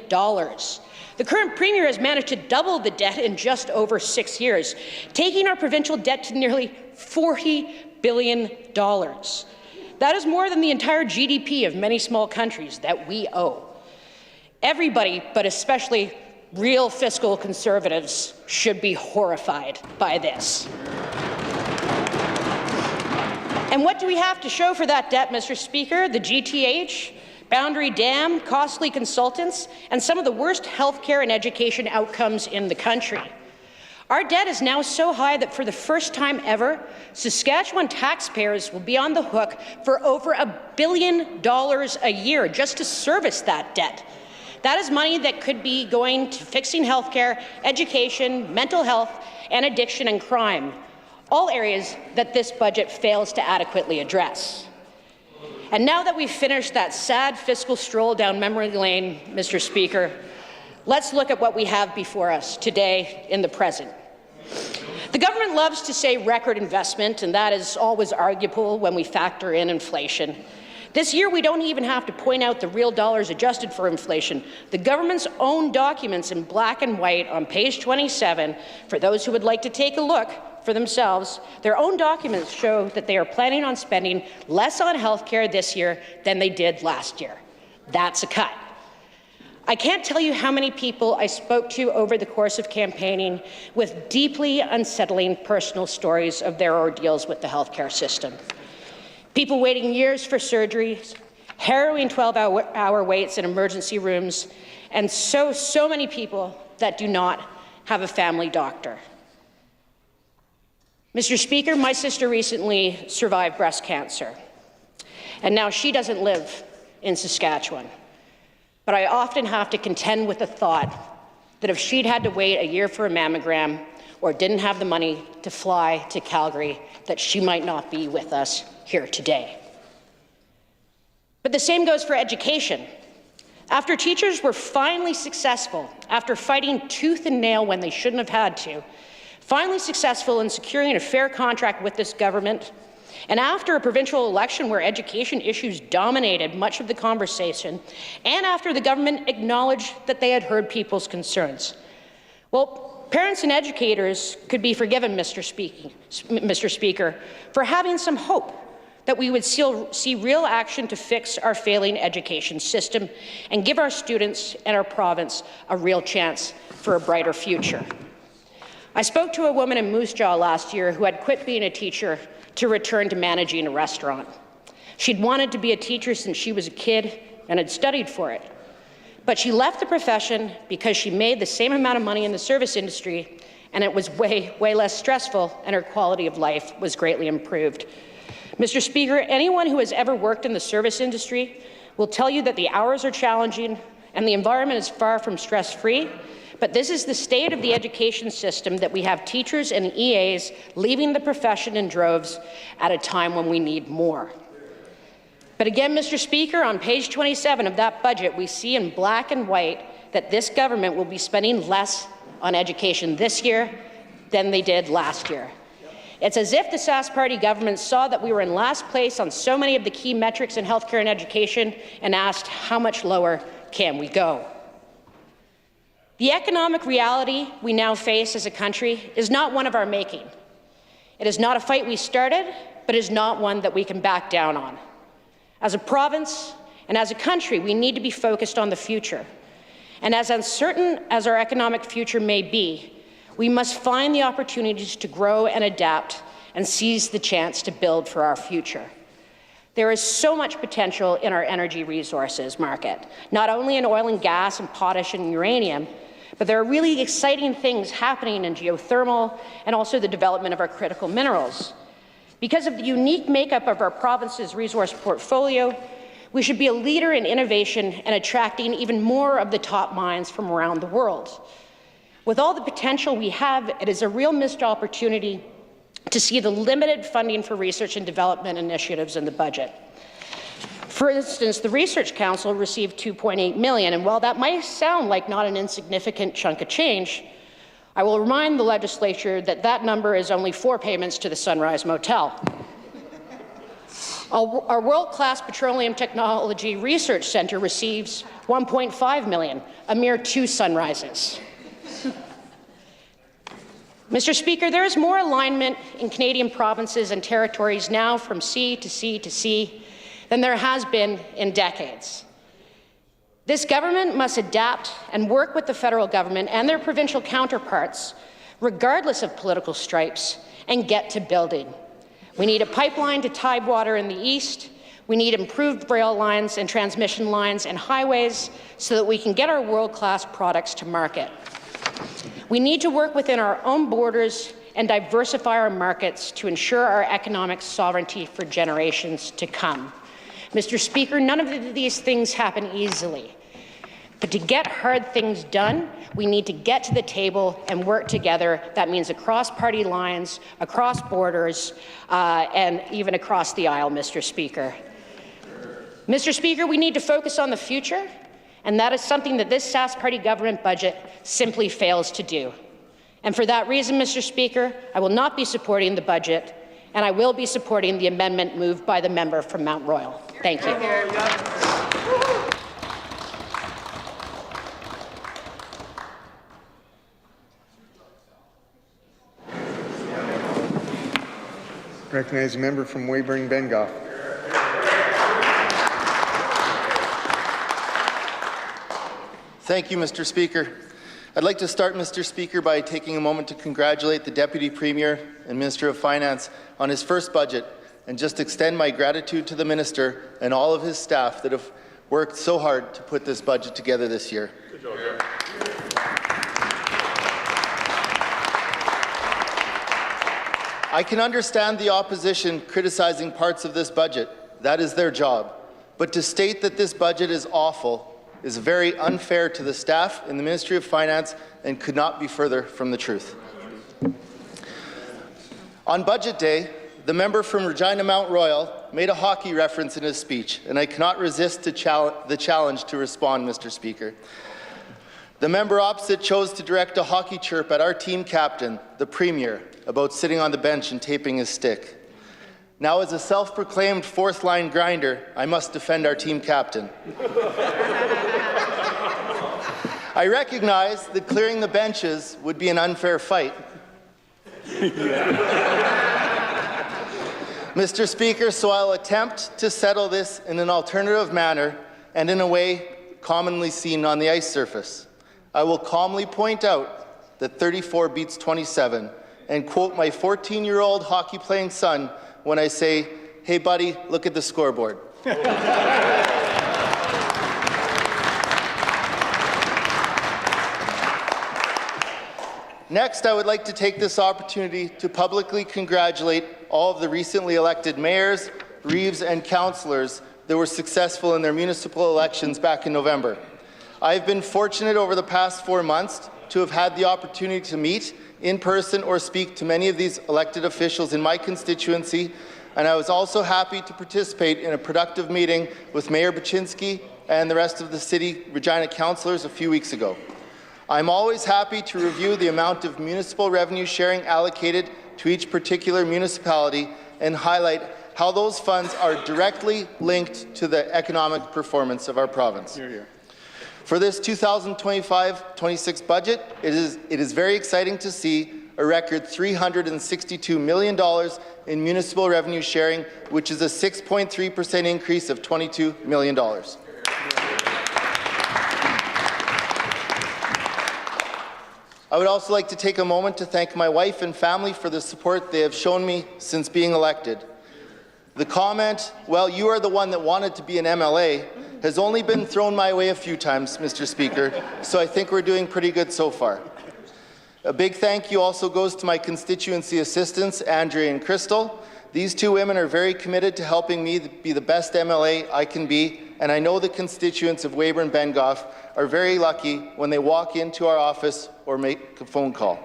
The current Premier has managed to double the debt in just over 6 years, taking our provincial debt to nearly $40 billion. That is more than the entire GDP of many small countries that we owe. Everybody, but especially real fiscal conservatives, should be horrified by this. And what do we have to show for that debt, Mr. Speaker? The GTH, Boundary Dam, costly consultants, and some of the worst healthcare and education outcomes in the country. Our debt is now so high that for the first time ever, Saskatchewan taxpayers will be on the hook for over $1 billion a year just to service that debt. That is money that could be going to fixing healthcare, education, mental health, and addiction and crime, all areas that this budget fails to adequately address. And now that we've finished that sad fiscal stroll down memory lane, Mr. Speaker, let's look at what we have before us today in the present. The government loves to say record investment, and that is always arguable when we factor in inflation. This year, we don't even have to point out the real dollars adjusted for inflation. The government's own documents in black and white on page 27, for those who would like to take a look for themselves, their own documents show that they are planning on spending less on health care this year than they did last year. That's a cut. I can't tell you how many people I spoke to over the course of campaigning with deeply unsettling personal stories of their ordeals with the healthcare system. People waiting years for surgeries, harrowing 12-hour waits in emergency rooms, and so many people that do not have a family doctor. Mr. Speaker, my sister recently survived breast cancer, and now she doesn't live in Saskatchewan. But I often have to contend with the thought that if she'd had to wait a year for a mammogram or didn't have the money to fly to Calgary, that she might not be with us here today. But the same goes for education. After teachers were finally successful, after fighting tooth and nail when they shouldn't have had to, Finally successful in securing a fair contract with this government, and after a provincial election where education issues dominated much of the conversation, and after the government acknowledged that they had heard people's concerns. Well, parents and educators could be forgiven, Mr. Speaker, for having some hope that we would see real action to fix our failing education system and give our students and our province a real chance for a brighter future. I spoke to a woman in Moose Jaw last year who had quit being a teacher to return to managing a restaurant. She'd wanted to be a teacher since she was a kid and had studied for it. But she left the profession because she made the same amount of money in the service industry, and it was way less stressful, and her quality of life was greatly improved. Mr. Speaker, anyone who has ever worked in the service industry will tell you that the hours are challenging and the environment is far from stress-free, but this is the state of the education system that we have teachers and EAs leaving the profession in droves at a time when we need more. But again, Mr. Speaker, on page 27 of that budget, we see in black and white that this government will be spending less on education this year than they did last year. It's as if the Sask Party government saw that we were in last place on so many of the key metrics in healthcare and education and asked, how much lower can we go? The economic reality we now face as a country is not one of our making. It is not a fight we started, but is not one that we can back down on. As a province and as a country, we need to be focused on the future. And as uncertain as our economic future may be, we must find the opportunities to grow and adapt and seize the chance to build for our future. There is so much potential in our energy resources market, not only in oil and gas and potash and uranium, but there are really exciting things happening in geothermal and also the development of our critical minerals. Because of the unique makeup of our province's resource portfolio, we should be a leader in innovation and attracting even more of the top minds from around the world. With all the potential we have, it is a real missed opportunity to see the limited funding for research and development initiatives in the budget. For instance, the Research Council received $2.8 million, and while that might sound like not an insignificant chunk of change, I will remind the Legislature that that number is only 4 payments to the Sunrise Motel. Our world-class Petroleum Technology Research Centre receives $1.5 million, a mere 2 sunrises. Mr. Speaker, there is more alignment in Canadian provinces and territories now from sea to sea to sea than there has been in decades. This government must adapt and work with the federal government and their provincial counterparts, regardless of political stripes, and get to building. We need a pipeline to Tidewater in the east. We need improved rail lines and transmission lines and highways so that we can get our world-class products to market. We need to work within our own borders and diversify our markets to ensure our economic sovereignty for generations to come. Mr. Speaker, none of these things happen easily. But to get hard things done, we need to get to the table and work together. That means across party lines, across borders, and even across the aisle, Mr. Speaker. Mr. Speaker, we need to focus on the future, and that is something that this Sask Party government budget simply fails to do. And for that reason, Mr. Speaker, I will not be supporting the budget, and I will be supporting the amendment moved by the member from Mount Royal. Thank you. Recognize a member from Weyburn-Bengoff. Thank you, Mr. Speaker. I'd like to start, Mr. Speaker, by taking a moment to congratulate the Deputy Premier and Minister of Finance on his first budget and just extend my gratitude to the Minister and all of his staff that have worked so hard to put this budget together this year. Good job, yeah. I can understand the opposition criticizing parts of this budget. That is their job. But to state that this budget is awful is very unfair to the staff in the Ministry of Finance and could not be further from the truth. On Budget Day, the member from Regina Mount Royal made a hockey reference in his speech, and I cannot resist the challenge to respond, Mr. Speaker. The member opposite chose to direct a hockey chirp at our team captain, the Premier, about sitting on the bench and taping his stick. Now, as a self-proclaimed fourth-line grinder, I must defend our team captain. I recognize that clearing the benches would be an unfair fight. Mr. Speaker, so I'll attempt to settle this in an alternative manner and in a way commonly seen on the ice surface. I will calmly point out that 34 beats 27 and quote my 14-year-old hockey-playing son when I say, "Hey, buddy, look at the scoreboard." Next, I would like to take this opportunity to publicly congratulate all of the recently elected mayors, reeves, and councillors that were successful in their municipal elections back in November. I've been fortunate over the past 4 months to have had the opportunity to meet in person or speak to many of these elected officials in my constituency, and I was also happy to participate in a productive meeting with Mayor Baczynski and the rest of the City Regina councillors a few weeks ago. I'm always happy to review the amount of municipal revenue sharing allocated to each particular municipality and highlight how those funds are directly linked to the economic performance of our province. For this 2025-26 budget, it is very exciting to see a record $362 million in municipal revenue sharing, which is a 6.3% increase of $22 million. I would also like to take a moment to thank my wife and family for the support they have shown me since being elected. The comment, "Well, you are the one that wanted to be an MLA," has only been thrown my way a few times, Mr. Speaker, so I think we're doing pretty good so far. A big thank you also goes to my constituency assistants, Andrea and Crystal. These two women are very committed to helping me be the best MLA I can be, and I know the constituents of Weyburn-Bengoff are very lucky when they walk into our office or make a phone call.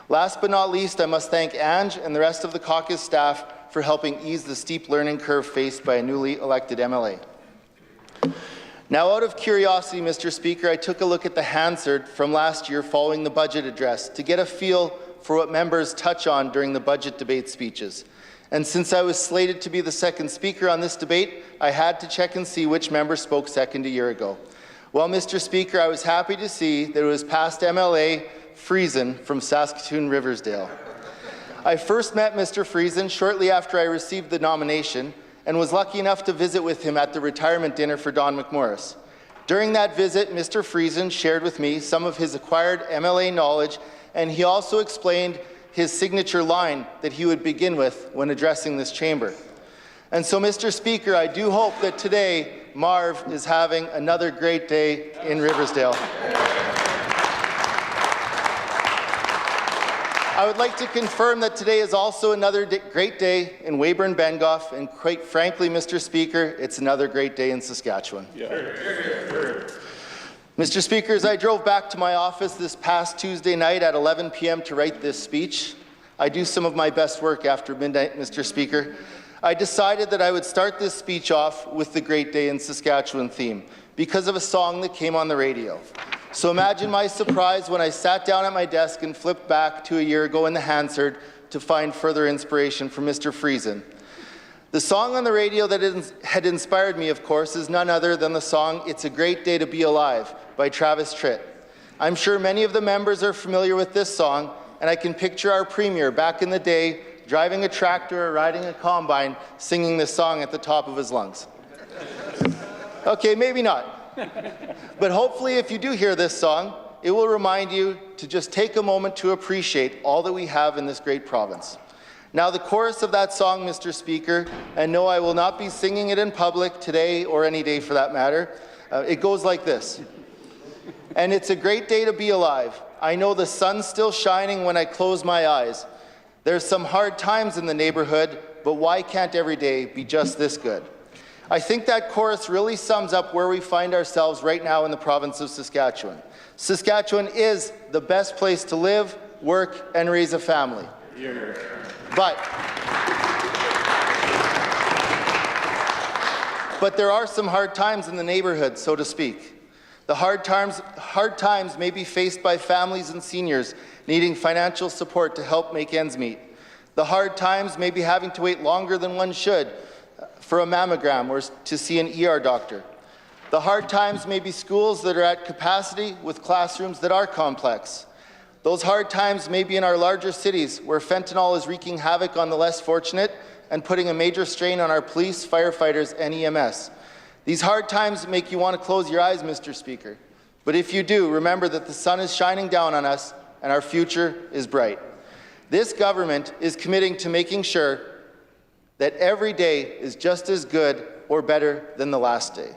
Last but not least, I must thank Ange and the rest of the caucus staff for helping ease the steep learning curve faced by a newly elected MLA. Now, out of curiosity, Mr. Speaker, I took a look at the Hansard from last year following the budget address to get a feel for what members touch on during the budget debate speeches. And since I was slated to be the second speaker on this debate, I had to check and see which member spoke second a year ago. Well, Mr. Speaker, I was happy to see that it was past MLA Friesen from Saskatoon-Riversdale. I first met Mr. Friesen shortly after I received the nomination and was lucky enough to visit with him at the retirement dinner for Don McMorris. During that visit, Mr. Friesen shared with me some of his acquired MLA knowledge, and he also explained his signature line that he would begin with when addressing this chamber. And so, Mr. Speaker, I do hope that today Marv is having another great day in Riversdale. I would like to confirm that today is also another great day in Weyburn-Bengoff, and quite frankly, Mr. Speaker, it's another great day in Saskatchewan. Mr. Speaker, as I drove back to my office this past Tuesday night at 11 p.m. to write this speech, I do some of my best work after midnight, Mr. Speaker, I decided that I would start this speech off with the Great Day in Saskatchewan theme because of a song that came on the radio. So imagine my surprise when I sat down at my desk and flipped back to a year ago in the Hansard to find further inspiration from Mr. Friesen. The song on the radio that had inspired me, of course, is none other than the song "It's a Great Day to Be Alive" by Travis Tritt. I'm sure many of the members are familiar with this song, and I can picture our Premier back in the day driving a tractor or riding a combine singing this song at the top of his lungs. Okay, maybe not. But hopefully, if you do hear this song, it will remind you to just take a moment to appreciate all that we have in this great province. Now, the chorus of that song, Mr. Speaker, and no, I will not be singing it in public today or any day for that matter, it goes like this. And it's a great day to be alive. I know the sun's still shining when I close my eyes. There's some hard times in the neighborhood, but why can't every day be just this good? I think that chorus really sums up where we find ourselves right now in the province of Saskatchewan. Saskatchewan is the best place to live, work, and raise a family. But there are some hard times in the neighborhood, so to speak. The hard times may be faced by families and seniors needing financial support to help make ends meet. The hard times may be having to wait longer than one should for a mammogram or to see an ER doctor. The hard times may be schools that are at capacity with classrooms that are complex. Those hard times may be in our larger cities where fentanyl is wreaking havoc on the less fortunate and putting a major strain on our police, firefighters, and EMS. These hard times make you want to close your eyes, Mr. Speaker. But if you do, remember that the sun is shining down on us and our future is bright. This government is committing to making sure that every day is just as good or better than the last day.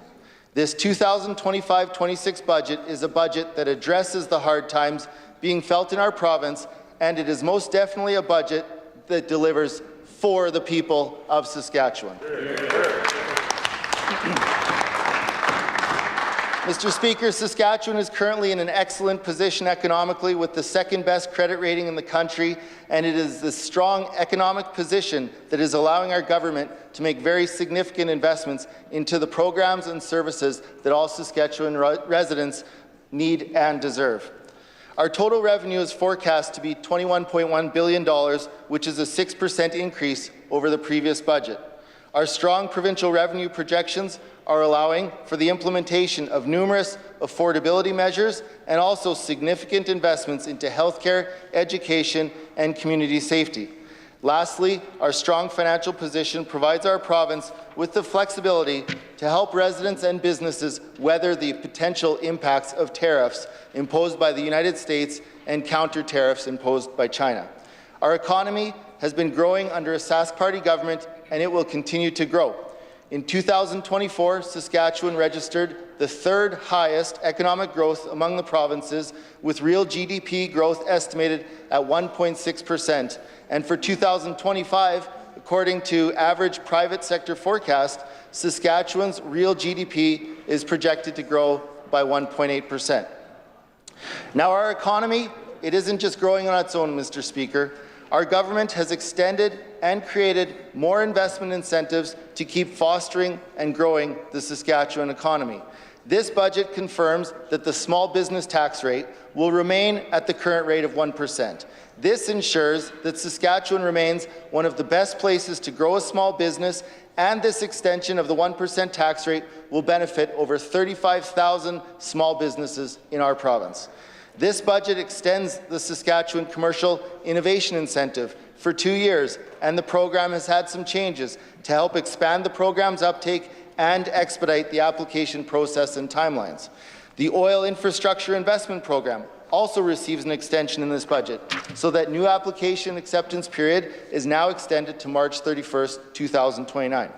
This 2025-26 budget is a budget that addresses the hard times being felt in our province, and it is most definitely a budget that delivers for the people of Saskatchewan. Mr. Speaker, Saskatchewan is currently in an excellent position economically with the second-best credit rating in the country, and it is this strong economic position that is allowing our government to make very significant investments into the programs and services that all Saskatchewan residents need and deserve. Our total revenue is forecast to be $21.1 billion, which is a 6% increase over the previous budget. Our strong provincial revenue projections are allowing for the implementation of numerous affordability measures and also significant investments into healthcare, education, and community safety. Lastly, our strong financial position provides our province with the flexibility to help residents and businesses weather the potential impacts of tariffs imposed by the United States and counter tariffs imposed by China. Our economy has been growing under a Sask Party government, and it will continue to grow. In 2024, Saskatchewan registered the third highest economic growth among the provinces, with real GDP growth estimated at 1.6%. And for 2025, according to average private sector forecast, Saskatchewan's real GDP is projected to grow by 1.8%. Now, our economy, it isn't just growing on its own, Mr. Speaker. Our government has extended and created more investment incentives to keep fostering and growing the Saskatchewan economy. This budget confirms that the small business tax rate will remain at the current rate of 1%. This ensures that Saskatchewan remains one of the best places to grow a small business, and this extension of the 1% tax rate will benefit over 35,000 small businesses in our province. This budget extends the Saskatchewan Commercial Innovation Incentive for 2 years, and the program has had some changes to help expand the program's uptake and expedite the application process and timelines. The Oil Infrastructure Investment Program also receives an extension in this budget, so that new application acceptance period is now extended to March 31st, 2029.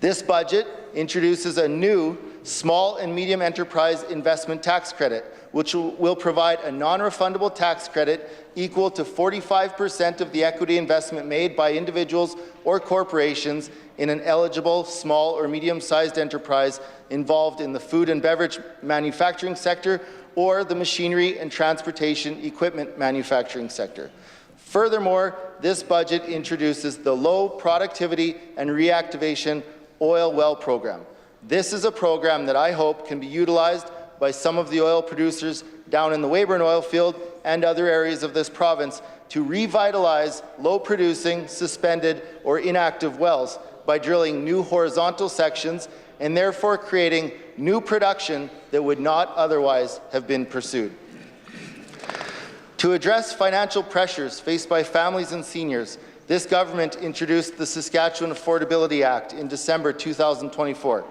This budget introduces a new small and medium enterprise investment tax credit, which will provide a non-refundable tax credit equal to 45% of the equity investment made by individuals or corporations in an eligible small or medium-sized enterprise involved in the food and beverage manufacturing sector or the machinery and transportation equipment manufacturing sector. Furthermore, this budget introduces the Low Productivity and Reactivation Oil Well Program. This is a program that I hope can be utilized by some of the oil producers down in the Weyburn oil field and other areas of this province to revitalize low-producing, suspended, or inactive wells by drilling new horizontal sections and therefore creating new production that would not otherwise have been pursued. To address financial pressures faced by families and seniors, this government introduced the Saskatchewan Affordability Act in December 2024.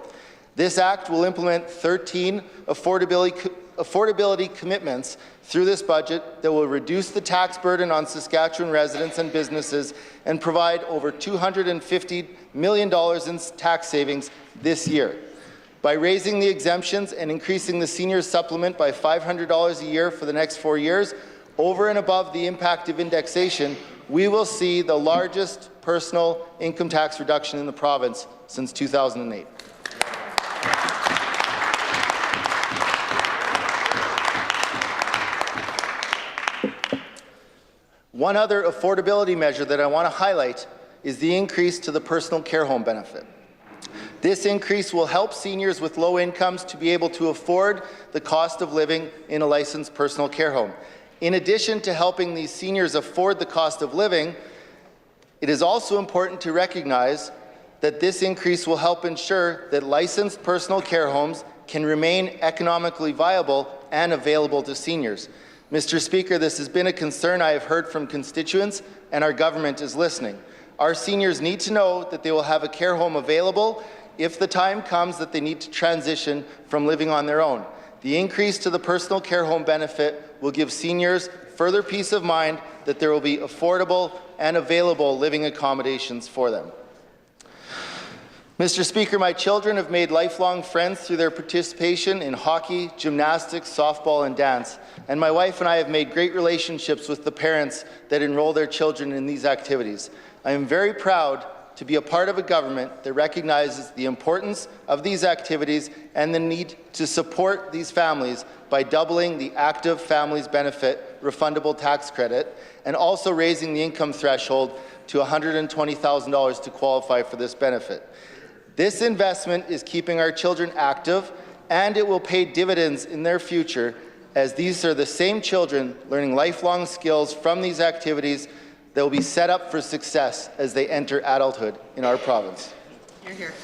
This act will implement 13 affordability commitments through this budget that will reduce the tax burden on Saskatchewan residents and businesses and provide over $250 million in tax savings this year. By raising the exemptions and increasing the seniors supplement by $500 a year for the next 4 years, over and above the impact of indexation, we will see the largest personal income tax reduction in the province since 2008. One other affordability measure that I want to highlight is the increase to the personal care home benefit. This increase will help seniors with low incomes to be able to afford the cost of living in a licensed personal care home. In addition to helping these seniors afford the cost of living, it is also important to recognize that this increase will help ensure that licensed personal care homes can remain economically viable and available to seniors. Mr. Speaker, this has been a concern I have heard from constituents, and our government is listening. Our seniors need to know that they will have a care home available if the time comes that they need to transition from living on their own. The increase to the personal care home benefit will give seniors further peace of mind that there will be affordable and available living accommodations for them. Mr. Speaker, my children have made lifelong friends through their participation in hockey, gymnastics, softball, and dance. And my wife and I have made great relationships with the parents that enroll their children in these activities. I am very proud to be a part of a government that recognizes the importance of these activities and the need to support these families by doubling the active families benefit refundable tax credit and also raising the income threshold to $120,000 to qualify for this benefit. This investment is keeping our children active, and it will pay dividends in their future, as these are the same children learning lifelong skills from these activities that will be set up for success as they enter adulthood in our province. Hear, hear.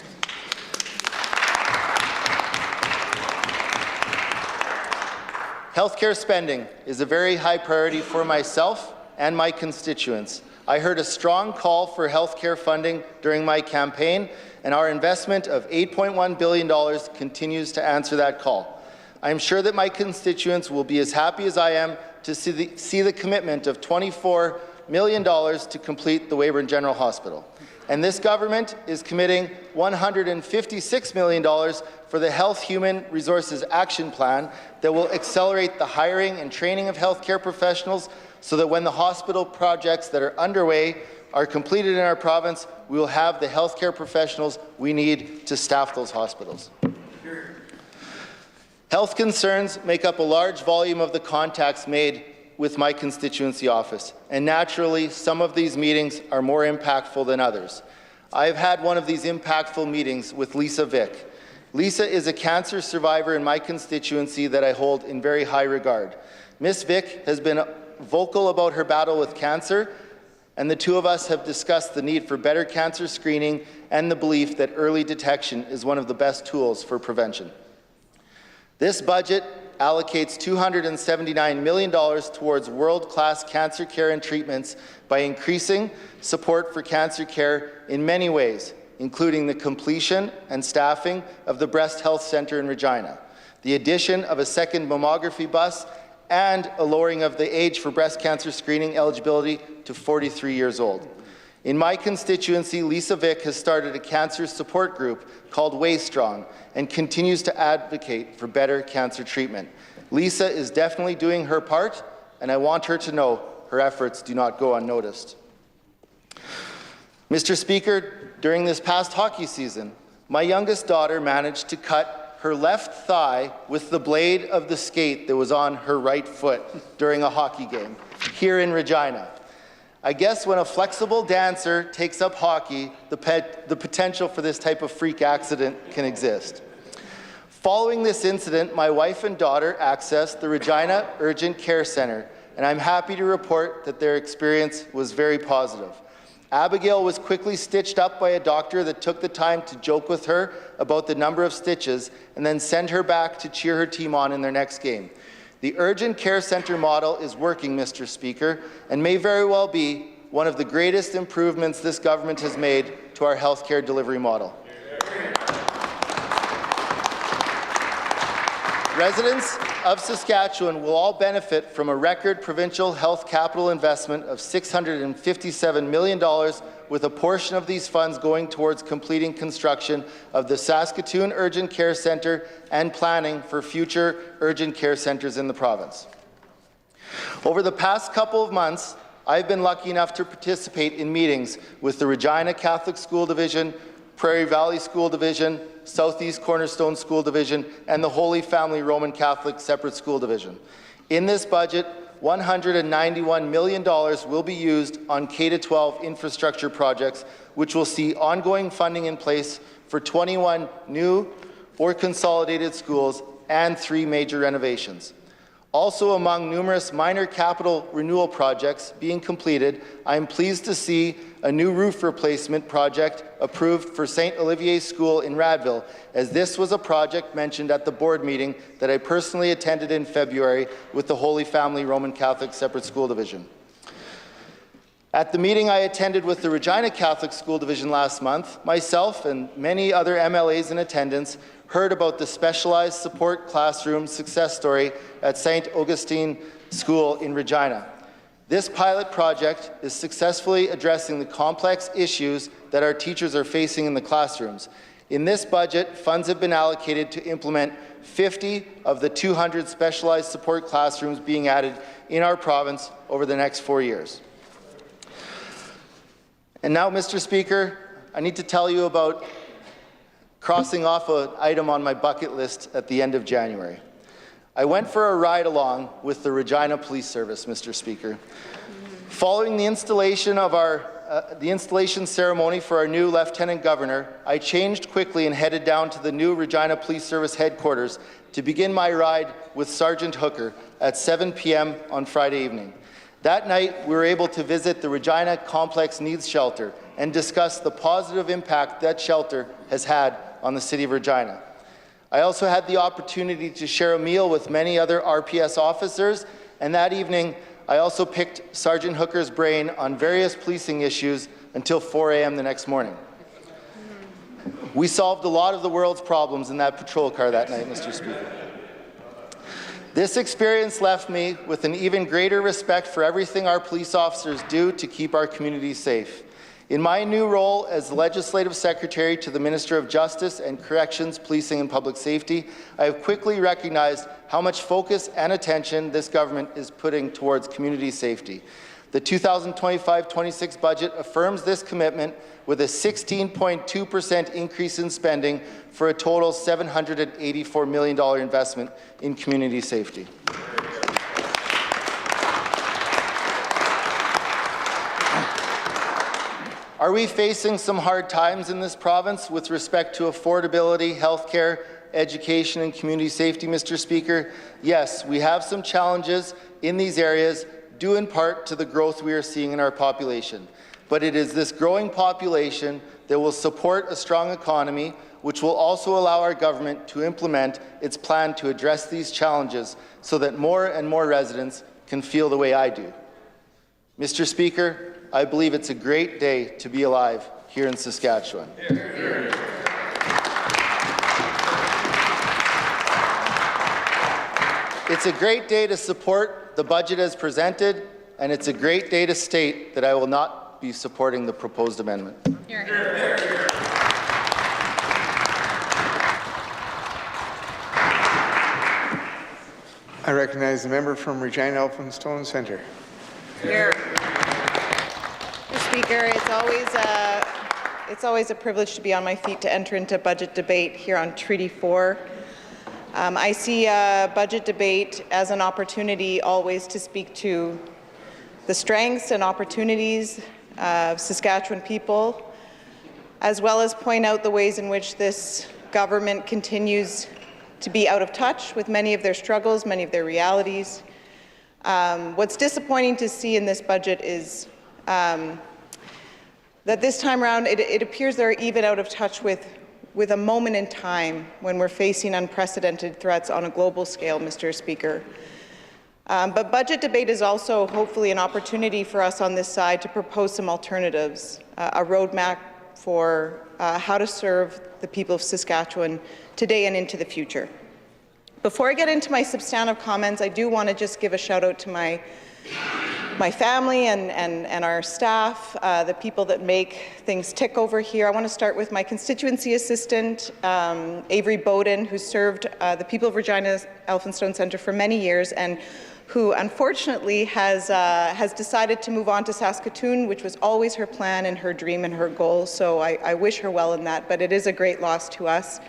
Healthcare spending is a very high priority for myself and my constituents. I heard a strong call for healthcare funding during my campaign, and our investment of $8.1 billion continues to answer that call. I am sure that my constituents will be as happy as I am to see the commitment of $24 million to complete the Weyburn General Hospital. And this government is committing $156 million for the Health Human Resources Action Plan that will accelerate the hiring and training of healthcare professionals so that when the hospital projects that are underway are completed in our province, we will have the healthcare professionals we need to staff those hospitals. Health concerns make up a large volume of the contacts made with my constituency office, and naturally, some of these meetings are more impactful than others. I have had one of these impactful meetings with Lisa Vick. Lisa is a cancer survivor in my constituency that I hold in very high regard. Ms. Vick has been vocal about her battle with cancer, and the two of us have discussed the need for better cancer screening and the belief that early detection is one of the best tools for prevention. This budget allocates $279 million towards world-class cancer care and treatments by increasing support for cancer care in many ways, including the completion and staffing of the Breast Health Centre in Regina, the addition of a second mammography bus, and a lowering of the age for breast cancer screening eligibility to 43 years old. In my constituency, Lisa Vick has started a cancer support group called Way Strong and continues to advocate for better cancer treatment. Lisa is definitely doing her part, and I want her to know her efforts do not go unnoticed. Mr. Speaker, during this past hockey season, my youngest daughter managed to cut her left thigh with the blade of the skate that was on her right foot during a hockey game here in Regina. I guess when a flexible dancer takes up hockey, the potential for this type of freak accident can exist. Following this incident, my wife and daughter accessed the Regina Urgent Care Centre, and I'm happy to report that their experience was very positive. Abigail was quickly stitched up by a doctor that took the time to joke with her about the number of stitches and then send her back to cheer her team on in their next game. The Urgent Care Centre model is working, Mr. Speaker, and may very well be one of the greatest improvements this government has made to our healthcare delivery model. Residents of Saskatchewan will all benefit from a record provincial health capital investment of $657 million, with a portion of these funds going towards completing construction of the Saskatoon Urgent Care Centre and planning for future urgent care centres in the province. Over the past couple of months, I've been lucky enough to participate in meetings with the Regina Catholic School Division, Prairie Valley School Division, Southeast Cornerstone School Division, and the Holy Family Roman Catholic Separate School Division. In this budget, $191 million will be used on K-12 infrastructure projects, which will see ongoing funding in place for 21 new or consolidated schools and 3 major renovations. Also, among numerous minor capital renewal projects being completed, I am pleased to see a new roof replacement project approved for St. Olivier's School in Radville, as this was a project mentioned at the board meeting that I personally attended in February with the Holy Family Roman Catholic Separate School Division. At the meeting I attended with the Regina Catholic School Division last month, myself and many other MLAs in attendance heard about the specialized support classroom success story at St. Augustine School in Regina. This pilot project is successfully addressing the complex issues that our teachers are facing in the classrooms. In this budget, funds have been allocated to implement 50 of the 200 specialized support classrooms being added in our province over the next 4 years. And now, Mr. Speaker, I need to tell you about crossing off an item on my bucket list at the end of January. I went for a ride along with the Regina Police Service, Mr. Speaker. Following the installation of the installation ceremony for our new Lieutenant Governor, I changed quickly and headed down to the new Regina Police Service headquarters to begin my ride with Sergeant Hooker at 7 p.m. on Friday evening. That night, we were able to visit the Regina Complex Needs Shelter and discuss the positive impact that shelter has had on the City of Regina. I also had the opportunity to share a meal with many other RPS officers, and that evening, I also picked Sergeant Hooker's brain on various policing issues until 4 a.m. the next morning. We solved a lot of the world's problems in that patrol car that night, Mr. Speaker. This experience left me with an even greater respect for everything our police officers do to keep our communities safe. In my new role as Legislative Secretary to the Minister of Justice and Corrections, Policing and Public Safety, I have quickly recognized how much focus and attention this government is putting towards community safety. The 2025-26 budget affirms this commitment with a 16.2% increase in spending for a total $784 million investment in community safety. Are we facing some hard times in this province with respect to affordability, healthcare, education, and community safety, Mr. Speaker? Yes, we have some challenges in these areas, due in part to the growth we are seeing in our population. But it is this growing population that will support a strong economy, which will also allow our government to implement its plan to address these challenges so that more and more residents can feel the way I do. Mr. Speaker, I believe it's a great day to be alive here in Saskatchewan. It's a great day to support the budget as presented, and it's a great day to state that I will not be supporting the proposed amendment. I recognize the member from Regina Elphinstone Centre. Here. Mr. Speaker, it's always a privilege to be on my feet to enter into budget debate here on Treaty 4. I see budget debate as an opportunity always to speak to the strengths and opportunities of Saskatchewan people, as well as point out the ways in which this government continues to be out of touch with many of their struggles, many of their realities. What's disappointing to see in this budget is that this time around it appears they're even out of touch with a moment in time when we're facing unprecedented threats on a global scale, Mr. Speaker. But budget debate is also hopefully an opportunity for us on this side to propose some alternatives, a roadmap for how to serve the people of Saskatchewan today and into the future. Before I get into my substantive comments, I do want to just give a shout out to my family and our staff, the people that make things tick over here. I want to start with my constituency assistant, Avery Bowden, who served the people of Regina Elphinstone Centre for many years and who unfortunately has decided to move on to Saskatoon, which was always her plan and her dream and her goal. So I wish her well in that, but it is a great loss to us.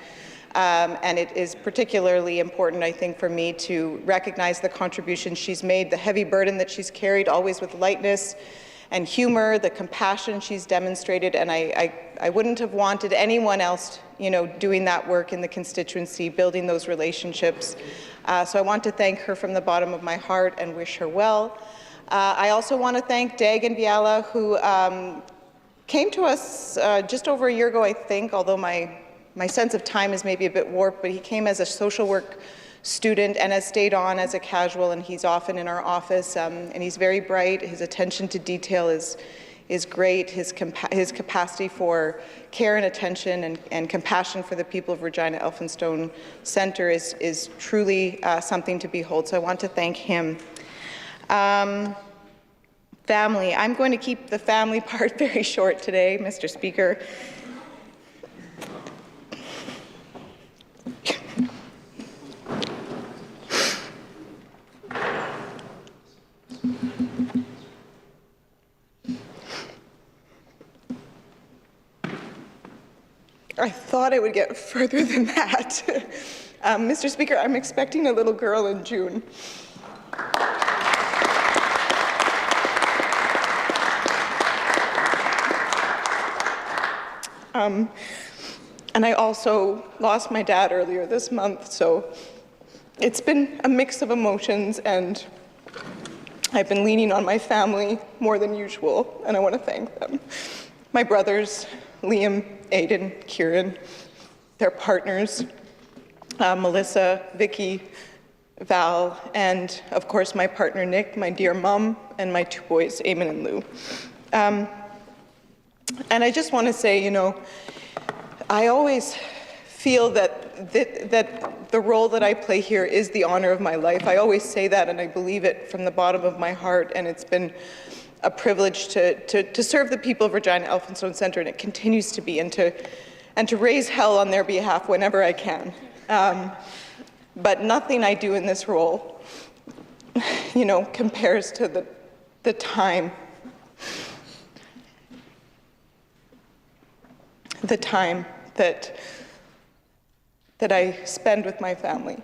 And it is particularly important, I think, for me to recognize the contribution she's made, the heavy burden that she's carried, always with lightness and humor, the compassion she's demonstrated, and I wouldn't have wanted anyone else, doing that work in the constituency, building those relationships. So I want to thank her from the bottom of my heart and wish her well. I also want to thank Dag and Biala, who came to us just over a year ago, I think, although my sense of time is maybe a bit warped, but he came as a social work student and has stayed on as a casual, and he's often in our office, and he's very bright. His attention to detail is great. His capacity for care and attention and compassion for the people of Regina Elphinstone Centre is truly something to behold, so I want to thank him. Family. I'm going to keep the family part very short today, Mr. Speaker. I thought it would get further than that. Mr. Speaker, I'm expecting a little girl in June. And I also lost my dad earlier this month, so it's been a mix of emotions, and I've been leaning on my family more than usual, and I want to thank them. My brothers, Liam, Aiden, Kieran, their partners, Melissa, Vicky, Val, and of course my partner Nick, my dear mom, and my two boys, Eamon and Lou. And I just want to say, I always feel that the role that I play here is the honor of my life. I always say that, and I believe it from the bottom of my heart, and it's been a privilege to serve the people of Regina Elphinstone Centre, and it continues to be, and to raise hell on their behalf whenever I can. But nothing I do in this role, compares to the time that I spend with my family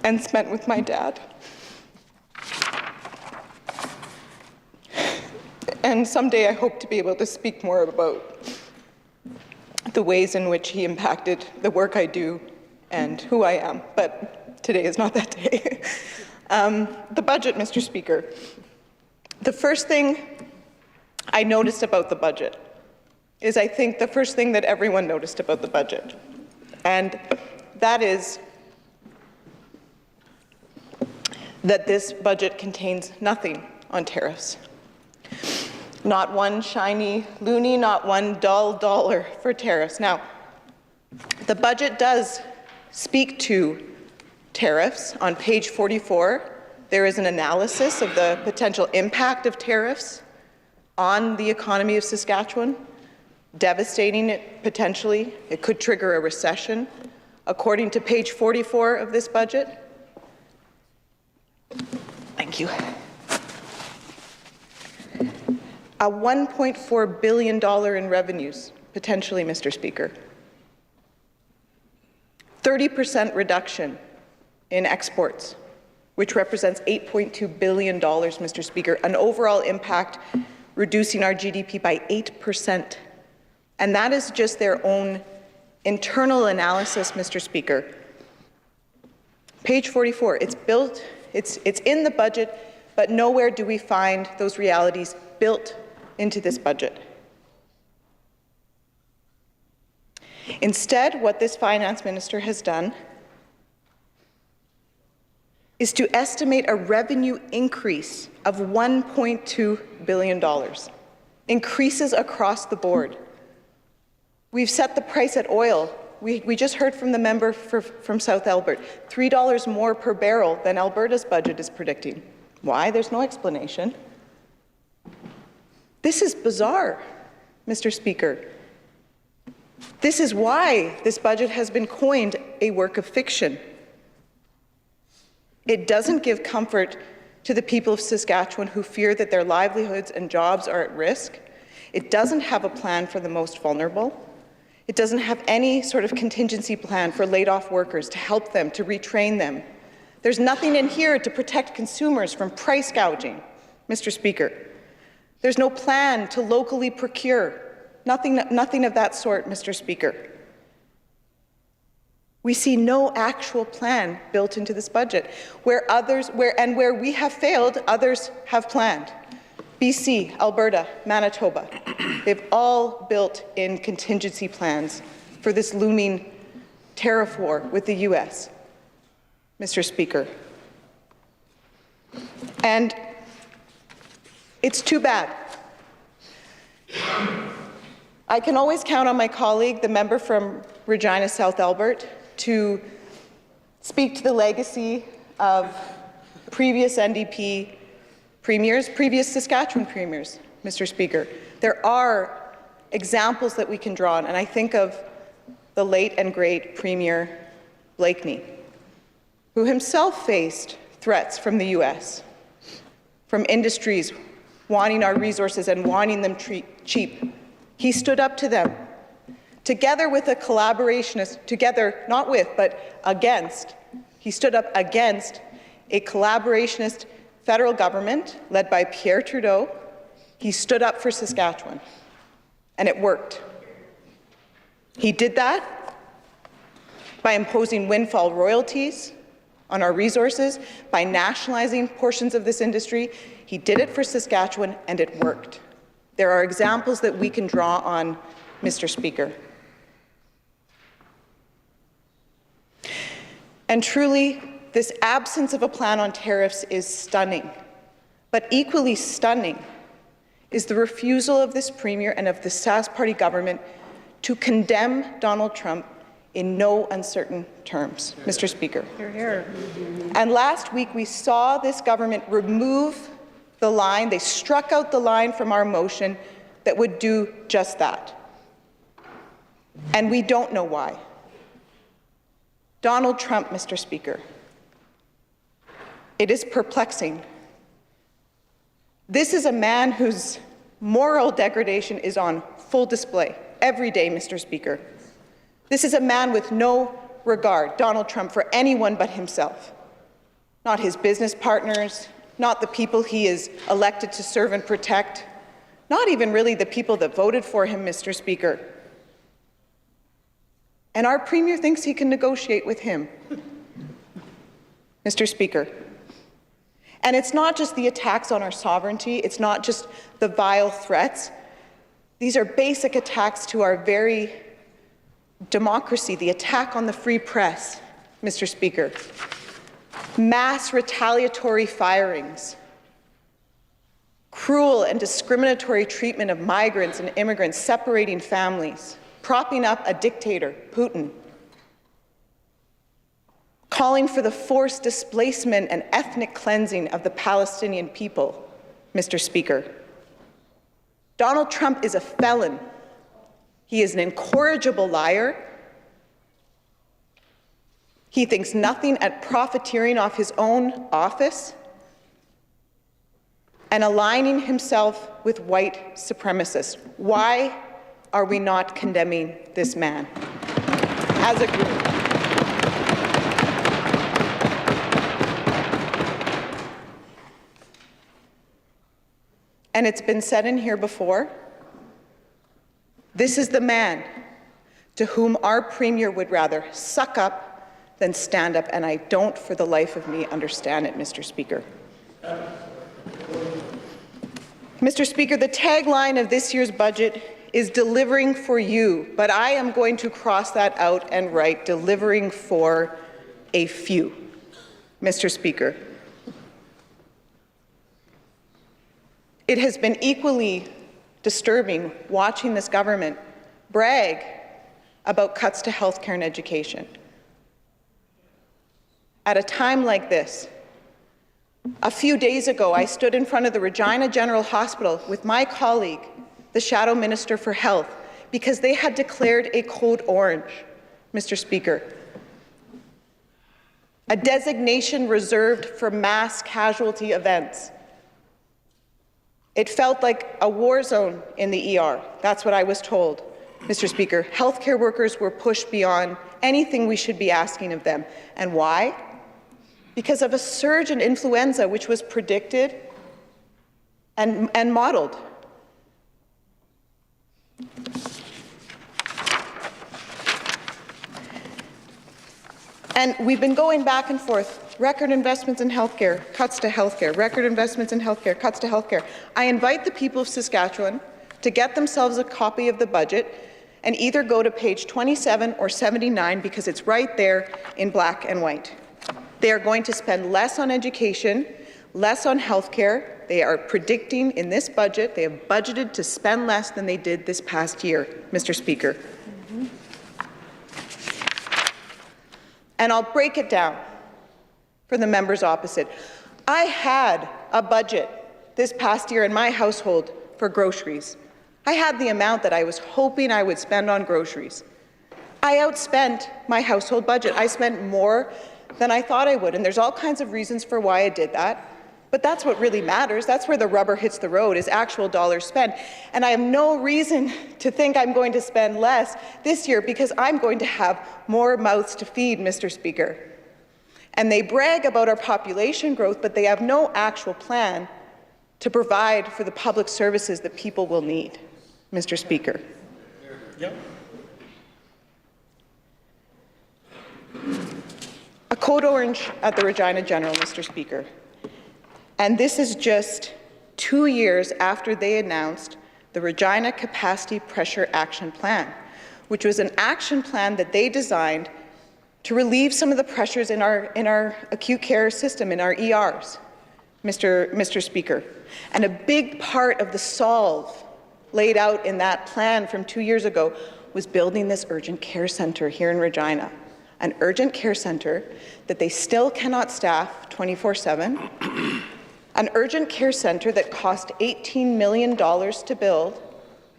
and spent with my dad. And someday I hope to be able to speak more about the ways in which he impacted the work I do and who I am, but today is not that day. The budget, Mr. Speaker. The first thing I noticed about the budget is, I think, the first thing that everyone noticed about the budget, and that is that this budget contains nothing on tariffs. Not one shiny loonie, not one dull dollar for tariffs. Now, the budget does speak to tariffs. On page 44, there is an analysis of the potential impact of tariffs on the economy of Saskatchewan, devastating it potentially. It could trigger a recession. According to page 44 of this budget, thank you, a $1.4 billion in revenues, potentially, Mr. Speaker. 30% reduction in exports, which represents $8.2 billion, Mr. Speaker, an overall impact reducing our GDP by 8%. And that is just their own internal analysis, Mr. Speaker. Page 44, it's built, it's in the budget, but nowhere do we find those realities built into this budget. Instead, what this finance minister has done is to estimate a revenue increase of $1.2 billion, increases across the board. We've set the price at oil. We just heard from the member from South Albert, $3 more per barrel than Alberta's budget is predicting. Why? There's no explanation. This is bizarre, Mr. Speaker. This is why this budget has been coined a work of fiction. It doesn't give comfort to the people of Saskatchewan who fear that their livelihoods and jobs are at risk. It doesn't have a plan for the most vulnerable. It doesn't have any sort of contingency plan for laid-off workers to help them, to retrain them. There's nothing in here to protect consumers from price gouging, Mr. Speaker. There's no plan to locally procure. Nothing of that sort, Mr. Speaker. We see no actual plan built into this budget. Where we have failed, others have planned. BC, Alberta, Manitoba, they've all built in contingency plans for this looming tariff war with the US, Mr. Speaker. And it's too bad. I can always count on my colleague, the member from Regina South Albert, to speak to the legacy of previous NDP premiers, previous Saskatchewan premiers, Mr. Speaker. There are examples that we can draw on, and I think of the late and great Premier Blakeney, who himself faced threats from the US, from industries wanting our resources and wanting them cheap. He stood up to them. Together with a collaborationist, together, not with, but against, he stood up against a collaborationist federal government led by Pierre Trudeau. He stood up for Saskatchewan, and it worked. He did that by imposing windfall royalties on our resources, by nationalizing portions of this industry. He did it for Saskatchewan, and it worked. There are examples that we can draw on, Mr. Speaker. And truly, this absence of a plan on tariffs is stunning. But equally stunning is the refusal of this Premier and of the Sask Party government to condemn Donald Trump in no uncertain terms, Mr. Speaker. Hear, hear. And last week, we saw this government remove the line, they struck out the line from our motion that would do just that. And we don't know why. Donald Trump, Mr. Speaker. It is perplexing. This is a man whose moral degradation is on full display every day, Mr. Speaker. This is a man with no regard, Donald Trump, for anyone but himself. Not his business partners, not the people he is elected to serve and protect, not even really the people that voted for him, Mr. Speaker. And our Premier thinks he can negotiate with him, Mr. Speaker. And it's not just the attacks on our sovereignty, it's not just the vile threats. These are basic attacks to our very democracy, the attack on the free press, Mr. Speaker. Mass retaliatory firings, cruel and discriminatory treatment of migrants and immigrants, separating families, propping up a dictator, Putin, calling for the forced displacement and ethnic cleansing of the Palestinian people, Mr. Speaker. Donald Trump is a felon. He is an incorrigible liar. He thinks nothing at profiteering off his own office and aligning himself with white supremacists. Why are we not condemning this man as a group? And it's been said in here before, this is the man to whom our Premier would rather suck up than stand up, and I don't for the life of me understand it, Mr. Speaker. Mr. Speaker, the tagline of this year's budget is delivering for you, but I am going to cross that out and write delivering for a few, Mr. Speaker. It has been equally disturbing watching this government brag about cuts to healthcare and education. At a time like this, a few days ago, I stood in front of the Regina General Hospital with my colleague, the Shadow Minister for Health, because they had declared a code orange, Mr. Speaker, a designation reserved for mass casualty events. It felt like a war zone in the ER. That's what I was told. Mr. Speaker, healthcare workers were pushed beyond anything we should be asking of them. And why? Because of a surge in influenza, which was predicted and modeled. And we've been going back and forth. Record investments in healthcare, cuts to healthcare. Record investments in healthcare, cuts to healthcare. I invite the people of Saskatchewan to get themselves a copy of the budget and either go to page 27 or 79 because it's right there in black and white. They are going to spend less on education, less on healthcare. They are predicting in this budget, they have budgeted to spend less than they did this past year, Mr. Speaker. And I'll break it down for the members opposite. I had a budget this past year in my household for groceries. I had the amount that I was hoping I would spend on groceries. I outspent my household budget. I spent more than I thought I would, and there's all kinds of reasons for why I did that. But that's what really matters. That's where the rubber hits the road, is actual dollars spent. And I have no reason to think I'm going to spend less this year because I'm going to have more mouths to feed, Mr. Speaker. And they brag about our population growth, but they have no actual plan to provide for the public services that people will need, Mr. Speaker. Yep. A code orange at the Regina General, Mr. Speaker. And this is just 2 years after they announced the Regina Capacity Pressure Action Plan, which was an action plan that they designed to relieve some of the pressures in our acute care system, in our ERs, Mr. Speaker. And a big part of the solve laid out in that plan from 2 years ago was building this urgent care centre here in Regina, an urgent care centre that they still cannot staff 24/7, an urgent care centre that cost $18 million to build,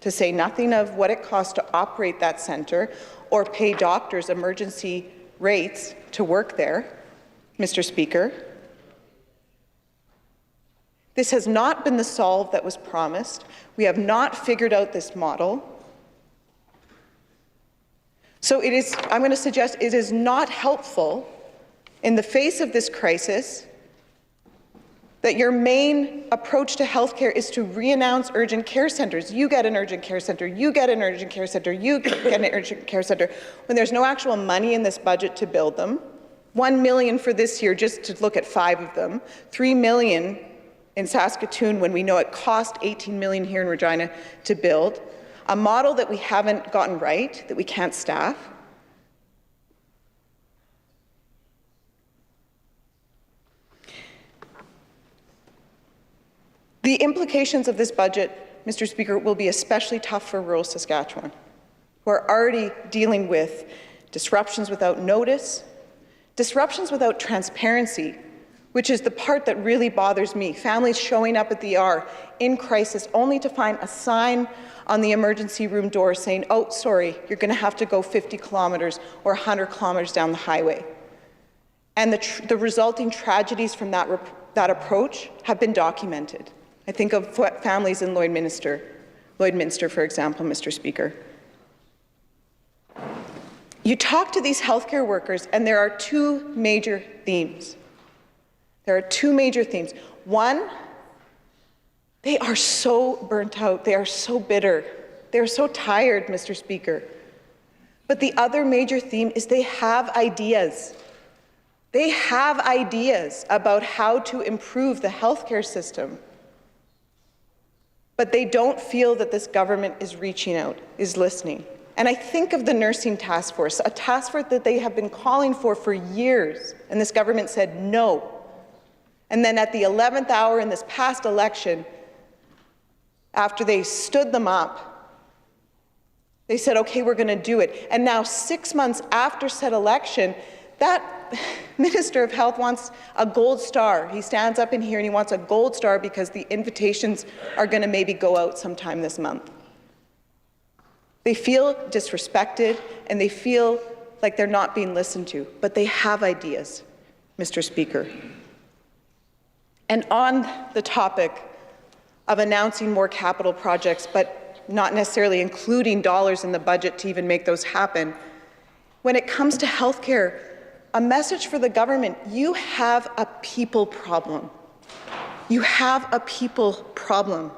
to say nothing of what it costs to operate that centre or pay doctors emergency rates to work there, Mr. Speaker. This has not been the solve that was promised. We have not figured out this model. So it is, I'm going to suggest it is not helpful in the face of this crisis that your main approach to healthcare is to re-announce urgent care centres. You get an urgent care centre, you get an urgent care centre, you get an urgent care centre, when there's no actual money in this budget to build them. $1 million for this year, just to look at 5 of them. $3 million in Saskatoon when we know it cost $18 million here in Regina to build. A model that we haven't gotten right, that we can't staff. The implications of this budget, Mr. Speaker, will be especially tough for rural Saskatchewan, who are already dealing with disruptions without notice, disruptions without transparency, which is the part that really bothers me. Families showing up at the ER in crisis only to find a sign on the emergency room door saying, oh, sorry, you're going to have to go 50 kilometers or 100 kilometers down the highway. And the resulting tragedies from that approach have been documented. I think of families in Lloydminster, for example, Mr. Speaker. You talk to these healthcare workers, and there are 2 major themes. There are 2 major themes. One, they are so burnt out. They are so bitter. They are so tired, Mr. Speaker. But the other major theme is they have ideas. They have ideas about how to improve the healthcare system. But they don't feel that this government is reaching out, is listening. And I think of the nursing task force, a task force that they have been calling for years, and this government said no. And then at the 11th hour in this past election, after they stood them up, they said, okay, we're going to do it. And now 6 months after said election, that Minister of Health wants a gold star. He stands up in here and he wants a gold star because the invitations are going to maybe go out sometime this month. They feel disrespected and they feel like they're not being listened to, but they have ideas, Mr. Speaker. And on the topic of announcing more capital projects, but not necessarily including dollars in the budget to even make those happen. When it comes to healthcare, a message for the government: you have a people problem. You have a people problem.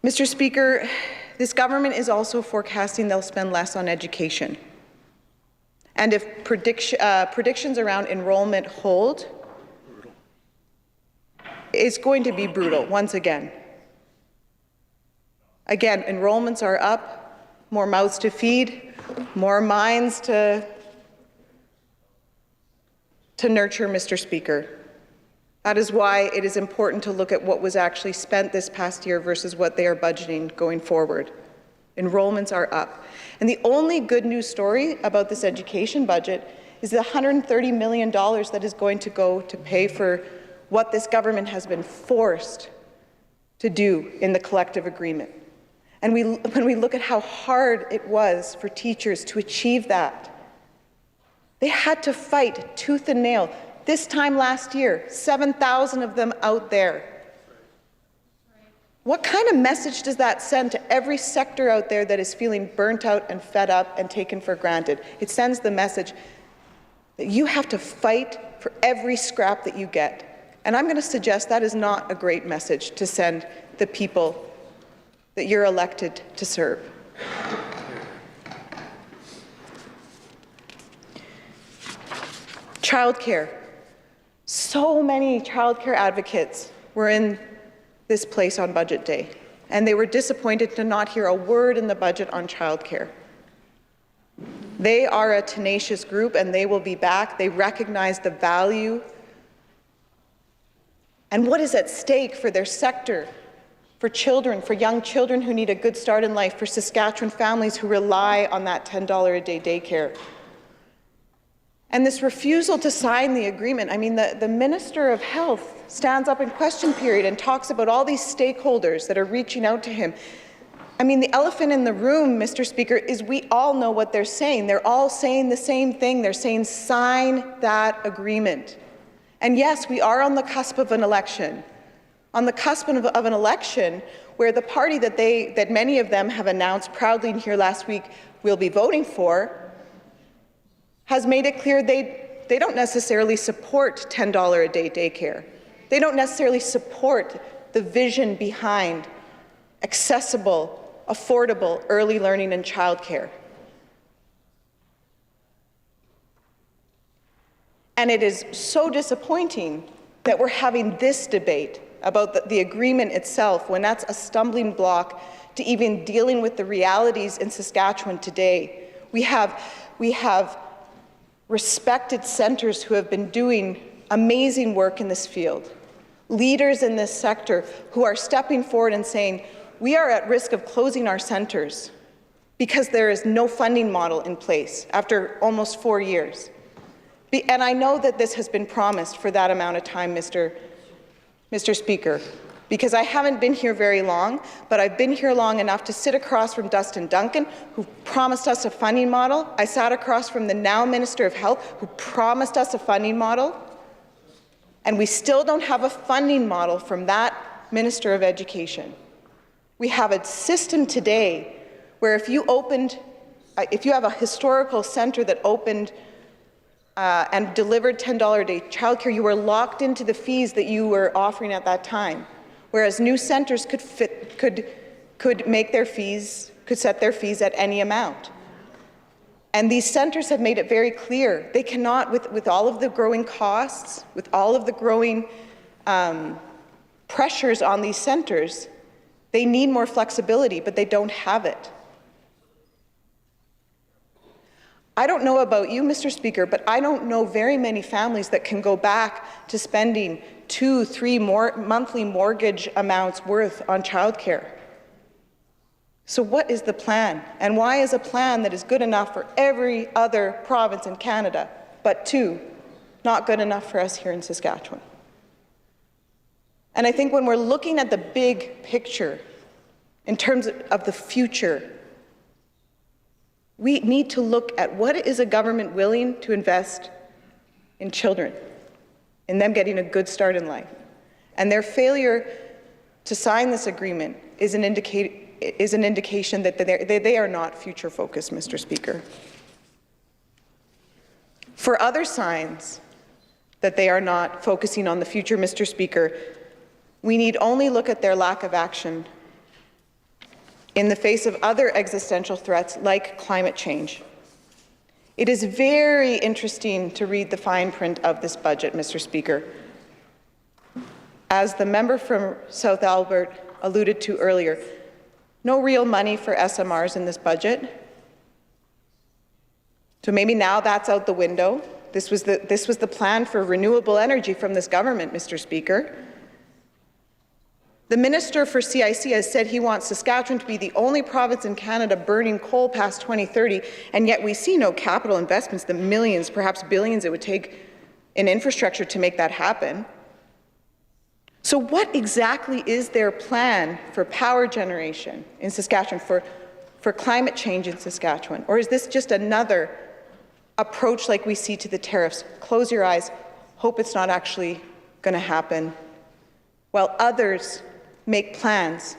Mr. Speaker, this government is also forecasting they'll spend less on education. And if predictions around enrollment hold, it's going to be brutal once again. Again, enrollments are up, more mouths to feed, more minds to nurture, Mr. Speaker. That is why it is important to look at what was actually spent this past year versus what they are budgeting going forward. Enrollments are up. And the only good news story about this education budget is the $130 million that is going to go to pay for what this government has been forced to do in the collective agreement. And when we look at how hard it was for teachers to achieve that, they had to fight tooth and nail. This time last year, 7,000 of them out there. What kind of message does that send to every sector out there that is feeling burnt out and fed up and taken for granted? It sends the message that you have to fight for every scrap that you get. And I'm going to suggest that is not a great message to send the people that you're elected to serve. Childcare. So many childcare advocates were in this place on budget day, and they were disappointed to not hear a word in the budget on childcare. They are a tenacious group, and they will be back. They recognize the value and what is at stake for their sector, for children, for young children who need a good start in life, for Saskatchewan families who rely on that $10 a day daycare. And this refusal to sign the agreement, I mean, the Minister of Health stands up in question period and talks about all these stakeholders that are reaching out to him. I mean, the elephant in the room, Mr. Speaker, is we all know what they're saying. They're all saying the same thing. They're saying, sign that agreement. And yes, we are on the cusp of an election. On the cusp of an election where the party that many of them have announced proudly in here last week will be voting for has made it clear they don't necessarily support $10 a day daycare. They don't necessarily support the vision behind accessible, affordable early learning and childcare. And it is so disappointing that we're having this debate about the agreement itself when that's a stumbling block to even dealing with the realities in Saskatchewan today. We have respected centers who have been doing amazing work in this field, leaders in this sector who are stepping forward and saying, we are at risk of closing our centers because there is no funding model in place after almost 4 years. And I know that this has been promised for that amount of time, Mr. Speaker, because I haven't been here very long, but I've been here long enough to sit across from Dustin Duncan, who promised us a funding model. I sat across from the now Minister of Health, who promised us a funding model. And we still don't have a funding model from that Minister of Education. We have a system today where if you have a historical center that opened and delivered $10 a day childcare, you were locked into the fees that you were offering at that time. Whereas new centers could make their fees, could set their fees at any amount. And these centers have made it very clear they cannot, with all of the growing costs, with all of the growing pressures on these centers, they need more flexibility, but they don't have it. I don't know about you, Mr. Speaker, but I don't know very many families that can go back to spending 2, 3 monthly mortgage amounts worth on childcare. So what is the plan? And why is a plan that is good enough for every other province in Canada, but 2, not good enough for us here in Saskatchewan? And I think when we're looking at the big picture in terms of the future, we need to look at what is a government willing to invest in children, in them getting a good start in life. And their failure to sign this agreement is an indication that they are not future-focused, Mr. Speaker. For other signs that they are not focusing on the future, Mr. Speaker, we need only look at their lack of action in the face of other existential threats like climate change. It is very interesting to read the fine print of this budget, Mr. Speaker. As the member from South Albert alluded to earlier, no real money for SMRs in this budget. So maybe now that's out the window. This was the plan for renewable energy from this government, Mr. Speaker. The Minister for CIC has said he wants Saskatchewan to be the only province in Canada burning coal past 2030, and yet we see no capital investments, the millions, perhaps billions it would take in infrastructure to make that happen. So what exactly is their plan for power generation in Saskatchewan, for climate change in Saskatchewan? Or is this just another approach like we see to the tariffs? Close your eyes, hope it's not actually going to happen, while others make plans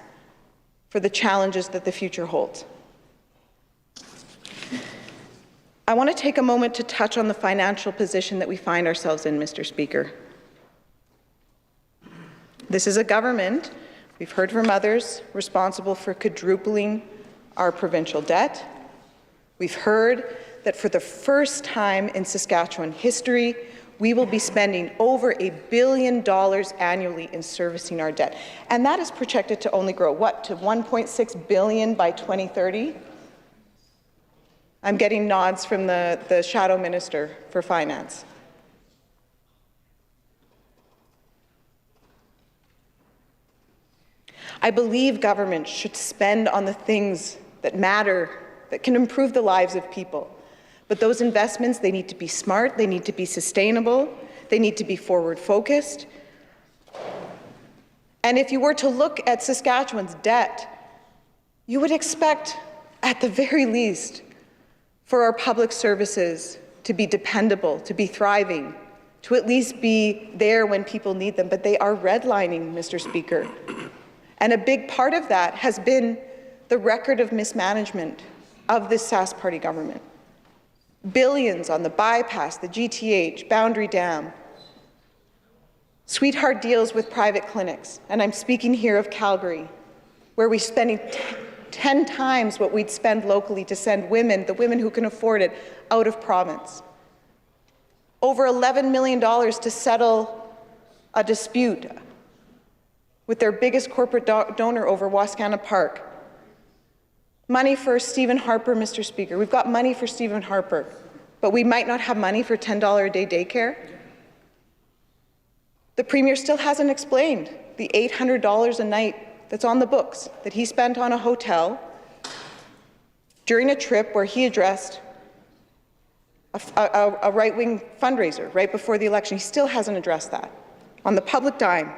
for the challenges that the future holds. I want to take a moment to touch on the financial position that we find ourselves in, Mr. Speaker. This is a government, we've heard from others, responsible for quadrupling our provincial debt. We've heard that for the first time in Saskatchewan history, we will be spending over $1 billion annually in servicing our debt. And that is projected to only grow, what, to $1.6 billion by 2030? I'm getting nods from the Shadow Minister for Finance. I believe government should spend on the things that matter, that can improve the lives of people. But those investments, they need to be smart, they need to be sustainable, they need to be forward-focused. And if you were to look at Saskatchewan's debt, you would expect, at the very least, for our public services to be dependable, to be thriving, to at least be there when people need them. But they are redlining, Mr. Speaker. And a big part of that has been the record of mismanagement of this Sask Party government. Billions on the bypass, the GTH, Boundary Dam, sweetheart deals with private clinics, and I'm speaking here of Calgary, where we're spending 10 times what we'd spend locally to send women, the women who can afford it, out of province. Over $11 million to settle a dispute with their biggest corporate donor over Wascana Park. Money for Stephen Harper, Mr. Speaker. We've got money for Stephen Harper, but we might not have money for $10 a day daycare. The Premier still hasn't explained the $800 a night that's on the books that he spent on a hotel during a trip where he addressed a right-wing fundraiser right before the election. He still hasn't addressed that. On the public dime,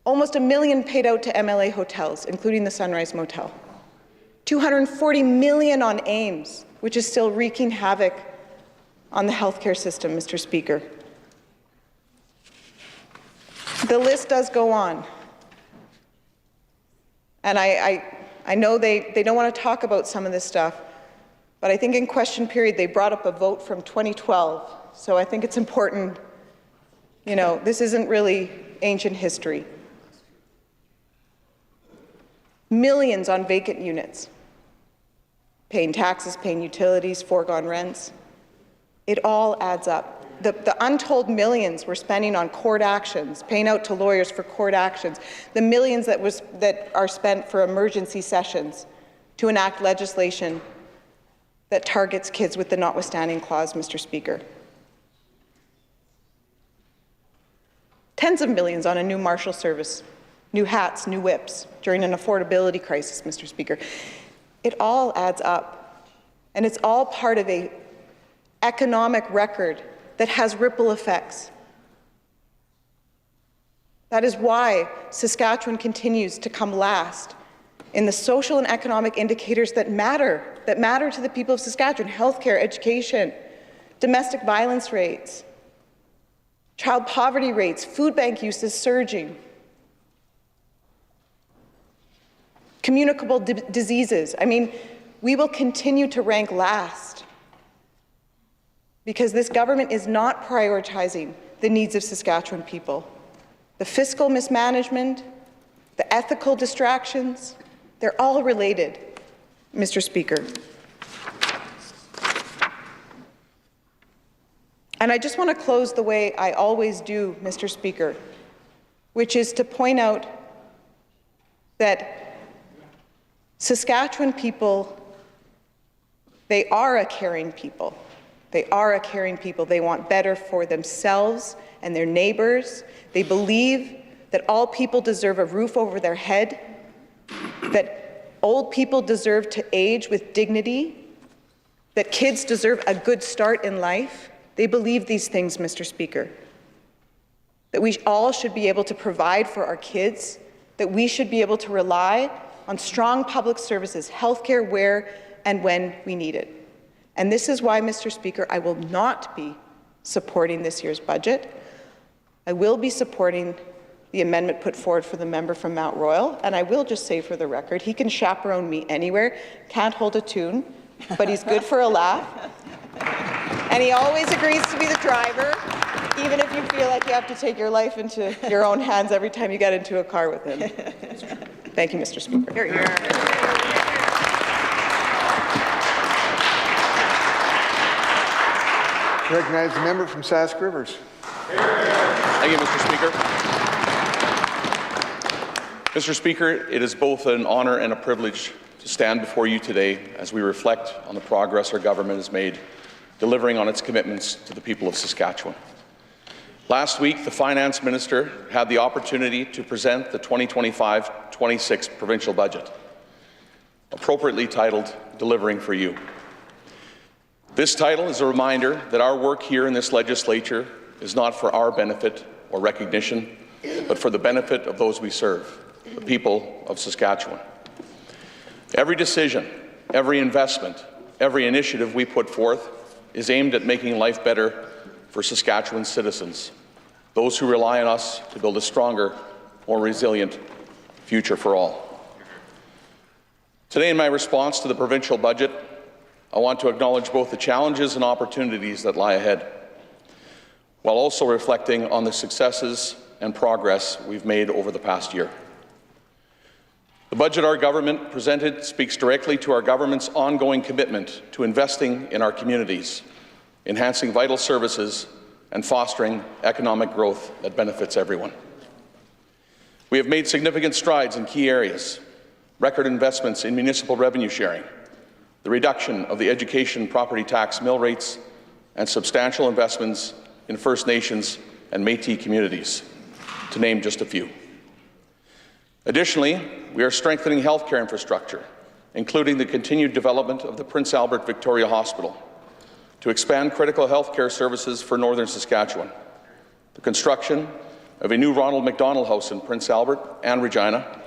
almost $1 million paid out to MLA hotels, including the Sunrise Motel. $240 million on Ames, which is still wreaking havoc on the healthcare system, Mr. Speaker. The list does go on. And I know they don't want to talk about some of this stuff, but I think in question period they brought up a vote from 2012. So I think it's important, you know, this isn't really ancient history. Millions on vacant units, paying taxes, paying utilities, foregone rents. It all adds up. The untold millions we're spending on court actions, paying out to lawyers for court actions, the millions that are spent for emergency sessions to enact legislation that targets kids with the notwithstanding clause, Mr. Speaker. Tens of millions on a new marshal service, new hats, new whips, during an affordability crisis, Mr. Speaker. It all adds up, and it's all part of an economic record that has ripple effects. That is why Saskatchewan continues to come last in the social and economic indicators that matter to the people of Saskatchewan: healthcare, education, domestic violence rates. Child poverty rates, food bank use is surging. Communicable diseases. I mean, we will continue to rank last because this government is not prioritizing the needs of Saskatchewan people. The fiscal mismanagement, the ethical distractions, they're all related, Mr. Speaker. And I just want to close the way I always do, Mr. Speaker, which is to point out that Saskatchewan people, they are a caring people. They are a caring people. They want better for themselves and their neighbors. They believe that all people deserve a roof over their head, that old people deserve to age with dignity, that kids deserve a good start in life. They believe these things, Mr. Speaker, that we all should be able to provide for our kids, that we should be able to rely on strong public services, healthcare where and when we need it. And this is why, Mr. Speaker, I will not be supporting this year's budget. I will be supporting the amendment put forward for the member from Mount Royal, and I will just say for the record, he can chaperone me anywhere, can't hold a tune, but he's good for a laugh. And he always agrees to be the driver, even if you feel like you have to take your life into your own hands every time you get into a car with him. Thank you, Mr. Speaker. Here, here. Recognize the member from Sask Rivers. Thank you, Mr. Speaker. Mr. Speaker, it is both an honour and a privilege to stand before you today as we reflect on the progress our government has made delivering on its commitments to the people of Saskatchewan. Last week, the Finance Minister had the opportunity to present the 2025-26 provincial budget, appropriately titled Delivering for You. This title is a reminder that our work here in this legislature is not for our benefit or recognition, but for the benefit of those we serve, the people of Saskatchewan. Every decision, every investment, every initiative we put forth is aimed at making life better for Saskatchewan citizens, those who rely on us to build a stronger, more resilient future for all. Today, in my response to the provincial budget, I want to acknowledge both the challenges and opportunities that lie ahead, while also reflecting on the successes and progress we've made over the past year. The budget our government presented speaks directly to our government's ongoing commitment to investing in our communities, enhancing vital services, and fostering economic growth that benefits everyone. We have made significant strides in key areas: record investments in municipal revenue sharing, the reduction of the education property tax mill rates, and substantial investments in First Nations and Métis communities, to name just a few. Additionally, we are strengthening healthcare infrastructure, including the continued development of the Prince Albert Victoria Hospital, to expand critical healthcare services for northern Saskatchewan, the construction of a new Ronald McDonald House in Prince Albert and Regina,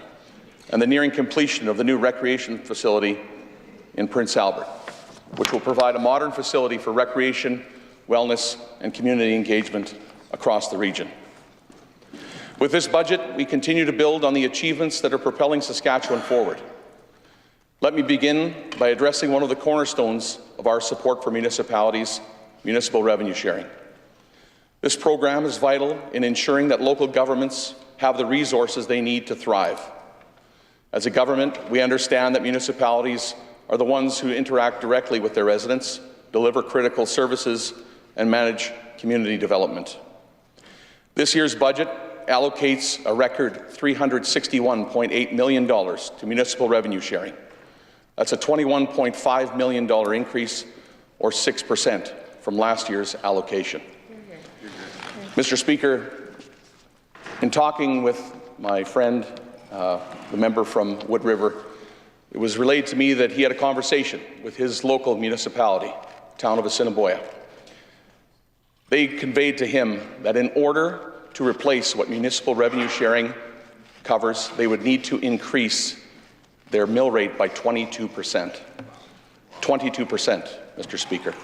and the nearing completion of the new recreation facility in Prince Albert, which will provide a modern facility for recreation, wellness, and community engagement across the region. With this budget, we continue to build on the achievements that are propelling Saskatchewan forward. Let me begin by addressing one of the cornerstones of our support for municipalities, municipal revenue sharing. This program is vital in ensuring that local governments have the resources they need to thrive. As a government, we understand that municipalities are the ones who interact directly with their residents, deliver critical services, and manage community development. This year's budget allocates a record $361.8 million to municipal revenue sharing. That's a $21.5 million increase, or 6% from last year's allocation. Mr. Speaker, in talking with my friend, the member from Wood River, it was relayed to me that he had a conversation with his local municipality, town of Assiniboia. They conveyed to him that in order to replace what municipal revenue sharing covers, they would need to increase their mill rate by 22%. 22%, Mr. Speaker.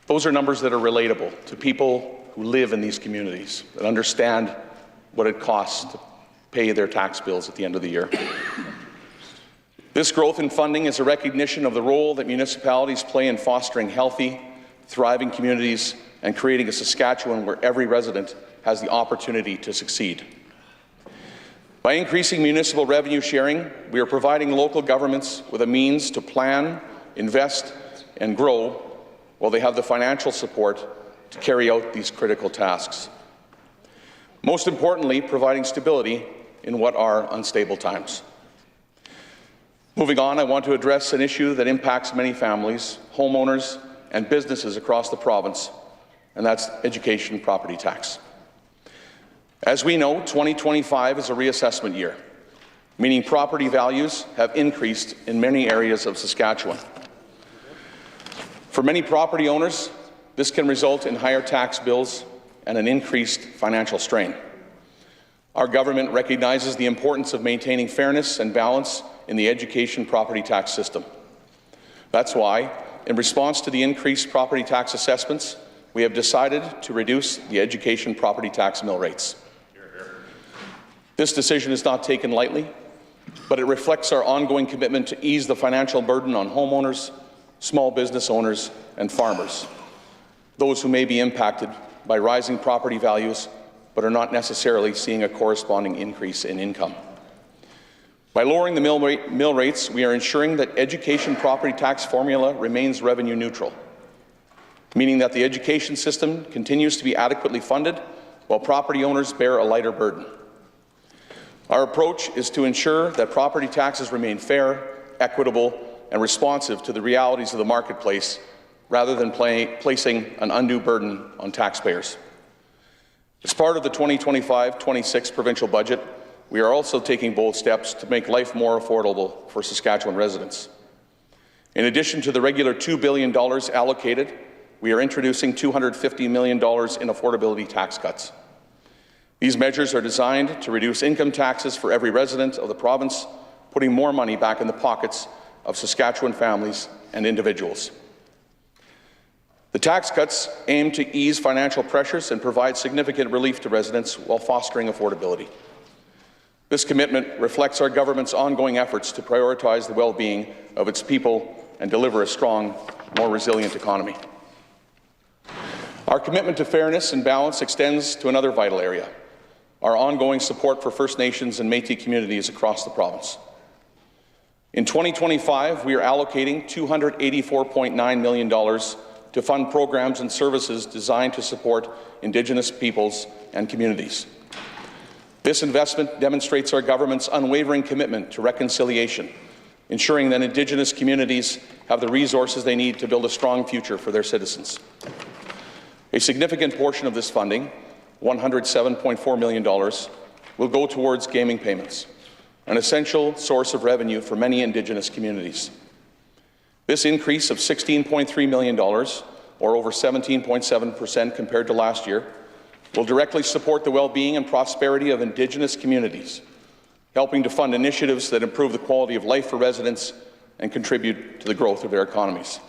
Those are numbers that are relatable to people who live in these communities, that understand what it costs to pay their tax bills at the end of the year. This growth in funding is a recognition of the role that municipalities play in fostering healthy, thriving communities and creating a Saskatchewan where every resident has the opportunity to succeed. By increasing municipal revenue sharing, we are providing local governments with a means to plan, invest, and grow while they have the financial support to carry out these critical tasks. Most importantly, providing stability in what are unstable times. Moving on, I want to address an issue that impacts many families, homeowners, and businesses across the province, and that's education property tax. As we know, 2025 is a reassessment year, meaning property values have increased in many areas of Saskatchewan. For many property owners, this can result in higher tax bills and an increased financial strain. Our government recognizes the importance of maintaining fairness and balance in the education property tax system. That's why, in response to the increased property tax assessments, we have decided to reduce the education property tax mill rates. This decision is not taken lightly, but it reflects our ongoing commitment to ease the financial burden on homeowners, small business owners, and farmers, those who may be impacted by rising property values but are not necessarily seeing a corresponding increase in income. By lowering the mill rates, we are ensuring that education property tax formula remains revenue neutral, meaning that the education system continues to be adequately funded while property owners bear a lighter burden. Our approach is to ensure that property taxes remain fair, equitable, and responsive to the realities of the marketplace rather than placing an undue burden on taxpayers. As part of the 2025-26 provincial budget, we are also taking bold steps to make life more affordable for Saskatchewan residents. In addition to the regular $2 billion allocated, we are introducing $250 million in affordability tax cuts. These measures are designed to reduce income taxes for every resident of the province, putting more money back in the pockets of Saskatchewan families and individuals. The tax cuts aim to ease financial pressures and provide significant relief to residents while fostering affordability. This commitment reflects our government's ongoing efforts to prioritize the well-being of its people and deliver a strong, more resilient economy. Our commitment to fairness and balance extends to another vital area: our ongoing support for First Nations and Métis communities across the province. In 2025, we are allocating $284.9 million to fund programs and services designed to support Indigenous peoples and communities. This investment demonstrates our government's unwavering commitment to reconciliation, ensuring that Indigenous communities have the resources they need to build a strong future for their citizens. A significant portion of this funding, $107.4 million, will go towards gaming payments, an essential source of revenue for many Indigenous communities. This increase of $16.3 million, or over 17.7% compared to last year, will directly support the well-being and prosperity of Indigenous communities, helping to fund initiatives that improve the quality of life for residents and contribute to the growth of their economies.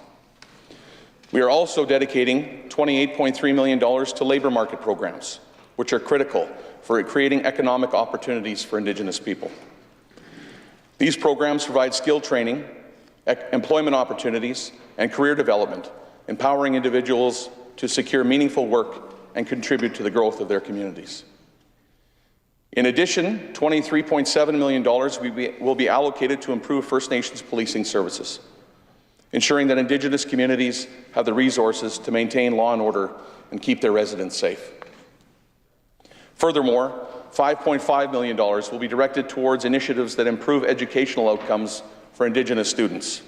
We are also dedicating $28.3 million to labour market programs, which are critical for creating economic opportunities for Indigenous people. These programs provide skill training, employment opportunities, and career development, empowering individuals to secure meaningful work and contribute to the growth of their communities. In addition, $23.7 million will be allocated to improve First Nations policing services, ensuring that Indigenous communities have the resources to maintain law and order and keep their residents safe. Furthermore, $5.5 million will be directed towards initiatives that improve educational outcomes for Indigenous students,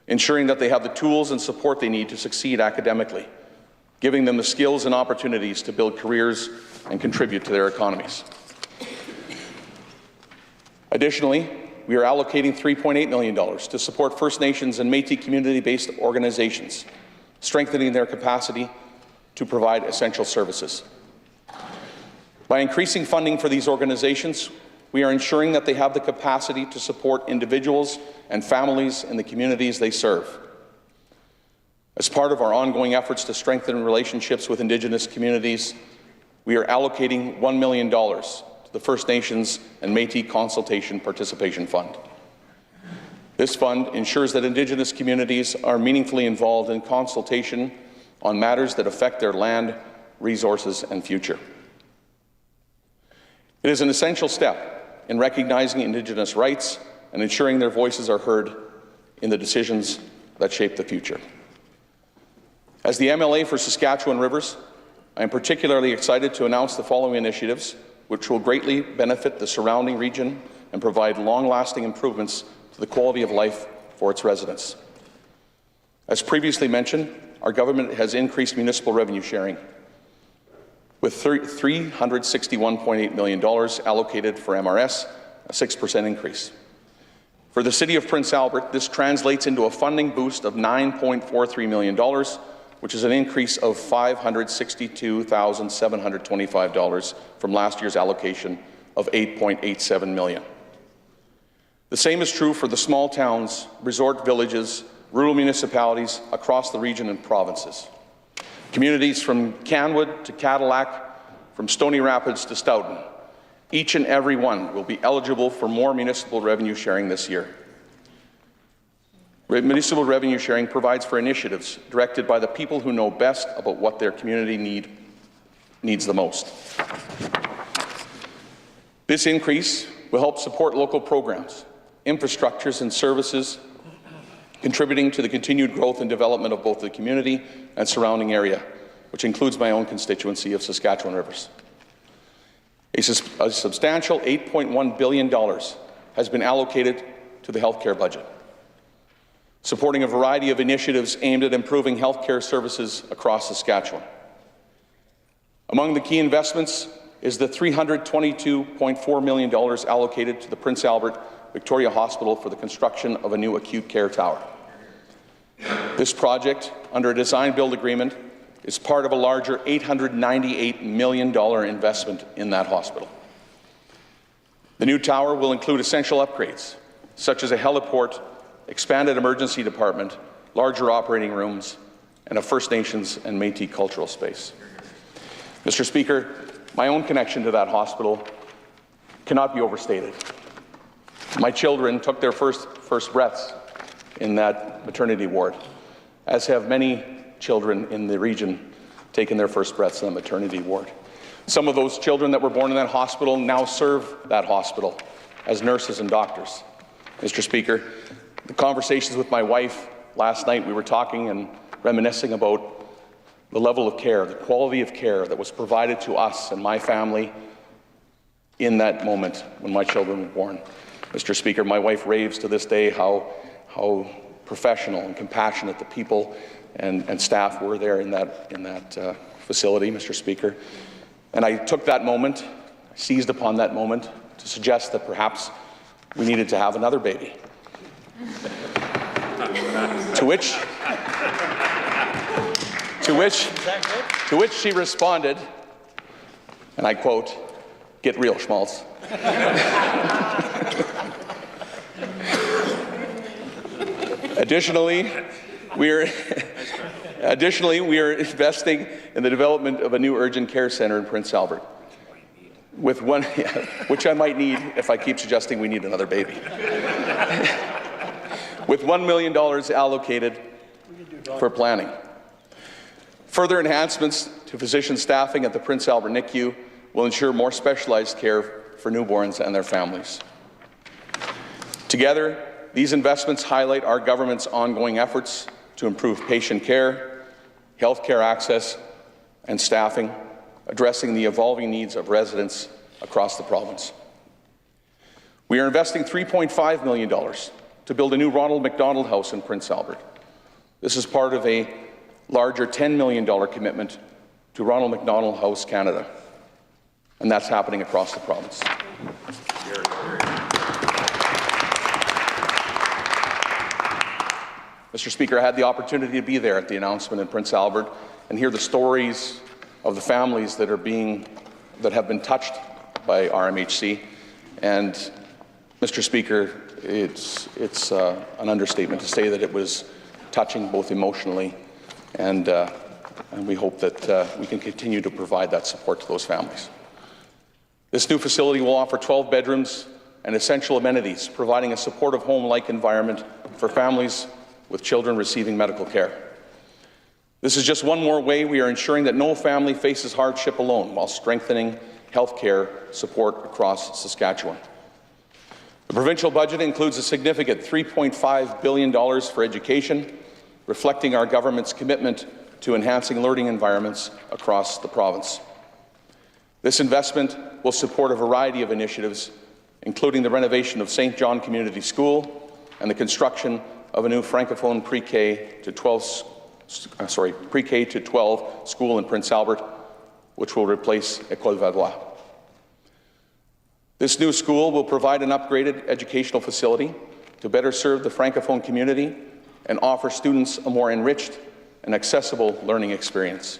ensuring that they have the tools and support they need to succeed academically, giving them the skills and opportunities to build careers and contribute to their economies. Additionally, we are allocating $3.8 million to support First Nations and Métis community-based organizations, strengthening their capacity to provide essential services. By increasing funding for these organizations, we are ensuring that they have the capacity to support individuals and families in the communities they serve. As part of our ongoing efforts to strengthen relationships with Indigenous communities, we are allocating $1 million to the First Nations and Métis Consultation Participation Fund. This fund ensures that Indigenous communities are meaningfully involved in consultation on matters that affect their land, resources, and future. It is an essential step in recognizing Indigenous rights and ensuring their voices are heard in the decisions that shape the future. As the MLA for Saskatchewan Rivers, I am particularly excited to announce the following initiatives, which will greatly benefit the surrounding region and provide long-lasting improvements to the quality of life for its residents. As previously mentioned, our government has increased municipal revenue sharing, with $361.8 million allocated for MRS, a 6% increase. For the City of Prince Albert, this translates into a funding boost of $9.43 million, which is an increase of $562,725 from last year's allocation of $8.87 million. The same is true for the small towns, resort villages, rural municipalities across the region and provinces. Communities from Canwood to Cadillac, from Stony Rapids to Stoughton, each and every one will be eligible for more municipal revenue sharing this year. Municipal revenue sharing provides for initiatives directed by the people who know best about what their community needs the most. This increase will help support local programs, infrastructures and services, contributing to the continued growth and development of both the community and surrounding area, which includes my own constituency of Saskatchewan Rivers. A substantial $8.1 billion has been allocated to the healthcare budget, supporting a variety of initiatives aimed at improving healthcare services across Saskatchewan. Among the key investments is the $322.4 million allocated to the Prince Albert Victoria Hospital for the construction of a new acute care tower. This project, under a design-build agreement, is part of a larger $898 million investment in that hospital. The new tower will include essential upgrades, such as a heliport, expanded emergency department, larger operating rooms, and a First Nations and Métis cultural space. Mr. Speaker, my own connection to that hospital cannot be overstated. My children took their first breaths in that maternity ward, as have many children in the region taken their first breaths in the maternity ward. Some of those children that were born in that hospital now serve that hospital as nurses and doctors. Mr. Speaker, the conversations with my wife last night, we were talking and reminiscing about the level of care, the quality of care that was provided to us and my family in that moment when my children were born. Mr. Speaker, my wife raves to this day how professional and compassionate the people and staff were there in that facility, Mr. Speaker. And I took that moment, I seized upon that moment to suggest that perhaps we needed to have another baby. To which she responded, and I quote, "Get real, schmaltz." Additionally, we are investing in the development of a new urgent care centre in Prince Albert, which I might need if I keep suggesting we need another baby. With $1 million allocated for planning. Further enhancements to physician staffing at the Prince Albert NICU will ensure more specialized care for newborns and their families. Together, these investments highlight our government's ongoing efforts to improve patient care, healthcare access, and staffing, addressing the evolving needs of residents across the province. We are investing $3.5 million to build a new Ronald McDonald House in Prince Albert. This is part of a larger $10 million commitment to Ronald McDonald House Canada, and that's happening across the province. Mr. Speaker, I had the opportunity to be there at the announcement in Prince Albert and hear the stories of the families that have been touched by RMHC. And, Mr. Speaker, it's an understatement to say that it was touching both emotionally and we hope that we can continue to provide that support to those families. This new facility will offer 12 bedrooms and essential amenities, providing a supportive home-like environment for families with children receiving medical care. This is just one more way we are ensuring that no family faces hardship alone while strengthening health care support across Saskatchewan. The provincial budget includes a significant $3.5 billion for education, reflecting our government's commitment to enhancing learning environments across the province. This investment will support a variety of initiatives, including the renovation of St. John Community School and the construction of a new Francophone pre-K to 12 school in Prince Albert, which will replace École Valois. This new school will provide an upgraded educational facility to better serve the Francophone community and offer students a more enriched and accessible learning experience.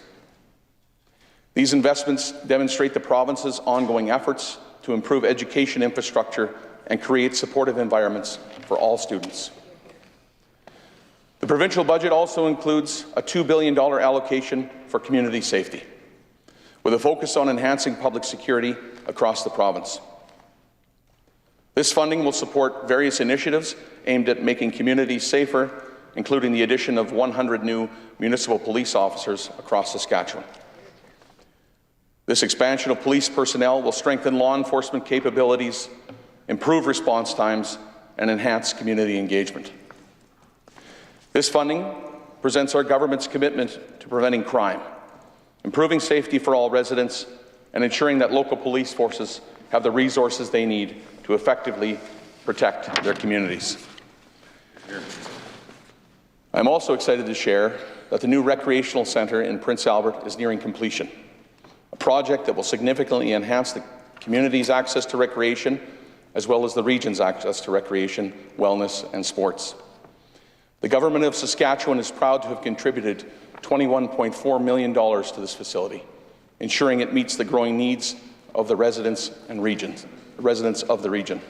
These investments demonstrate the province's ongoing efforts to improve education infrastructure and create supportive environments for all students. The provincial budget also includes a $2 billion allocation for community safety, with a focus on enhancing public security across the province. This funding will support various initiatives aimed at making communities safer, including the addition of 100 new municipal police officers across Saskatchewan. This expansion of police personnel will strengthen law enforcement capabilities, improve response times, and enhance community engagement. This funding presents our government's commitment to preventing crime, improving safety for all residents, and ensuring that local police forces have the resources they need to effectively protect their communities. I'm also excited to share that the new recreational centre in Prince Albert is nearing completion, a project that will significantly enhance the community's access to recreation, as well as the region's access to recreation, wellness, and sports. The Government of Saskatchewan is proud to have contributed $21.4 million to this facility, ensuring it meets the growing needs of the residents of the region.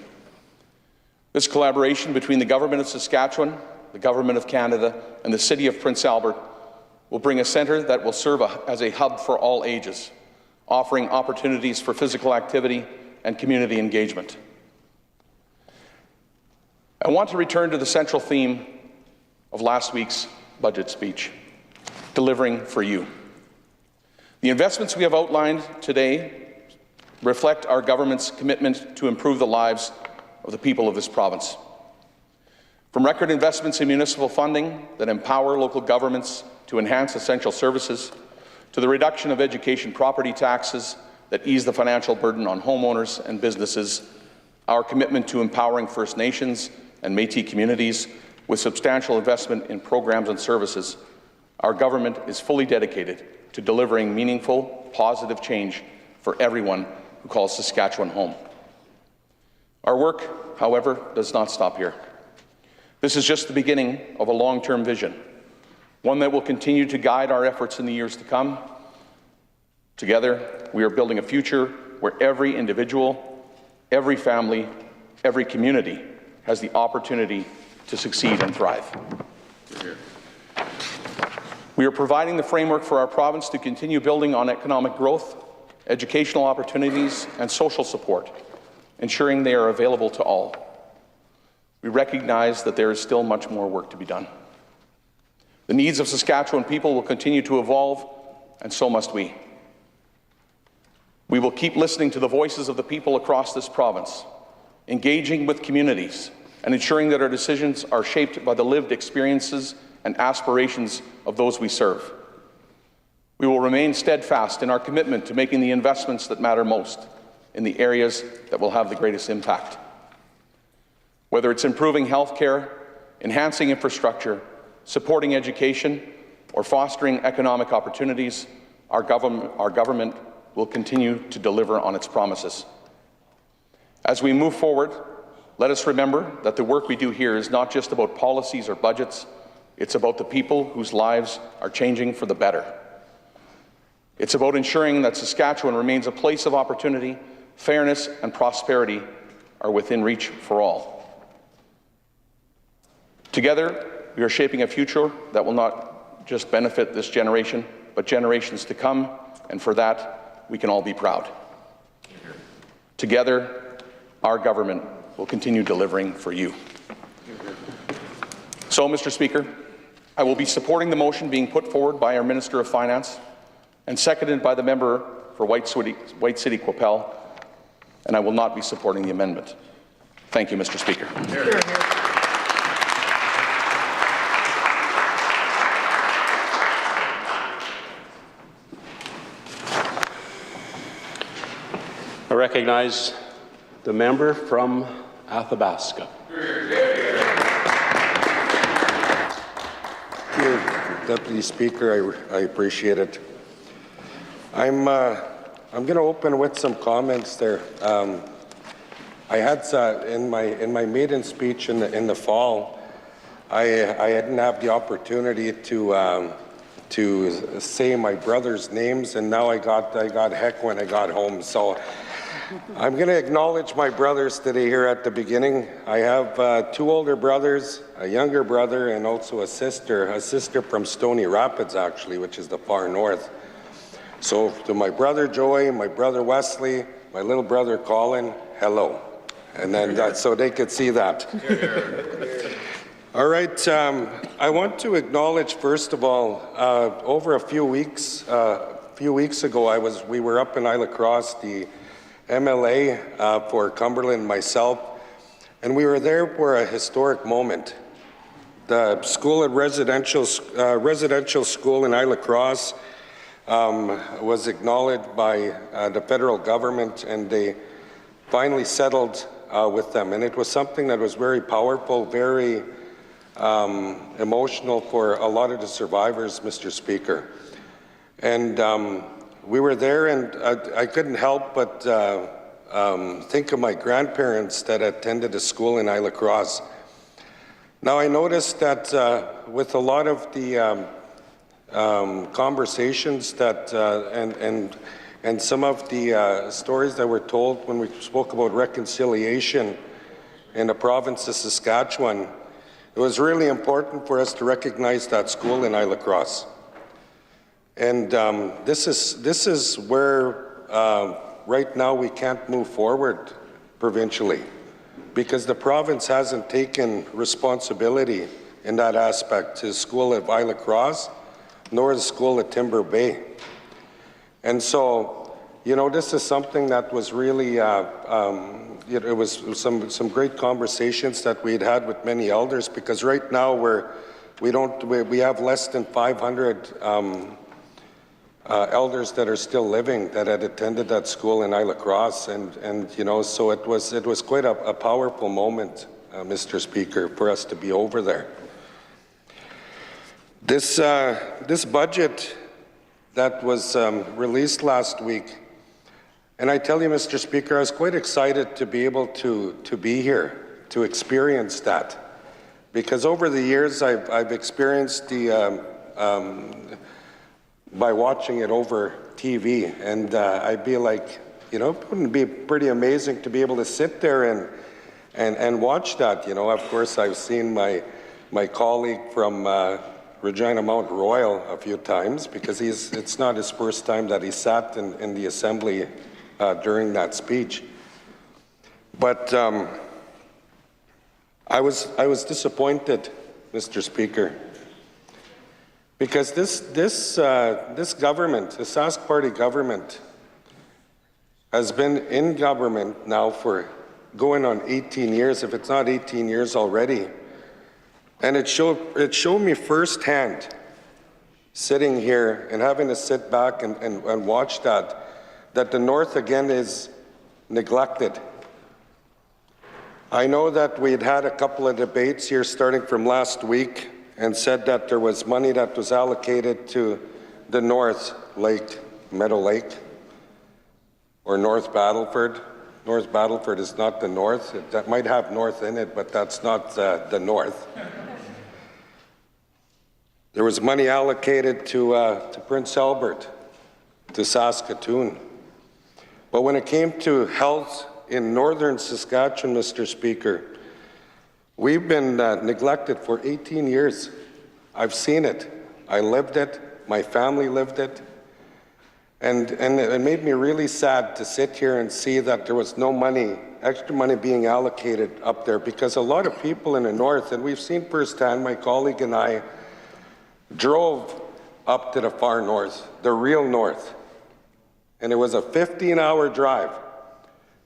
This collaboration between the Government of Saskatchewan, the Government of Canada, and the City of Prince Albert will bring a centre that will serve as a hub for all ages, offering opportunities for physical activity and community engagement. I want to return to the central theme of last week's budget speech, delivering for you. The investments we have outlined today reflect our government's commitment to improve the lives of the people of this province. From record investments in municipal funding that empower local governments to enhance essential services, to the reduction of education property taxes that ease the financial burden on homeowners and businesses, our commitment to empowering First Nations and Métis communities with substantial investment in programs and services, our government is fully dedicated to delivering meaningful, positive change for everyone who calls Saskatchewan home. Our work, however, does not stop here. This is just the beginning of a long-term vision, one that will continue to guide our efforts in the years to come. Together, we are building a future where every individual, every family, every community has the opportunity to succeed and thrive. We are providing the framework for our province to continue building on economic growth, educational opportunities, and social support, ensuring they are available to all. We recognize that there is still much more work to be done. The needs of Saskatchewan people will continue to evolve, and so must we. We will keep listening to the voices of the people across this province, engaging with communities, and ensuring that our decisions are shaped by the lived experiences and aspirations of those we serve. We will remain steadfast in our commitment to making the investments that matter most in the areas that will have the greatest impact. Whether it's improving health care, enhancing infrastructure, supporting education, or fostering economic opportunities, our government will continue to deliver on its promises. As we move forward, let us remember that the work we do here is not just about policies or budgets, it's about the people whose lives are changing for the better. It's about ensuring that Saskatchewan remains a place of opportunity, fairness, and prosperity are within reach for all. Together, we are shaping a future that will not just benefit this generation, but generations to come, and for that, we can all be proud. Together, our government will continue delivering for you. So, Mr. Speaker, I will be supporting the motion being put forward by our Minister of Finance and seconded by the member for White City Qu'Appelle, and I will not be supporting the amendment. Thank you, Mr. Speaker. I recognize the member from Athabasca. Deputy Speaker, I appreciate it. I'm going to open with some comments there. I had in my maiden speech in the fall, I didn't have the opportunity to say my brother's names, and now I got heck when I got home. So I'm going to acknowledge my brothers today here at the beginning. I have 2 older brothers, a younger brother, and also a sister from Stony Rapids, actually, which is the far north. So to my brother Joey, my brother Wesley, my little brother Colin, hello. And then so they could see that. All right, I want to acknowledge, first of all, over a few weeks ago, we were up in Isla Crosse, the MLA for Cumberland and myself, and we were there for a historic moment. The residential school in Isla Crosse was acknowledged by the federal government, and they finally settled with them. And it was something that was very powerful, very emotional for a lot of the survivors, Mr. Speaker. And we were there, and I couldn't help but think of my grandparents that attended a school in Isla Crosse. Now, I noticed that with a lot of the conversations that and some of the stories that were told when we spoke about reconciliation in the province of Saskatchewan, it was really important for us to recognize that school in Isla Crosse. And this is where right now we can't move forward provincially, because the province hasn't taken responsibility in that aspect to the school of Isla Crosse, nor the school at Timber Bay. And so, you know, this is something that was really, it was some great conversations that we'd had with many elders, because right now we have less than 500 elders that are still living that had attended that school in Isla Crosse, and you know, so it was quite a powerful moment, Mr. Speaker, for us to be over there. This budget that was released last week, and I tell you, Mr. Speaker, I was quite excited to be able to be here, to experience that, because over the years I've experienced the by watching it over TV, and I'd be like, you know, wouldn't it be pretty amazing to be able to sit there and watch that? You know, of course, I've seen my colleague from Regina Mount Royal a few times, because it's not his first time that he sat in the Assembly during that speech. But I was disappointed, Mr. Speaker, because this government, the Sask Party government, has been in government now for going on 18 years, if it's not 18 years already. And it showed me firsthand, sitting here and having to sit back and watch that the North again is neglected. I know that we'd had a couple of debates here starting from last week and said that there was money that was allocated to the North Lake, Meadow Lake, or North Battleford. North Battleford is not the North. That might have North in it, but that's not the North. There was money allocated to Prince Albert, to Saskatoon. But when it came to health in northern Saskatchewan, Mr. Speaker, we've been neglected for 18 years. I've seen it. I lived it. My family lived it. And it made me really sad to sit here and see that there was no money, extra money being allocated up there, because a lot of people in the north, and we've seen firsthand, my colleague and I drove up to the far north, the real north. And it was a 15-hour drive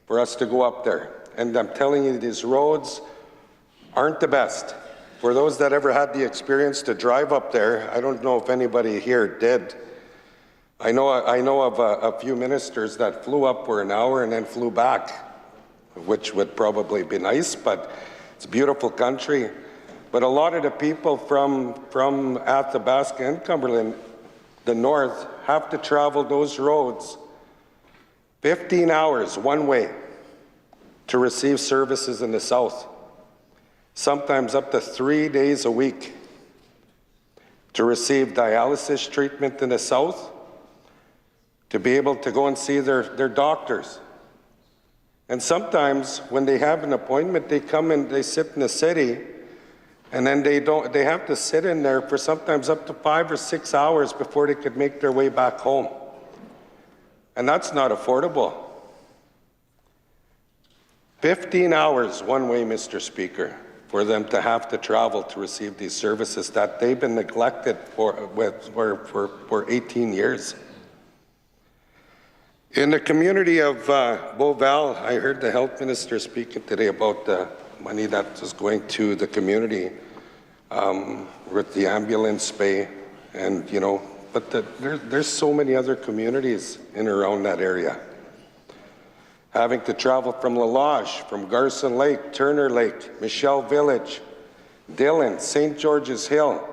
for us to go up there. And I'm telling you, these roads aren't the best. For those that ever had the experience to drive up there, I don't know if anybody here did. I know of a few ministers that flew up for an hour and then flew back, which would probably be nice, but it's a beautiful country. But a lot of the people from Athabasca and Cumberland, the north, have to travel those roads 15 hours one way to receive services in the south, sometimes up to 3 days a week to receive dialysis treatment in the south, to be able to go and see their doctors. And sometimes when they have an appointment, they come and they sit in the city, and then they have to sit in there for sometimes up to 5 or 6 hours before they could make their way back home. And that's not affordable. 15 hours one way, Mr. Speaker, for them to have to travel to receive these services that they've been neglected for 18 years. In the community of Beauval, I heard the health minister speaking today about the money that is going to the community with the ambulance bay, and but there's so many other communities in and around that area. Having to travel from La Loche, from Garson Lake, Turner Lake, Michelle Village, Dillon, St. George's Hill.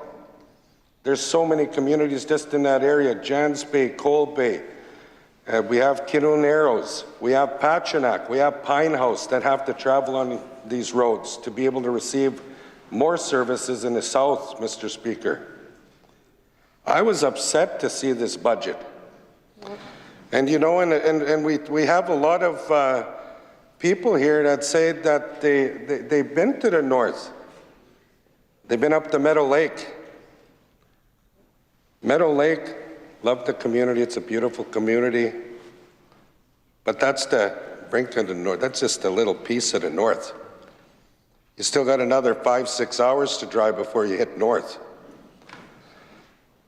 There's so many communities just in that area, Jans Bay, Coal Bay. We have Kinoon Arrows, we have Pachinak, we have Pine House that have to travel on these roads to be able to receive more services in the south, Mr. Speaker. I was upset to see this budget. And and we have a lot of people here that say that they've been to the north. They've been up to Meadow Lake. Meadow Lake, love the community, it's a beautiful community. But that's the brink of the north, that's just a little piece of the north. You still got another 5-6 hours to drive before you hit north.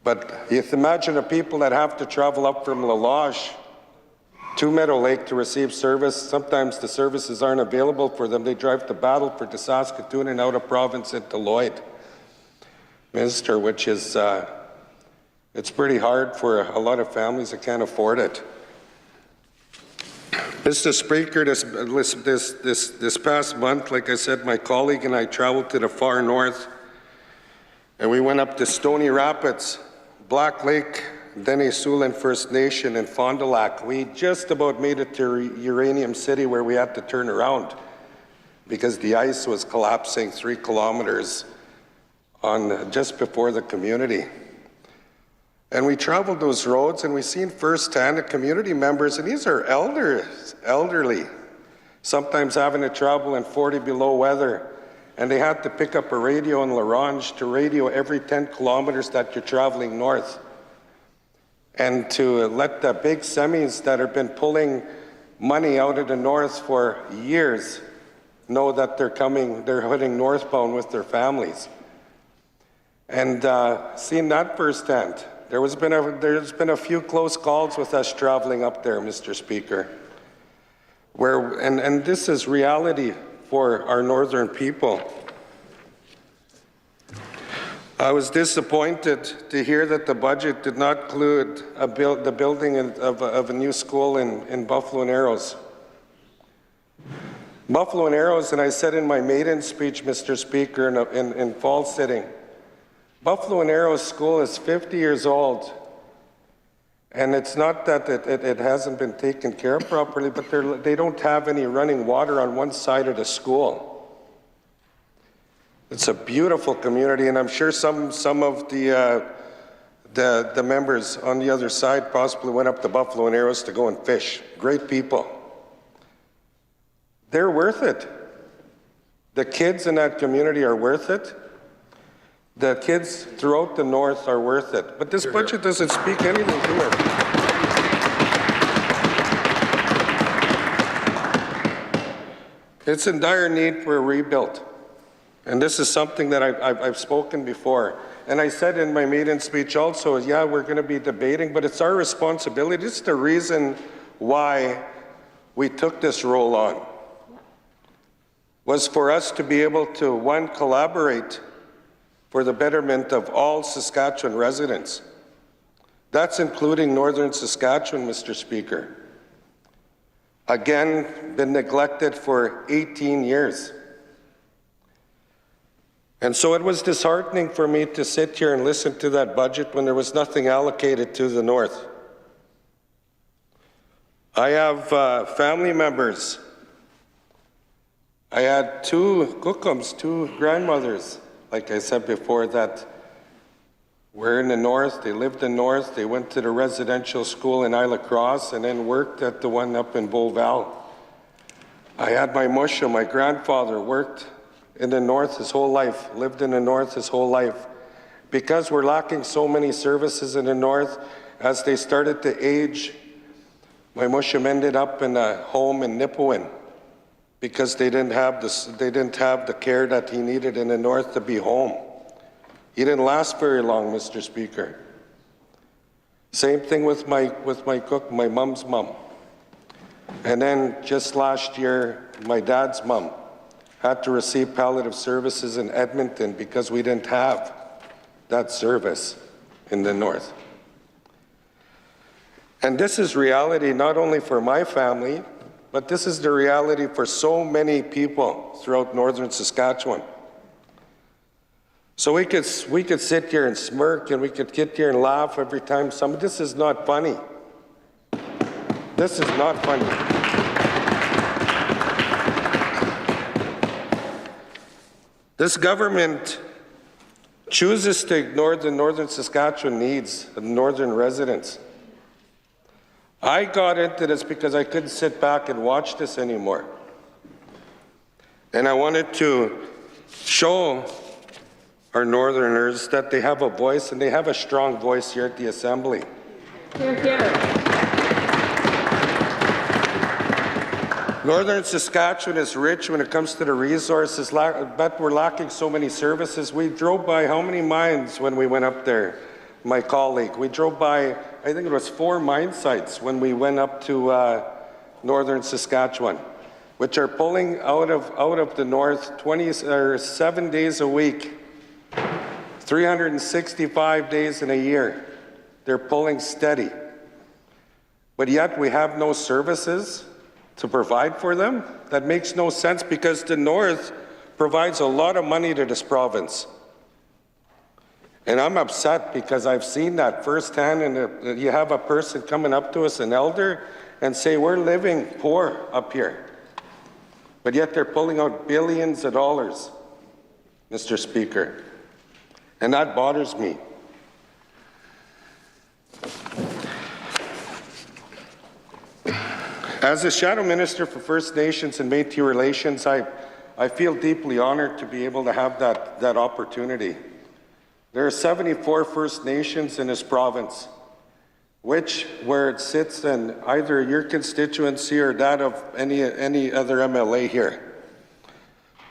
But you imagine the people that have to travel up from La Loche to Meadow Lake to receive service. Sometimes the services aren't available for them. They drive to Battleford, to Saskatoon, and out of province into Lloyd, Minister, which is, it's pretty hard for a lot of families that can't afford it. Mr. Speaker, this past month, like I said, my colleague and I traveled to the far north, and we went up to Stony Rapids, Black Lake, Dene Sulin First Nation, and Fond du Lac. We just about made it to Uranium City, where we had to turn around because the ice was collapsing 3 kilometers on just before the community. And we traveled those roads, and we seen firsthand the community members, and these are elderly, sometimes having to travel in 40 below weather, and they had to pick up a radio in Larange to radio every 10 kilometers that you're traveling north, and to let the big semis that have been pulling money out of the north for years know that they're heading northbound with their families. And seeing that firsthand, there's been a few close calls with us traveling up there, Mr. Speaker, and this is reality for our northern people. I was disappointed to hear that the budget did not include the building of a new school in Buffalo and Arrows. Buffalo and Arrows, and I said in my maiden speech, Mr. Speaker, in fall sitting, Buffalo and Arrows School is 50 years old, and it's not that it hasn't been taken care of properly, but they don't have any running water on one side of the school. It's a beautiful community, and I'm sure some of the members on the other side possibly went up to Buffalo and Arrows to go and fish. Great people. They're worth it. The kids in that community are worth it. The kids throughout the north are worth it. But this budget doesn't speak anything to it. It's in dire need for a rebuild. And this is something that I've spoken before. And I said in my maiden speech also, yeah, we're going to be debating, but it's our responsibility. It's the reason why we took this role on, was for us to be able to, one, collaborate for the betterment of all Saskatchewan residents. That's including Northern Saskatchewan, Mr. Speaker. Again, been neglected for 18 years. And so it was disheartening for me to sit here and listen to that budget when there was nothing allocated to the north. I have family members. I had two cookums, two grandmothers, like I said before, that were in the north. They lived in the north. They went to the residential school in Isla Cross and then worked at the one up in Beauval. I had my musha, my grandfather worked in the north his whole life, lived in the north his whole life. Because we're lacking so many services in the north, as they started to age, my musham ended up in a home in Nipawin because they didn't have the care that he needed in the north to be home. He didn't last very long, Mr. Speaker. Same thing with my cook, my mom's mom. And then just last year, my dad's mom had to receive palliative services in Edmonton because we didn't have that service in the north. And this is reality not only for my family, but this is the reality for so many people throughout northern Saskatchewan. So we could sit here and smirk and we could sit here and laugh every time somebody, this is not funny. This is not funny. This government chooses to ignore the northern Saskatchewan needs of northern residents. I got into this because I couldn't sit back and watch this anymore. And I wanted to show our northerners that they have a voice, and they have a strong voice here at the Assembly. Hear, hear. Northern Saskatchewan is rich when it comes to the resources, but we're lacking so many services. We drove by how many mines when we went up there, my colleague? We drove by, I think it was 4 mine sites when we went up to northern Saskatchewan, which are pulling out of the north 7 days a week, 365 days in a year. They're pulling steady. But yet we have no services to provide for them? That makes no sense because the north provides a lot of money to this province. And I'm upset because I've seen that firsthand, and you have a person coming up to us, an elder, and say, we're living poor up here. But yet they're pulling out billions of dollars, Mr. Speaker. And that bothers me. As a Shadow Minister for First Nations and Métis Relations, I feel deeply honored to be able to have that opportunity. There are 74 First Nations in this province, where it sits in either your constituency or that of any other MLA here.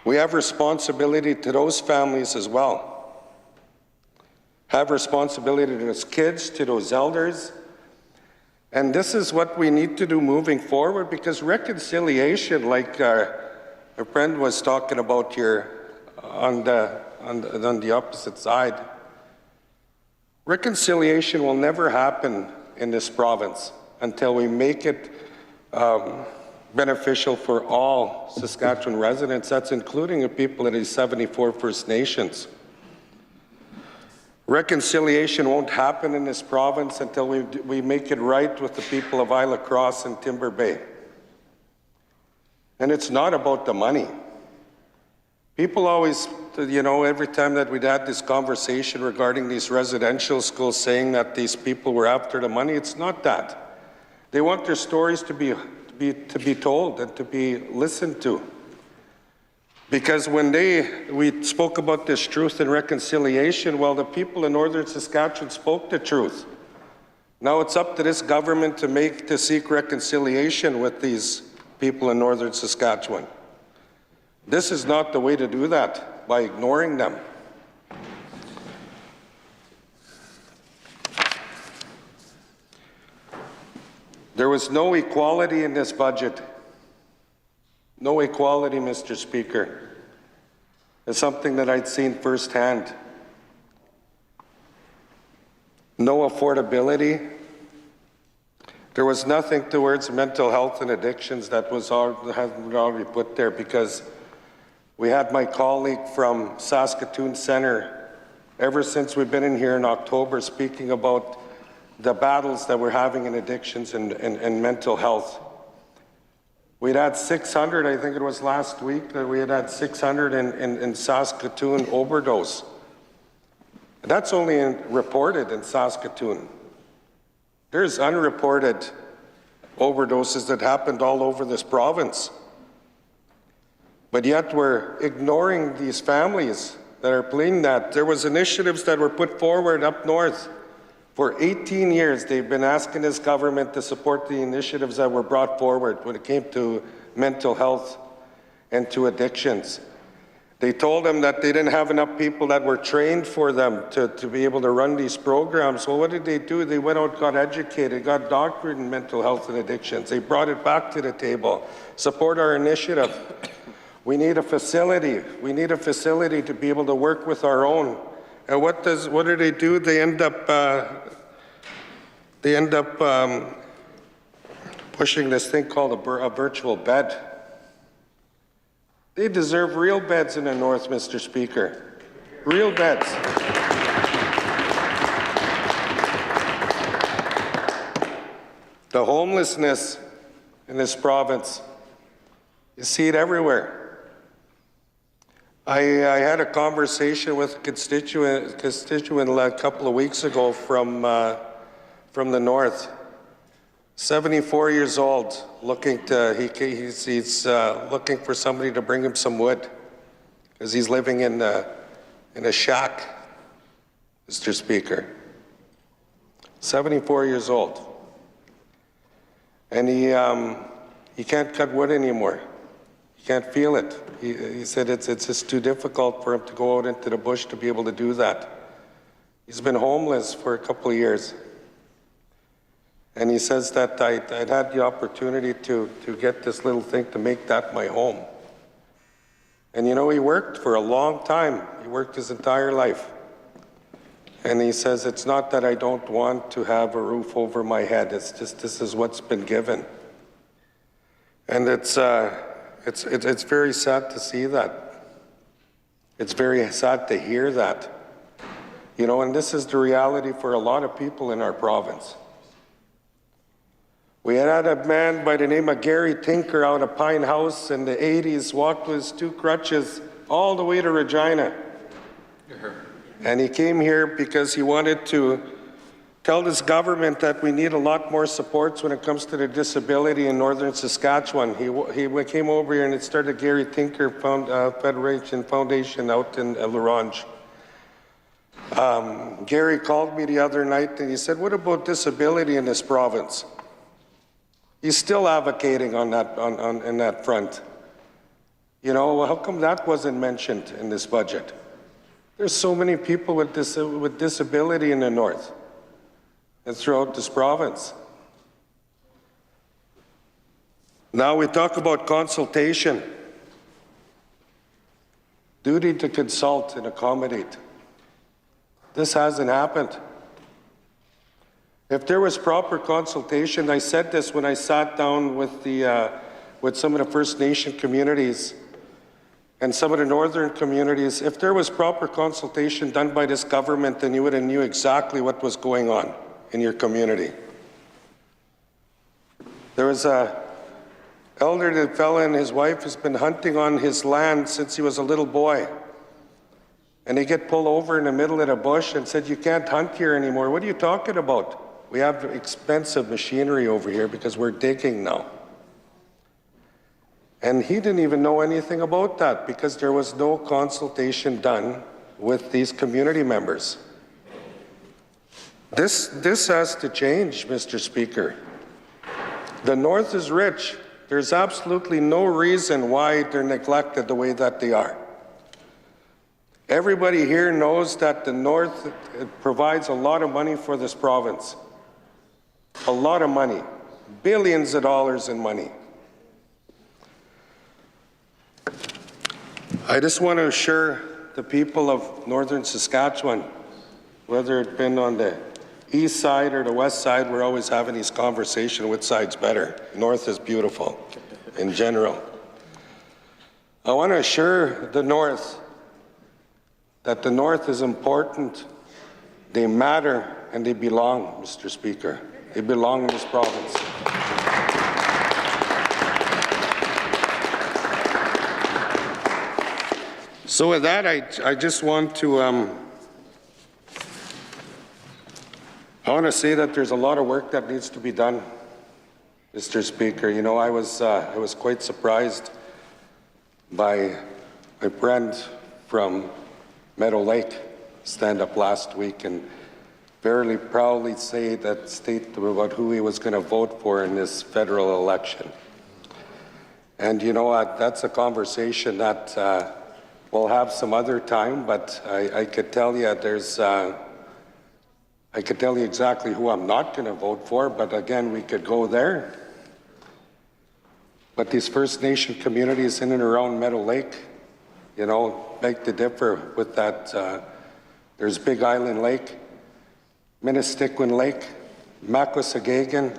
We have responsibility to those families as well. Have responsibility to those kids, to those elders. And this is what we need to do moving forward, because reconciliation, like our friend was talking about here on the opposite side, reconciliation will never happen in this province until we make it beneficial for all Saskatchewan residents. That's including the people of these 74 First Nations. Reconciliation won't happen in this province until we make it right with the people of Isla Cross and Timber Bay. And it's not about the money. People always, every time that we'd had this conversation regarding these residential schools saying that these people were after the money, it's not that. They want their stories to be told and to be listened to. Because when we spoke about this truth and reconciliation, well, the people in northern Saskatchewan spoke the truth. Now it's up to this government to seek reconciliation with these people in northern Saskatchewan. This is not the way to do that, by ignoring them. There was no equality in this budget. No equality, Mr. Speaker. It's something that I'd seen firsthand. No affordability. There was nothing towards mental health and addictions that was already put there, because we had my colleague from Saskatoon Centre, ever since we've been in here in October, speaking about the battles that we're having in addictions and mental health. We'd had 600, I think it was last week, that we had 600 in Saskatoon overdose. That's only reported in Saskatoon. There's unreported overdoses that happened all over this province. But yet we're ignoring these families that are pleading that. There was initiatives that were put forward up north. For 18 years, they've been asking this government to support the initiatives that were brought forward when it came to mental health and to addictions. They told them that they didn't have enough people that were trained for them to be able to run these programs. Well, what did they do? They went out, got educated, got doctored in mental health and addictions. They brought it back to the table. Support our initiative. We need a facility. We need a facility to be able to work with our own. And what do they do? They end up pushing this thing called a virtual bed. They deserve real beds in the north, Mr. Speaker. Real beds. The homelessness in this province, you see it everywhere. I had a conversation with a constituent a couple of weeks ago from the north. 74 years old, he's looking for somebody to bring him some wood, because he's living in a shack, Mr. Speaker. 74 years old, and he can't cut wood anymore. He can't feel it. He said it's just too difficult for him to go out into the bush to be able to do that. He's been homeless for a couple of years. And he says that I'd had the opportunity to get this little thing to make that my home. And you know, he worked for a long time. He worked his entire life. And he says, it's not that I don't want to have a roof over my head. It's just this is what's been given. And it's very sad to see that. It's very sad to hear that. You know, and this is the reality for a lot of people in our province. We had a man by the name of Gary Tinker out of Pine House in the 80s, walked with his 2 crutches all the way to Regina. And he came here because he wanted to tell this government that we need a lot more supports when it comes to the disability in northern Saskatchewan. He came over here and it started Gary Tinker Federation Foundation out in La Ronge. Gary called me the other night and he said, what about disability in this province? He's still advocating on that, in that front. You know, how come that wasn't mentioned in this budget? There's so many people with disability in the north and throughout this province. Now we talk about consultation. Duty to consult and accommodate. This hasn't happened. If there was proper consultation, I said this when I sat down with some of the First Nation communities and some of the northern communities, if there was proper consultation done by this government, then you would have knew exactly what was going on in your community. There was an elderly fellow and his wife has been hunting on his land since he was a little boy. And they get pulled over in the middle of the bush and said, you can't hunt here anymore. What are you talking about? We have expensive machinery over here because we're digging now. And he didn't even know anything about that because there was no consultation done with these community members. This has to change, Mr. Speaker. The North is rich. There's absolutely no reason why they're neglected the way that they are. Everybody here knows that the North provides a lot of money for this province. A lot of money. Billions of dollars in money. I just want to assure the people of northern Saskatchewan, whether it's been on the east side or the west side, we're always having these conversations, which side's better. North is beautiful in general. I want to assure the North that the North is important, they matter, and they belong, Mr. Speaker. They belong in this province. So with that, I just want to I want to say that there's a lot of work that needs to be done, Mr. Speaker. You know, I was quite surprised by my friend from Meadow Lake stand up last week and fairly proudly state about who he was going to vote for in this federal election. And you know, that's a conversation that we'll have some other time, but I could tell you I could tell you exactly who I'm not going to vote for, but again, we could go there. But these First Nation communities in and around Meadow Lake, you know, beg to differ with that. There's Big Island Lake, Minnestickwin Lake, Makwasagagan,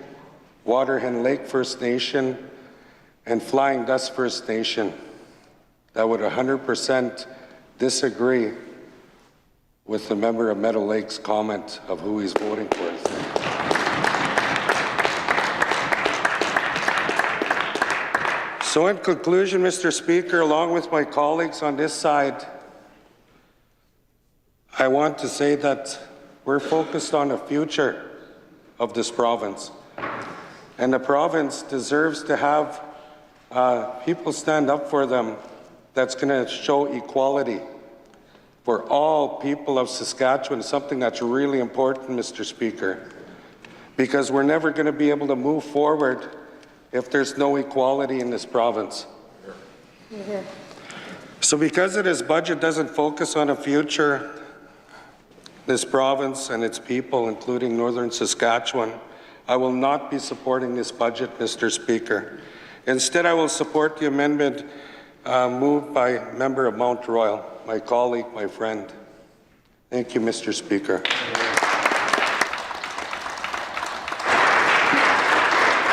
Waterhen Lake First Nation, and Flying Dust First Nation that would 100% disagree with the member of Meadow Lake's comment of who he's voting for. So in conclusion, Mr. Speaker, along with my colleagues on this side, I want to say that we're focused on the future of this province. And the province deserves to have people stand up for them that's going to show equality for all people of Saskatchewan, something that's really important, Mr. Speaker, because we're never going to be able to move forward if there's no equality in this province. So because of this budget doesn't focus on a future, this province and its people, including northern Saskatchewan, I will not be supporting this budget, Mr. Speaker. Instead, I will support the amendment moved by member of Mount Royal, my colleague, my friend. Thank you, Mr. Speaker.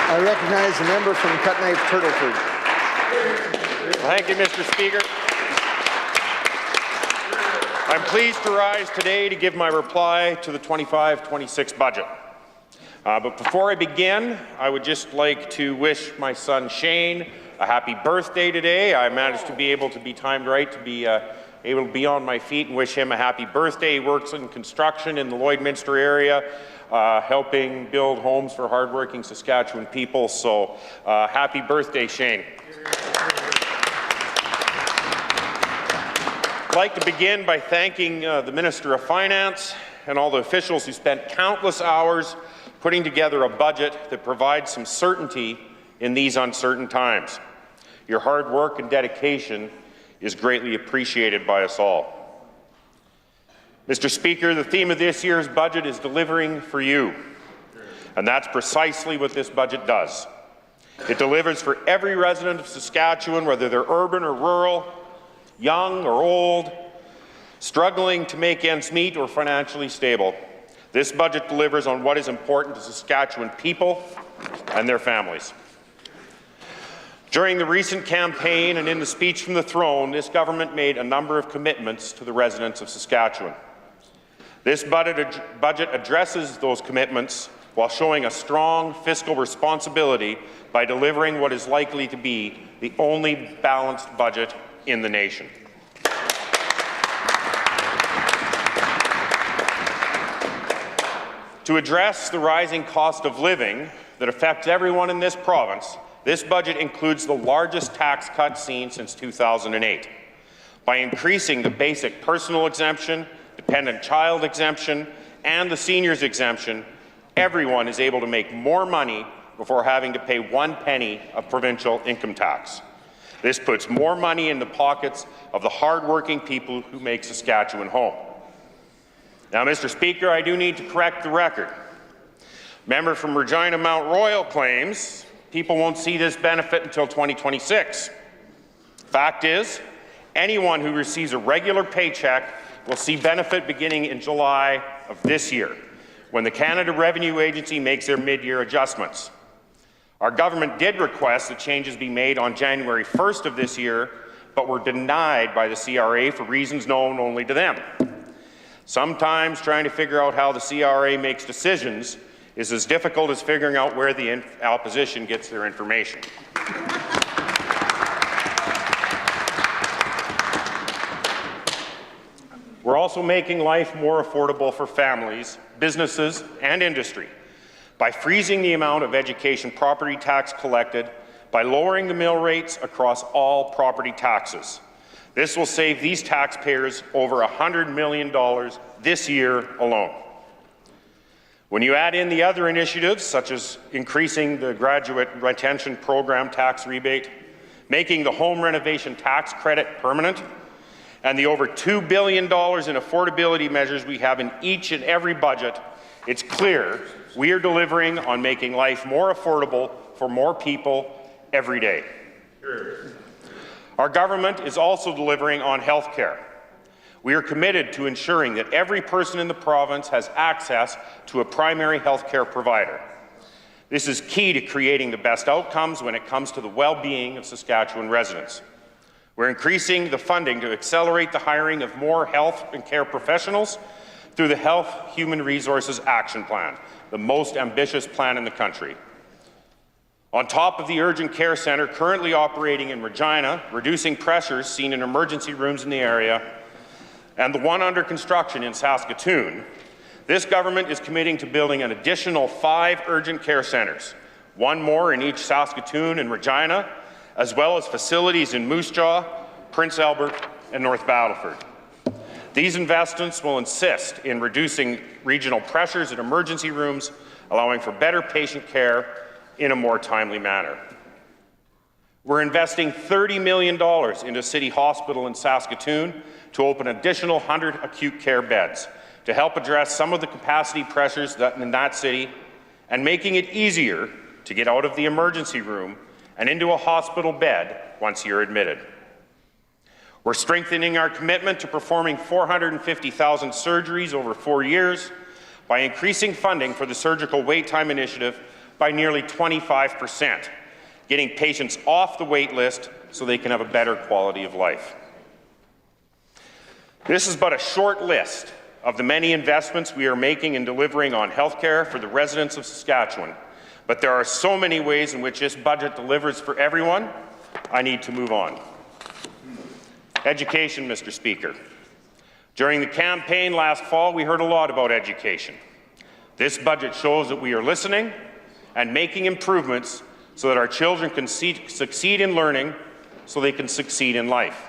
I recognize the member from Cutknife Turtleford. Thank you, Mr. Speaker. I'm pleased to rise today to give my reply to the 25-26 budget. But before I begin, I would just like to wish my son Shane a happy birthday today. I managed to be able to be timed right to be able to be on my feet and wish him a happy birthday. He works in construction in the Lloydminster area, helping build homes for hardworking Saskatchewan people. So happy birthday, Shane. I'd like to begin by thanking the Minister of Finance and all the officials who spent countless hours putting together a budget that provides some certainty in these uncertain times. Your hard work and dedication is greatly appreciated by us all. Mr. Speaker, the theme of this year's budget is delivering for you, and that's precisely what this budget does. It delivers for every resident of Saskatchewan, whether they're urban or rural, young or old, struggling to make ends meet or financially stable. This budget delivers on what is important to Saskatchewan people and their families. During the recent campaign and in the speech from the throne, this government made a number of commitments to the residents of Saskatchewan. This budget addresses those commitments while showing a strong fiscal responsibility by delivering what is likely to be the only balanced budget in the nation. To address the rising cost of living that affects everyone in this province, This budget includes the largest tax cut seen since 2008. By increasing the basic personal exemption, dependent child exemption, and the seniors exemption, everyone is able to make more money before having to pay 1 penny of provincial income tax. This puts more money in the pockets of the hard-working people who make Saskatchewan home. Now, Mr. Speaker, I do need to correct the record. Member from Regina Mount Royal claims people won't see this benefit until 2026. Fact is, anyone who receives a regular paycheck will see benefit beginning in July of this year, when the Canada Revenue Agency makes their mid-year adjustments. Our government did request that changes be made on January 1st of this year, but were denied by the CRA for reasons known only to them. Sometimes trying to figure out how the CRA makes decisions is as difficult as figuring out where the opposition gets their information. We're also making life more affordable for families, businesses, and industry by freezing the amount of education property tax collected, by lowering the mill rates across all property taxes. This will save these taxpayers over $100 million this year alone. When you add in the other initiatives, such as increasing the graduate retention program tax rebate, making the home renovation tax credit permanent, and the over $2 billion in affordability measures we have in each and every budget, it's clear we are delivering on making life more affordable for more people every day. Our government is also delivering on health care. We are committed to ensuring that every person in the province has access to a primary health care provider. This is key to creating the best outcomes when it comes to the well-being of Saskatchewan residents. We're increasing the funding to accelerate the hiring of more health and care professionals through the Health Human Resources Action Plan, the most ambitious plan in the country. On top of the urgent care centre currently operating in Regina, reducing pressures seen in emergency rooms in the area, and the one under construction in Saskatoon, this government is committing to building an additional 5 urgent care centres, 1 more in each Saskatoon and Regina, as well as facilities in Moose Jaw, Prince Albert, and North Battleford. These investments will assist in reducing regional pressures in emergency rooms, allowing for better patient care in a more timely manner. We're investing $30 million into City Hospital in Saskatoon to open additional 100 acute care beds to help address some of the capacity pressures in that city and making it easier to get out of the emergency room and into a hospital bed once you're admitted. We're strengthening our commitment to performing 450,000 surgeries over 4 years by increasing funding for the Surgical Wait Time Initiative by nearly 25%, getting patients off the wait list so they can have a better quality of life. This is but a short list of the many investments we are making in delivering on health care for the residents of Saskatchewan, but there are so many ways in which this budget delivers for everyone, I need to move on. Education, Mr. Speaker. During the campaign last fall, we heard a lot about education. This budget shows that we are listening and making improvements so that our children can succeed in learning so they can succeed in life.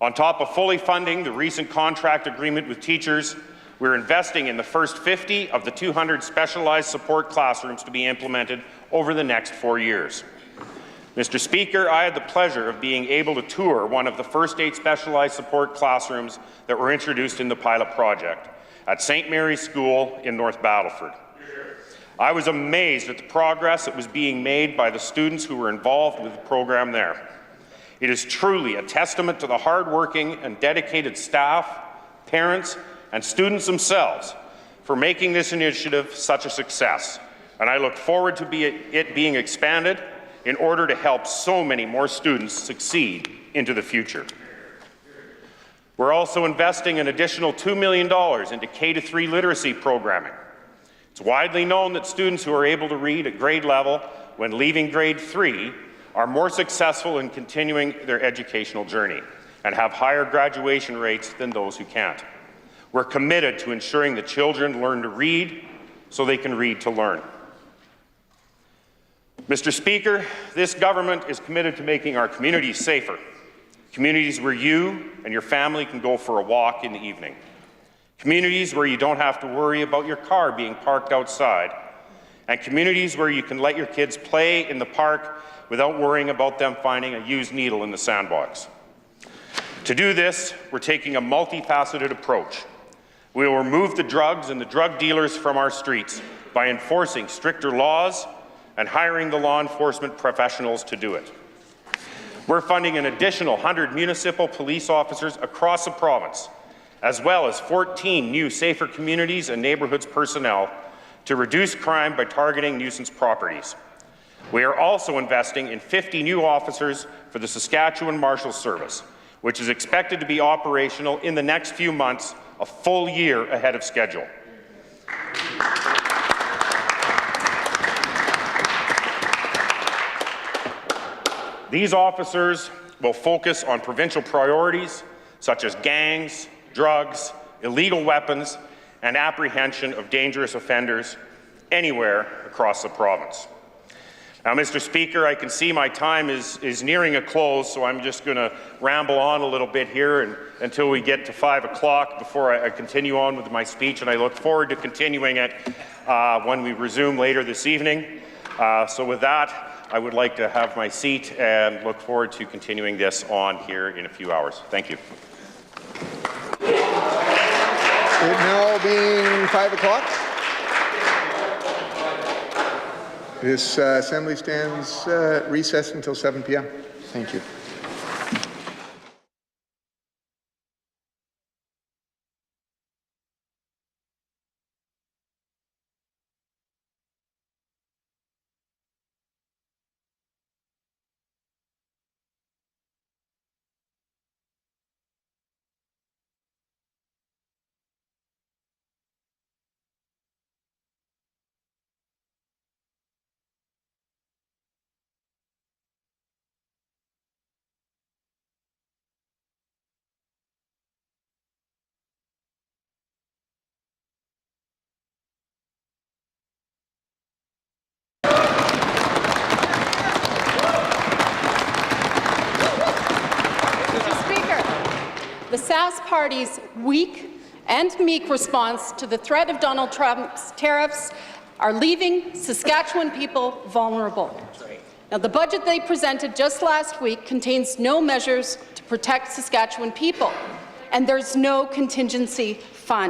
On top of fully funding the recent contract agreement with teachers, we're investing in the first 50 of the 200 specialized support classrooms to be implemented over the next 4 years. Mr. Speaker, I had the pleasure of being able to tour one of the first 8 specialized support classrooms that were introduced in the pilot project at St. Mary's School in North Battleford. I was amazed at the progress that was being made by the students who were involved with the program there. It is truly a testament to the hard-working and dedicated staff, parents, and students themselves for making this initiative such a success, and I look forward to it being expanded in order to help so many more students succeed into the future. We're also investing an additional $2 million into K-3 literacy programming. It's widely known that students who are able to read at grade level when leaving grade 3 are more successful in continuing their educational journey and have higher graduation rates than those who can't. We're committed to ensuring that children learn to read so they can read to learn. Mr. Speaker, this government is committed to making our communities safer, communities where you and your family can go for a walk in the evening, communities where you don't have to worry about your car being parked outside, and communities where you can let your kids play in the park without worrying about them finding a used needle in the sandbox. To do this, we're taking a multifaceted approach. We will remove the drugs and the drug dealers from our streets by enforcing stricter laws and hiring the law enforcement professionals to do it. We're funding an additional 100 municipal police officers across the province, as well as 14 new Safer Communities and Neighbourhoods personnel to reduce crime by targeting nuisance properties. We are also investing in 50 new officers for the Saskatchewan Marshal Service, which is expected to be operational in the next few months, a full year ahead of schedule. These officers will focus on provincial priorities such as gangs, drugs, illegal weapons, and apprehension of dangerous offenders anywhere across the province. Now, Mr. Speaker, I can see my time is nearing a close, so I'm just going to ramble on a little bit here until we get to 5 o'clock before I continue on with my speech, and I look forward to continuing it when we resume later this evening. So with that, I would like to have my seat and look forward to continuing this on here in a few hours. Thank you. It now being 5 o'clock. This Assembly stands recessed until 7 p.m. Thank you. The Sask Party's weak and meek response to the threat of Donald Trump's tariffs are leaving Saskatchewan people vulnerable. Now, the budget they presented just last week contains no measures to protect Saskatchewan people, and there's no contingency fund.